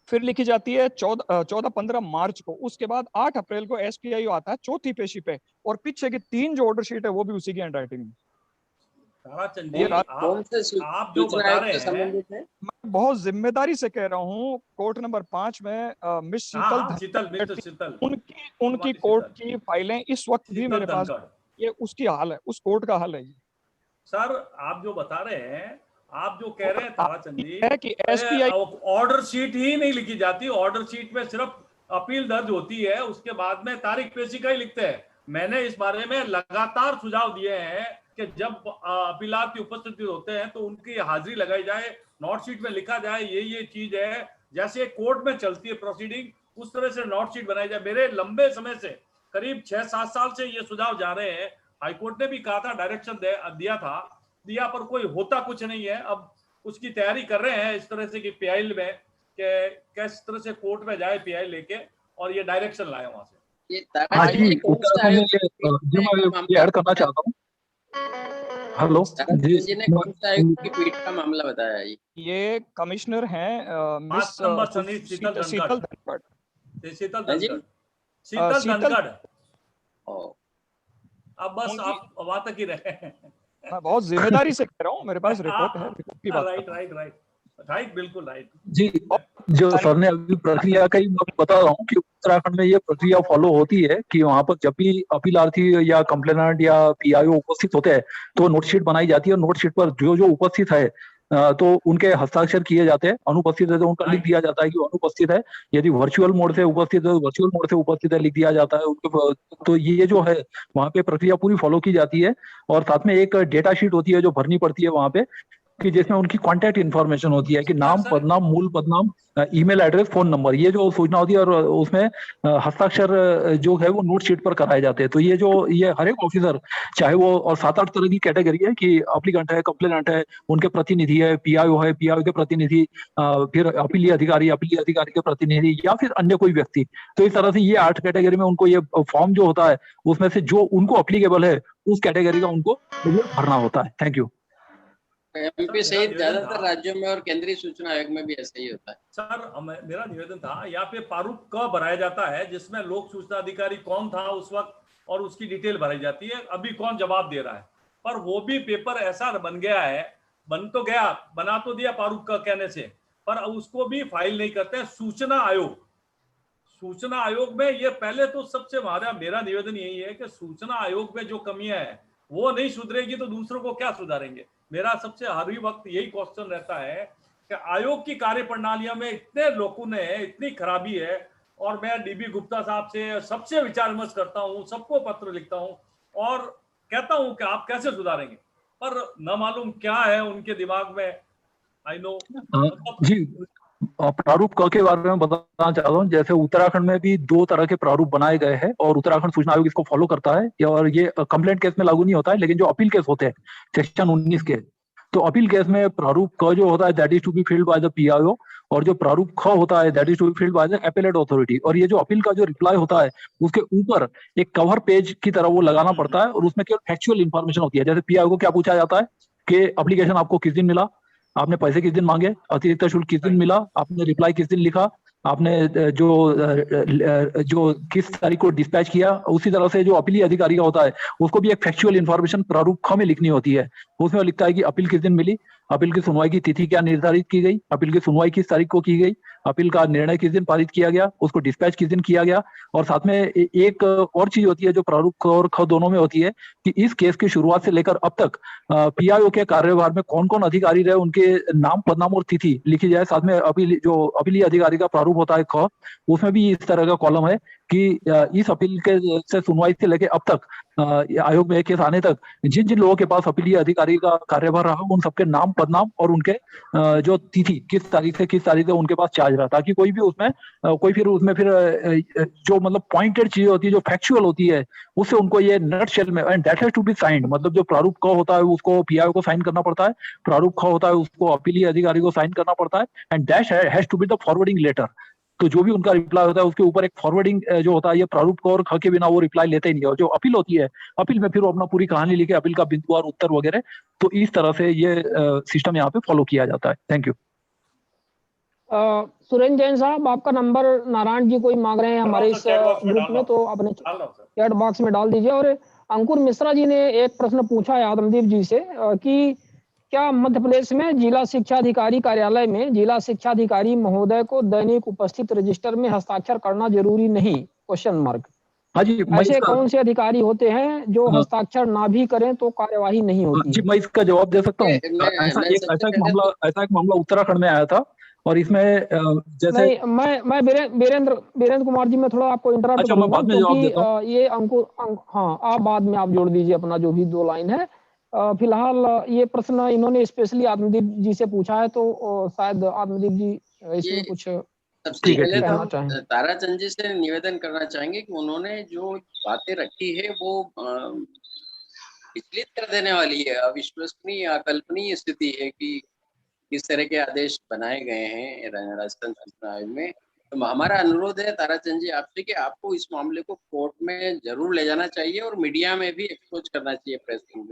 फिर लिखी जाती है 14-15 मार्च को, उसके बाद 8 अप्रैल को एसपीआई आता है चौथी पेशी पे, और पीछे की 3 जो ऑर्डर शीट है वो भी उसी की हैंडराइटिंग में। आप जो बता रहे हैं, मैं बहुत जिम्मेदारी से कह रहा हूँ, कोर्ट नंबर 5 में मिस शीतल उनकी कोर्ट की फाइलें इस वक्त भी मेरे पास, ये उसकी हाल है, उस कोर्ट का हाल है। सर आप जो बता रहे हैं, आप जो कह रहे हैं ताराचंद जी है कि SBI ऑर्डर शीट ही नहीं लिखी जाती, ऑर्डर शीट में सिर्फ अपील दर्ज होती है, उसके बाद में तारीख पेशी का ही लिखते हैं। मैंने इस बारे में लगातार सुझाव दिए हैं कि जब अपीलात की उपस्थिति होते हैं तो उनकी हाजिरी लगाई जाए, नोट शीट में लिखा जाए ये चीज है, जैसे कोर्ट में चलती है प्रोसीडिंग उस तरह से नोट शीट बनाई जाए। मेरे लंबे समय से करीब 6-7 साल से ये सुझाव जा रहे हैं, हाईकोर्ट ने भी कहा था, डायरेक्शन दिया पर कोई होता कुछ नहीं है। अब उसकी तैयारी कर रहे हैं इस तरह से कि पीआई में किस तरह से कोर्ट में जाए पीआई लेके और ये डायरेक्शन लाए वहां से। हाँ जी, उत्तराखंड में मैं ऐड करना चाहता हूँ। हेलो जी, की पीठ का मामला बताया है। ये कमिश्नर हैं मिस शीतल धनखड़। अब बस आप वहां तक ही रहे। मैं बहुत जिम्मेदारी से कह रहा हूँ, मेरे पास रिपोर्ट है, रिपोर्ट की बात। राइट, बिल्कुल राइट जी। जो सर ने अभी प्रक्रिया का ही मैं बता रहा हूँ कि उत्तराखंड में ये प्रक्रिया फॉलो होती है कि वहां पर जब भी अपीलार्थी या कंप्लेनेंट या पीआईओ उपस्थित होते हैं तो नोट शीट बनाई जाती है। नोट शीट पर जो जो उपस्थित है तो उनके हस्ताक्षर किए जाते हैं। अनुपस्थित है तो उनका लिख दिया जाता है कि अनुपस्थित है। यदि वर्चुअल मोड से उपस्थित है तो वर्चुअल मोड से उपस्थित है लिख दिया जाता है उनके। तो ये जो है वहाँ पे प्रक्रिया पूरी फॉलो की जाती है। और साथ में एक डेटा शीट होती है जो भरनी पड़ती है वहाँ पे, कि जिसमें उनकी कांटेक्ट इन्फॉर्मेशन होती है कि नाम, पदनाम, मूल पदनाम, ईमेल एड्रेस, फोन नंबर, ये जो सूचना होती है। और उसमें हस्ताक्षर जो है वो नोट शीट पर कराए जाते हैं। तो ये हर एक ऑफिसर, चाहे वो, और 7-8 तरह की कैटेगरी है कि अप्लीकेंट है, कंप्लेनेंट है, उनके प्रतिनिधि है, पीआईओ है, पीआईओ के प्रतिनिधि, फिर अपीलीय अधिकारी के प्रतिनिधि, या फिर अन्य कोई व्यक्ति। तो इस तरह से ये 8 कैटेगरी में उनको ये फॉर्म जो होता है उसमें से जो उनको अप्लीकेबल है उस कैटेगरी का उनको भरना होता है। Thank you. एमपी सहित ज्यादातर राज्यों में और केंद्रीय सूचना आयोग में भी ऐसा ही होता है। सर मेरा निवेदन था, यहाँ पे प्रारूप क भराया जाता है जिसमें लोक सूचना अधिकारी कौन था उस वक्त और उसकी डिटेल भराई जाती है, अभी कौन जवाब दे रहा है। पर वो भी पेपर ऐसा बन गया है, बना तो दिया प्रारूप क कहने से, पर उसको भी फाइल नहीं करते हैं सूचना आयोग में। ये पहले तो सबसे मेरा निवेदन यही है कि सूचना आयोग में जो कमियां है वो नहीं सुधरेगी तो दूसरों को क्या सुधारेंगे। मेरा सबसे हर वक्त यही क्वेश्चन रहता है कि आयोग की कार्य प्रणालियों में इतने लोगों ने इतनी खराबी है। और मैं डीबी गुप्ता साहब से सबसे विचार विमर्श करता हूँ, सबको पत्र लिखता हूँ और कहता हूँ कि आप कैसे सुधारेंगे, पर न मालूम क्या है उनके दिमाग में। आई नो जी, प्रारूप क के बारे में बताना चाहता हूँ। जैसे उत्तराखंड में भी 2 तरह के प्रारूप बनाए गए हैं और उत्तराखंड सूचना आयोग इसको फॉलो करता है। और ये कंप्लेंट केस में लागू नहीं होता है, लेकिन जो अपील केस होते हैं सेक्शन 19 के, तो अपील केस में प्रारूप क जो होता है that is to be filled by the PIO, और जो प्रारूप ख होता है that is to be filled by the appellate authority. और ये जो अपील का जो रिप्लाई होता है उसके ऊपर एक कवर पेज की तरह वो लगाना पड़ता है और उसमें केवल फैक्चुअल इन्फॉर्मेशन होती है। जैसे पीआईओ को क्या पूछा जाता है कि एप्लीकेशन आपको किस दिन मिला, आपने पैसे किस दिन मांगे, अतिरिक्त शुल्क किस दिन मिला, आपने रिप्लाई किस दिन लिखा, आपने जो किस तारीख को डिस्पैच किया। उसी तरह से जो अपीली अधिकारी का होता है उसको भी एक फैक्चुअल इन्फॉर्मेशन प्रारूप ख में लिखनी होती है। उसमें लिखता है कि अपील किस दिन मिली, अपील की सुनवाई की तिथि क्या निर्धारित की गई, अपील की सुनवाई किस तारीख को की गई, अपील का निर्णय किस दिन पारित किया गया, उसको डिस्पैच किस दिन किया गया। और साथ में एक और चीज होती है जो प्रारूप क और ख दोनों में होती है कि इस केस की शुरुआत से लेकर अब तक पीआईओ के कार्यभार में कौन कौन अधिकारी रहे, उनके नाम, पदनाम और तिथि लिखी जाए। साथ में अपीली अधिकारी का प्रारूप होता है ख, उसमें भी इस तरह का कॉलम है कि इस अपील के से सुनवाई से लेकर अब तक आयोग में केस आने तक जिन जिन लोगों के पास अपीलीय अधिकारी का कार्यभार रहा उन सबके नाम, पदनाम और उनके जो तिथि किस तारीख से किस तारीख से उनके पास चार्ज रहा, ताकि कोई फिर उसमें जो मतलब पॉइंटेड चीज होती है, जो फैक्चुअल होती है, उससे उनको ये नट शेल में, and that has to be signed. मतलब जो प्रारूप क होता है उसको पीआईओ को साइन करना पड़ता है, प्रारूप ख होता है उसको अपीलीय अधिकारी को साइन करना पड़ता है, and that has to be the forwarding letter. तो जो भी उनका रिप्लाई होता है उसके ऊपर एक फॉरवर्डिंग जो होता है, ये प्रारूप क और ख के बिना वो रिप्लाई लेते ही नहीं है। और जो अपील होती है, अपील में फिर वो अपना पूरी कहानी लिखे, अपील का बिंदुवार उत्तर वगैरह। तो इस तरह से ये सिस्टम यहाँ पे फॉलो किया जाता है। Thank you. सुरेंद्र जैन साहब, आपका नंबर नारायण जी कोई मांग रहे हैं हमारे इस ग्रुप में, तो अपने चैट बॉक्स में डाल दीजिए। और अंकुर मिश्रा जी ने एक प्रश्न पूछा है आदमदीप जी से कि क्या मध्य प्रदेश में जिला शिक्षा अधिकारी कार्यालय में जिला शिक्षा अधिकारी महोदय को दैनिक उपस्थित रजिस्टर में हस्ताक्षर करना जरूरी नहीं? Question mark. हाँ जी, मैं ऐसे इसका कौन से अधिकारी होते हैं जो हाँ। हस्ताक्षर ना भी करें तो कार्यवाही नहीं होती जी, है? मैं इसका जवाब दे सकता हूँ। मैं सबसे पहले तो ऐसा एक मामला उत्तराखंड में आया था और इसमें जैसे नहीं, मैं वीरेंद्र कुमार जी, मैं थोड़ा आपको इंटरप्ट अच्छा, मैं करूंगा बाद में जवाब क्योंकि देता हूँ। ये हाँ, आप बाद में आप जोड़ दीजिए अपना जो भी 2 लाइन है। फिलहाल ये प्रश्न इन्होंने स्पेशली आत्मदीप जी से पूछा है, तो शायद आत्मदीप जी इसमें ये कुछ सबसे ठीक है, पहले ठीक तो है। कहना हम चाहें। ताराचंद जी से निवेदन करना चाहेंगे कि उन्होंने जो बातें रखी है वो विचलित कर देने वाली है। अविश्वसनीय, अकल्पनीय स्थिति है कि किस तरह के आदेश बनाए गए हैं राजस्थान सूचना आयोग में। तो हमारा अनुरोध है ताराचंद जी आपसे कि आपको इस मामले को कोर्ट में जरूर ले जाना चाहिए और मीडिया में भी एक्सपोज करना चाहिए, प्रेस में।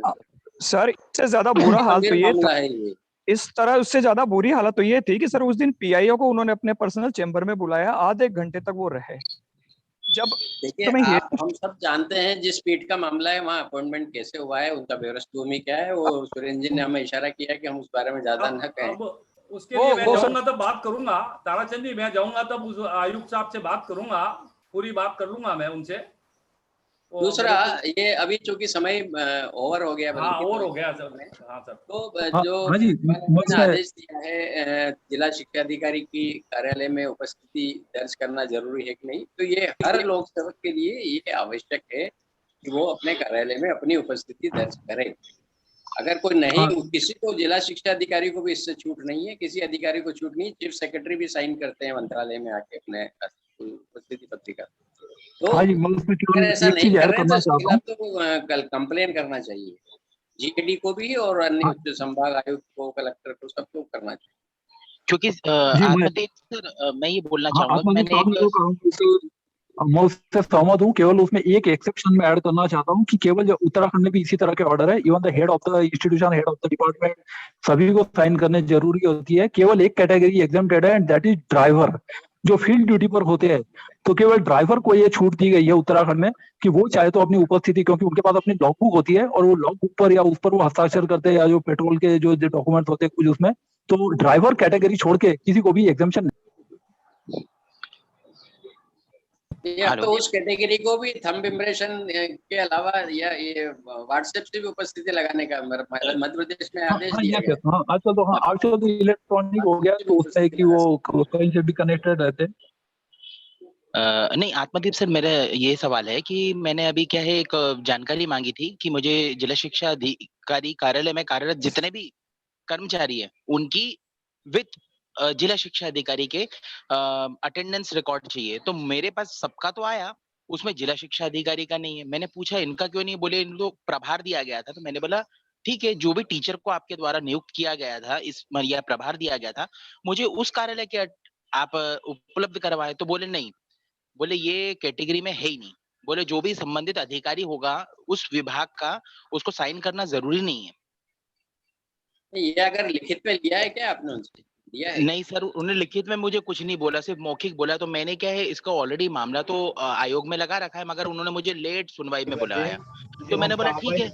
सर इससे ज्यादा बुरा हाल तो गंभीर ये था, मामला है ये। इस तरह उससे ज्यादा बुरी हालत तो ये थी कि सर उस दिन पीआईओ को उन्होंने अपने पर्सनल चेंबर में बुलाया, आधे घंटे तक वो रहे। जब देखिए, तुम्हें आप हम सब जानते हैं जिस पीठ का मामला है वहाँ अपॉइंटमेंट कैसे हुआ है, उनका पृष्ठभूमि क्या है। वो सुरेंद्र जी ने हमें इशारा किया कि हम उस बारे में ज्यादा न कहें। अब उसके लिए मैं जाऊंगा तब बात करूंगा ताराचंद जी, मैं जाऊंगा तब उस आयुक्त साहब से बात करूंगा, पूरी बात कर लूंगा मैं उनसे। दूसरा, ये अभी चूंकि समय ओवर हो गया, हाँ, बल्कि ओवर हो गया सर। हाँ सर। तो जो हाँ जी, उन्होंने आदेश दिया है जिला शिक्षा अधिकारी की कार्यालय में उपस्थिति दर्ज करना जरूरी है कि नहीं, तो ये हर लोक सेवक के लिए ये आवश्यक है कि वो अपने कार्यालय में अपनी उपस्थिति दर्ज करे। अगर कोई नहीं, किसी को, जिला शिक्षा अधिकारी को भी इससे छूट नहीं है, किसी अधिकारी को छूट नहीं। चीफ सेक्रेटरी भी साइन करते हैं मंत्रालय में आके अपने उपस्थिति पत्रिका। तो हाँ जी, मैं उसमें अगर केवल ऐसा एक नहीं चीज कर ऐड रहे हैं तो करना इसके चाहता हूँ। खिलाफ तो कल कंप्लेन करना चाहिए, जीएडी को भी और अन्य उच्च संभाग आयुक्त को, कलेक्टर को, सबको करना चाहिए। क्योंकि आत्मदीप सर, मैं ये बोलना हाँ, चाहूंगा, आत्मदीप मैंने साहब ने जो कहा मैं उससे सहमत हूँ। केवल उसमें एक एक्सेप्शन में ऐड करना चाहता हूँ कि केवल जो उत्तराखंड में भी इसी तरह के ऑर्डर है, even the head of the institution, head of the department, सभी को साइन करने जरूरी होती है। केवल एक कैटेगरी एग्जाम्प्टेड है एंड दैट इज ड्राइवर, जो फील्ड ड्यूटी पर होते हैं। तो केवल ड्राइवर को ये छूट दी गई है उत्तराखंड में कि वो चाहे तो अपनी उपस्थिति, क्योंकि उनके पास अपनी लॉग बुक होती है और वो लॉग बुक पर या उस पर वो हस्ताक्षर करते हैं, या जो पेट्रोल के जो डॉक्यूमेंट होते हैं कुछ उसमें, तो ड्राइवर कैटेगरी छोड़ के किसी को भी एग्जाम्पशन। ये अब तो उस कैटेगरी को भी थंब इम्प्रेशन के अलावा या ये व्हाट्सएप से भी उपस्थिति लगाने का मध्य प्रदेश में आदेश दिया गया। हाँ, आजकल तो इलेक्ट्रॉनिक हो गया, तो उससे कि वो कहीं से भी कनेक्टेड रहते हैं। नहीं आत्मदीप सर, मेरा ये सवाल है कि मैंने अभी क्या है एक जानकारी मांगी थी कि मुझे जिला शिक्षा अधिकारी कार्यालय में कार्यरत जितने भी कर्मचारी हैं उनकी विद जिला शिक्षा अधिकारी के अटेंडेंस रिकॉर्ड चाहिए। तो मेरे पास सबका तो आया, उसमें जिला शिक्षा अधिकारी का नहीं है। मैंने पूछा इनका क्यों नहीं, बोले इनको प्रभार दिया गया था। तो मैंने बोला ठीक है, जो भी टीचर को आपके द्वारा नियुक्त किया गया था, इस या प्रभार दिया गया था, मुझे उस कार्यालय के आप उपलब्ध करवाए। तो बोले नहीं, बोले ये कैटेगरी में है ही नहीं। बोले जो भी संबंधित अधिकारी होगा उस विभाग का, उसको साइन करना जरूरी नहीं है। ये अगर लिखित में लिया है क्या आपने उनसे? दिया है? नहीं सर, उन्होंने लिखित में मुझे कुछ नहीं बोला, सिर्फ मौखिक बोला। तो मैंने क्या है, इसका ऑलरेडी मामला तो आयोग में लगा रखा है, मगर उन्होंने मुझे लेट सुनवाई में बुलाया। तो मैंने बोला ठीक है।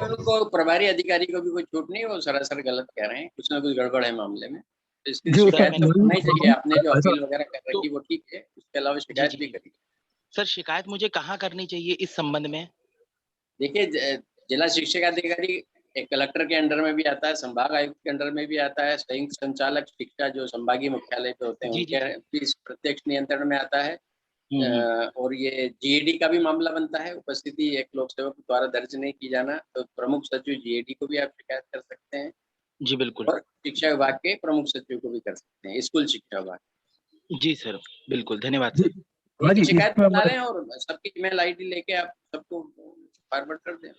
उनको प्रभारी अधिकारी को भी कोई छूट नहीं, वो सरासर गलत कह रहे हैं, कुछ ना कुछ गड़बड़ है मामले में। तो इसकी शिकायत तो करना ही चाहिए। आपने जो अपील वगैरह कर रखी वो ठीक है, उसके अलावा शिकायत भी करिए। सर शिकायत मुझे कहाँ करनी चाहिए इस संबंध में? देखिए, जिला शिक्षा अधिकारी एक कलेक्टर के अंडर में भी आता है, संभाग आयुक्त के अंडर में भी आता है, संयुक्त संचालक शिक्षा जो संभागीय मुख्यालय पे होते हैं उनके भी प्रत्यक्ष नियंत्रण में आता है। और ये जीएडी का भी मामला बनता है, उपस्थिति एक लोक सेवक द्वारा दर्ज नहीं की जाना, तो प्रमुख सचिव जीएडी को भी आप शिकायत कर सकते हैं। जी बिल्कुल। और शिक्षा विभाग के प्रमुख सचिव को भी कर सकते हैं, स्कूल शिक्षा विभाग। जी सर, बिल्कुल, धन्यवाद सर। एक शिकायत बना लें और सबकी ईमेल आईडी लेके आप सबको फॉरवर्ड कर दें।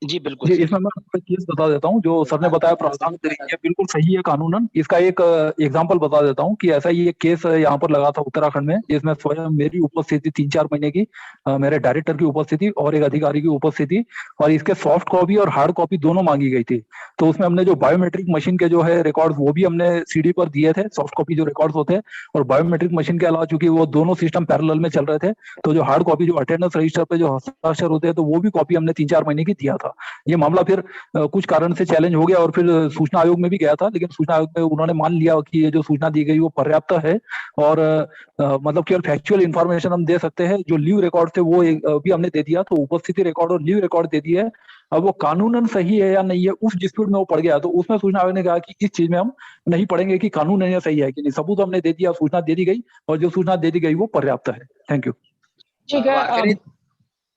जी बिल्कुल। इसमें मैं आपको केस बता देता हूँ, जो सर ने बताया प्रावधान तरीके बिल्कुल सही है कानूनन। इसका एक एग्जांपल बता देता हूँ कि ऐसा ही एक केस यहाँ पर लगा था उत्तराखंड में, जिसमें स्वयं मेरी उपस्थिति 3-4 महीने की, मेरे डायरेक्टर की उपस्थिति और एक अधिकारी की उपस्थिति, और इसके सॉफ्ट कॉपी और हार्ड कॉपी दोनों मांगी गई थी। तो उसमें हमने जो बायोमेट्रिक मशीन के जो है रिकॉर्ड वो भी हमने सीडी पर दिए थे, सॉफ्ट कॉपी जो रिकॉर्ड होते हैं, और बायोमेट्रिक मशीन के अलावा चूंकि वो दोनों सिस्टम पैरेलल में चल रहे थे, तो जो हार्ड कॉपी जो अटेंडेंस रजिस्टर पे जो हस्ताक्षर होते हैं, तो वो भी कॉपी हमने 3-4 महीने की दिया था। ये मामला फिर कुछ कारण से चैलेंज हो गया और फिर सूचना आयोग में भी गया था, लेकिन सूचना आयोग में उन्होंने मान लिया कि ये जो सूचना दी गई वो पर्याप्त है और मतलब केवल फैक्चुअल इन्फॉर्मेशन हम दे सकते हैं। जो लीव रिकॉर्ड थे वो भी हमने दे दिया, तो उपस्थिति रिकॉर्ड और लीव रिकॉर्ड दे दिया है। अब वो कानूनन सही है या नहीं है, उस डिस्प्यूट में वो पड़ गया, तो उसमें सूचना आयोग ने कहा कि इस चीज में हम नहीं पढ़ेंगे कि कानून है या सही है कि नहीं, सबूत हमने दे दिया, सूचना दे दी गई और जो सूचना दे दी गई वो पर्याप्त है। Thank you. ठीक है।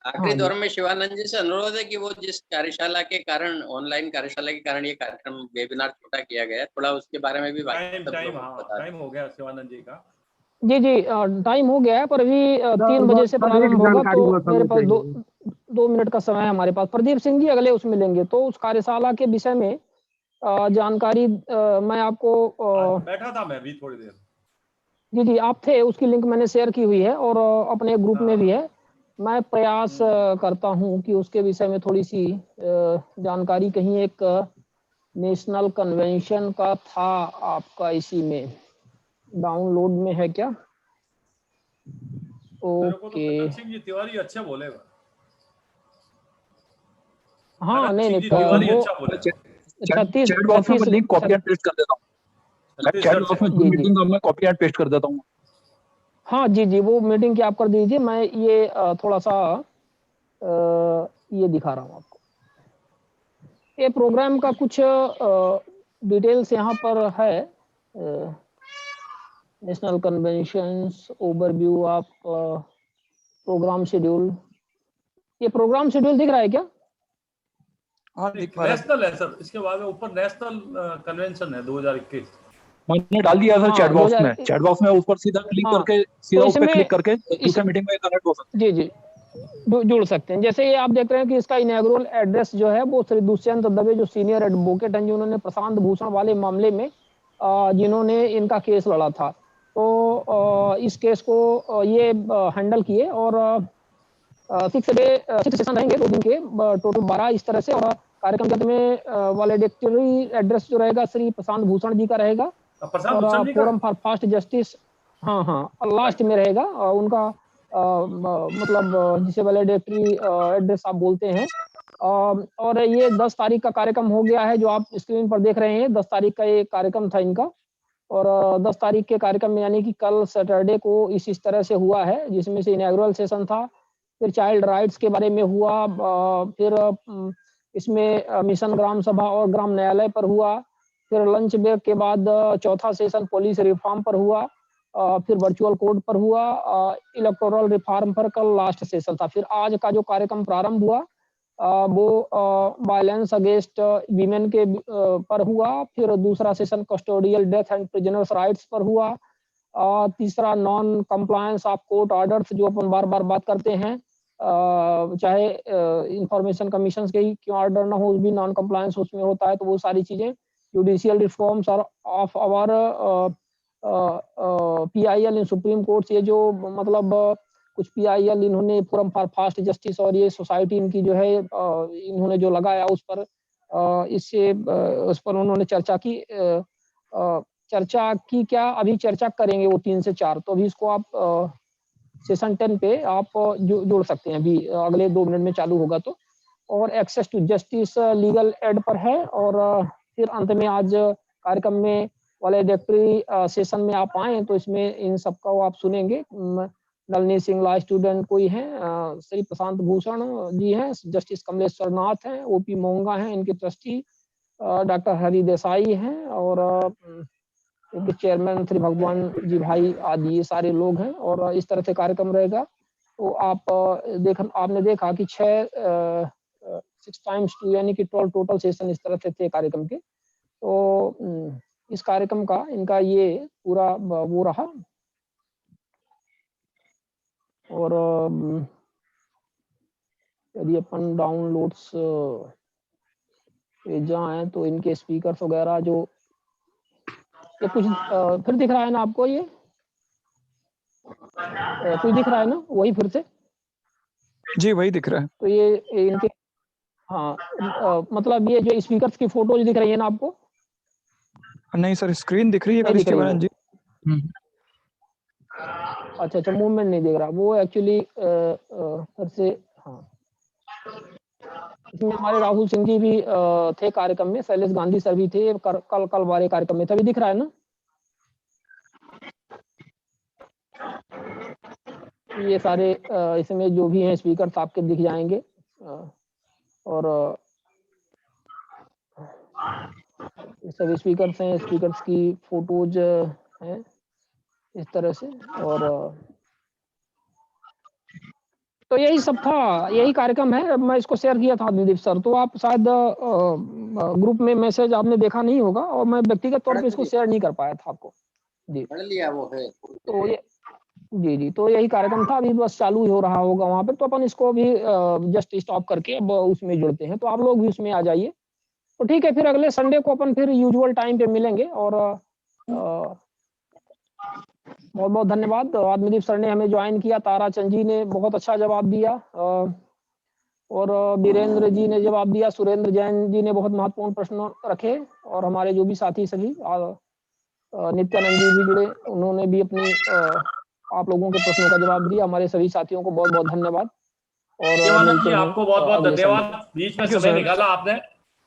आखिरी दौर में शिवानंद जी से अनुरोध है कि वो जिस कार्यशाला के कारण, ऑनलाइन कार्यशाला के कारण ये कार्यक्रम वेबिनार छोटा किया गया है, थोड़ा उसके बारे में भी टाइम हो गया शिवानंद जी का। जी टाइम हो गया है, पर अभी 3 बजे से प्रारंभ होगा, तो मेरे पास 2 मिनट का समय है हमारे पास। प्रदीप सिंह जी अगले उसमें लेंगे, तो उस कार्यशाला के विषय में जानकारी मैं आपको बैठा था मैं भी थोड़ी देर। जी आप थे, उसकी लिंक मैंने शेयर की हुई है और अपने ग्रुप में भी है। मैं प्रयास करता हूं कि उसके विषय में थोड़ी सी जानकारी, कहीं एक नेशनल कन्वेंशन का था आपका, इसी में डाउनलोड में है क्या? ओके, सिंह जी तिवारी अच्छा बोलेगा। हाँ नहीं तिवारी वो अच्छा बोलेगा। 36 लिंक कॉपी एंड पेस्ट कर देता हूं, चैट बॉक्स में मीटिंग का मैं कॉपी एंड पेस्ट कर देता हूं। हाँ जी वो मीटिंग की आप कर दीजिए। मैं ये थोड़ा सा ये दिखा रहा हूँ आपको, ये प्रोग्राम का कुछ डिटेल्स यहाँ पर है। National conventions overview of program schedule. ये प्रोग्राम शेड्यूल दिख रहा है क्या? हाँ नेशनल है सर, इसके बाद ऊपर नेशनल कन्वेंशन है 2021। मैंने डाल दिया सर चैट बॉक्स में, चैट बॉक्स में ऊपर सीधा क्लिक करके, सीधा उस पे क्लिक करके दूसरे मीटिंग में कनेक्ट हो सकते हैं। जी जुड़ सकते हैं। जैसे ये आप देख रहे हैं कि इसका इनॉग्रेशन एड्रेस जो है वो श्री दुष्यंत दवे, जो सीनियर एडवोकेट हैं, जिन्होंने प्रशांत भूषण वाले मामले में जिन्होंने इनका केस लड़ा था, तो इस केस को ये हैंडल किए और 6 सेशन रहेंगे 2 दिन के, टोटल 12 इस तरह से। और कार्यक्रम में वैलिडिक्टरी एड्रेस जो रहेगा श्री प्रशांत भूषण जी का रहेगा और फोरम फॉर फास्ट जस्टिस हाँ लास्ट में रहेगा उनका, मतलब जिसे वैलिडिक्टरी एड्रेस आप बोलते हैं। और ये 10 तारीख का कार्यक्रम हो गया है, जो आप स्क्रीन पर देख रहे हैं। 10 तारीख का ये कार्यक्रम था इनका, और 10 तारीख के कार्यक्रम में यानी कि कल सैटरडे को इस तरह से हुआ है, जिसमें से इनॉग्रेशन सेशन था, फिर चाइल्ड राइट्स के बारे में हुआ, फिर इसमें मिशन ग्राम सभा और ग्राम न्यायालय पर हुआ, फिर लंच ब्रेक के बाद चौथा सेशन पुलिस रिफॉर्म पर हुआ, फिर वर्चुअल कोर्ट पर हुआ, इलेक्टोरल रिफॉर्म पर कल लास्ट सेशन था। फिर आज का जो कार्यक्रम प्रारंभ हुआ वो वायलेंस अगेंस्ट वीमेन के पर हुआ, फिर दूसरा session custodial death and prisoners rights पर हुआ, तीसरा non compliance of court orders, जो अपन बार बार बात करते हैं, चाहे इंफॉर्मेशन कमीशन के ही क्यों ऑर्डर ना हो, भी नॉन कंप्लायंस उसमें होता है, तो वो सारी चीजें। Judicial reforms of our PIL in supreme court, ये जो मतलब कुछ PIL इन्होंने फोरम फॉर फास्ट जस्टिस और ये सोसाइटी इनकी जो है इन्होंने जो लगाया उस पर, इससे उस पर उन्होंने चर्चा की क्या अभी चर्चा करेंगे वो 3 से 4, तो अभी इसको आप सेशन 10 पे आप जोड़ सकते हैं, अभी अगले 2 मिनट में चालू होगा तो। और access to justice legal aid पर है। और फिर अंत में आज कार्यक्रम में वैलिडिक्टरी सेशन में आप आए तो इसमें इन सबका आप सुनेंगे। नलनी सिंह लॉ स्टूडेंट कोई है, श्री प्रशांत भूषण जी हैं, जस्टिस कमलेश्वर नाथ हैं, OP मोंगा हैं, इनके ट्रस्टी डॉक्टर हरि देसाई हैं, और इनके चेयरमैन श्री भगवान जी भाई आदि, ये सारे लोग हैं। और इस तरह से कार्यक्रम रहेगा। तो आप आपने देखा कि 6 times 2 यानी कि 12 टोटल सेशन इस तरह से थे कार्यक्रम के। तो इस कार्यक्रम का इनका ये पूरा वो रहा। और यदि अपन डाउनलोड्स पे जाएं तो इनके स्पीकर्स वगैरह जो ये कुछ फिर दिख रहा है ना आपको, ये कुछ दिख रहा है ना, वही फिर से जी वही दिख रहा है। तो ये इनके मतलब ये जो स्पीकर्स की फोटोज दिख रही है ना आपको? नहीं सर, स्क्रीन दिख रही है करिश्मा मैडम जी। अच्छा मूवमेंट नहीं दिख रहा वो एक्चुअली फिर से। हाँ इसमें हमारे राहुल सिंह जी भी थे कार्यक्रम में, शैलेश गांधी सर भी थे, कल वाले कार्यक्रम में, तभी दिख रहा है ना? ये सारे इसमें जो भी हैं स्पीकर आपके दिख जाएंगे। और ये सब स्पीकर्स हैं, स्पीकर्स की फोटोज हैं इस तरह से। और तो यही सब था, यही कार्यक्रम है। मैं इसको शेयर किया था आत्मदीप सर, तो आप शायद ग्रुप में मैसेज आपने देखा नहीं होगा, और मैं व्यक्तिगत तौर पे इसको शेयर नहीं कर पाया था आपको। जी पढ़ लिया वो है। तो ये जी, तो यही कार्यक्रम था, अभी बस चालू ही हो रहा होगा वहाँ पे, तो अपन इसको भी जस्ट स्टॉप करके अब उसमें जुड़ते हैं, तो आप लोग भी उसमें आ जाइए। तो ठीक है, फिर अगले संडे को अपन फिर यूजुअल टाइम पे मिलेंगे। और बहुत बहुत धन्यवाद। आत्मदीप सर ने हमें ज्वाइन किया, ताराचंद जी ने बहुत अच्छा जवाब दिया, और वीरेंद्र जी ने जवाब दिया, सुरेंद्र जैन जी ने बहुत महत्वपूर्ण प्रश्न रखे, और हमारे जो भी साथी सभी, नित्यानंद जी भी जुड़े, उन्होंने भी अपनी आप लोगों के प्रश्नों का जवाब दिया। हमारे सभी साथियों को बहुत बहुत धन्यवाद। और शिवानंद जी आपको बहुत बहुत अगले धन्यवाद, संडे। बीच में समय निकाला आपने,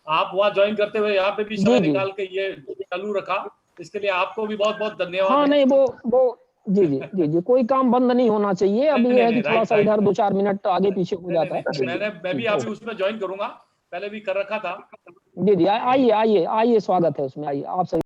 आप वहाँ ज्वाइन करते हुए यहाँ पे भी समय निकाल के ये चालू रखा, इसके लिए आपको भी बहुत बहुत धन्यवाद। हाँ नहीं, वो जी, कोई काम बंद नहीं होना चाहिए। अब ये है कि थोड़ा सा इधर 2-4 मिनट आगे पीछे हो जाता है। मैं भी अभी उसमें ज्वाइन करूंगा, पहले भी कर रखा था। जी, आइए स्वागत है उसमें, आइए आप सभी।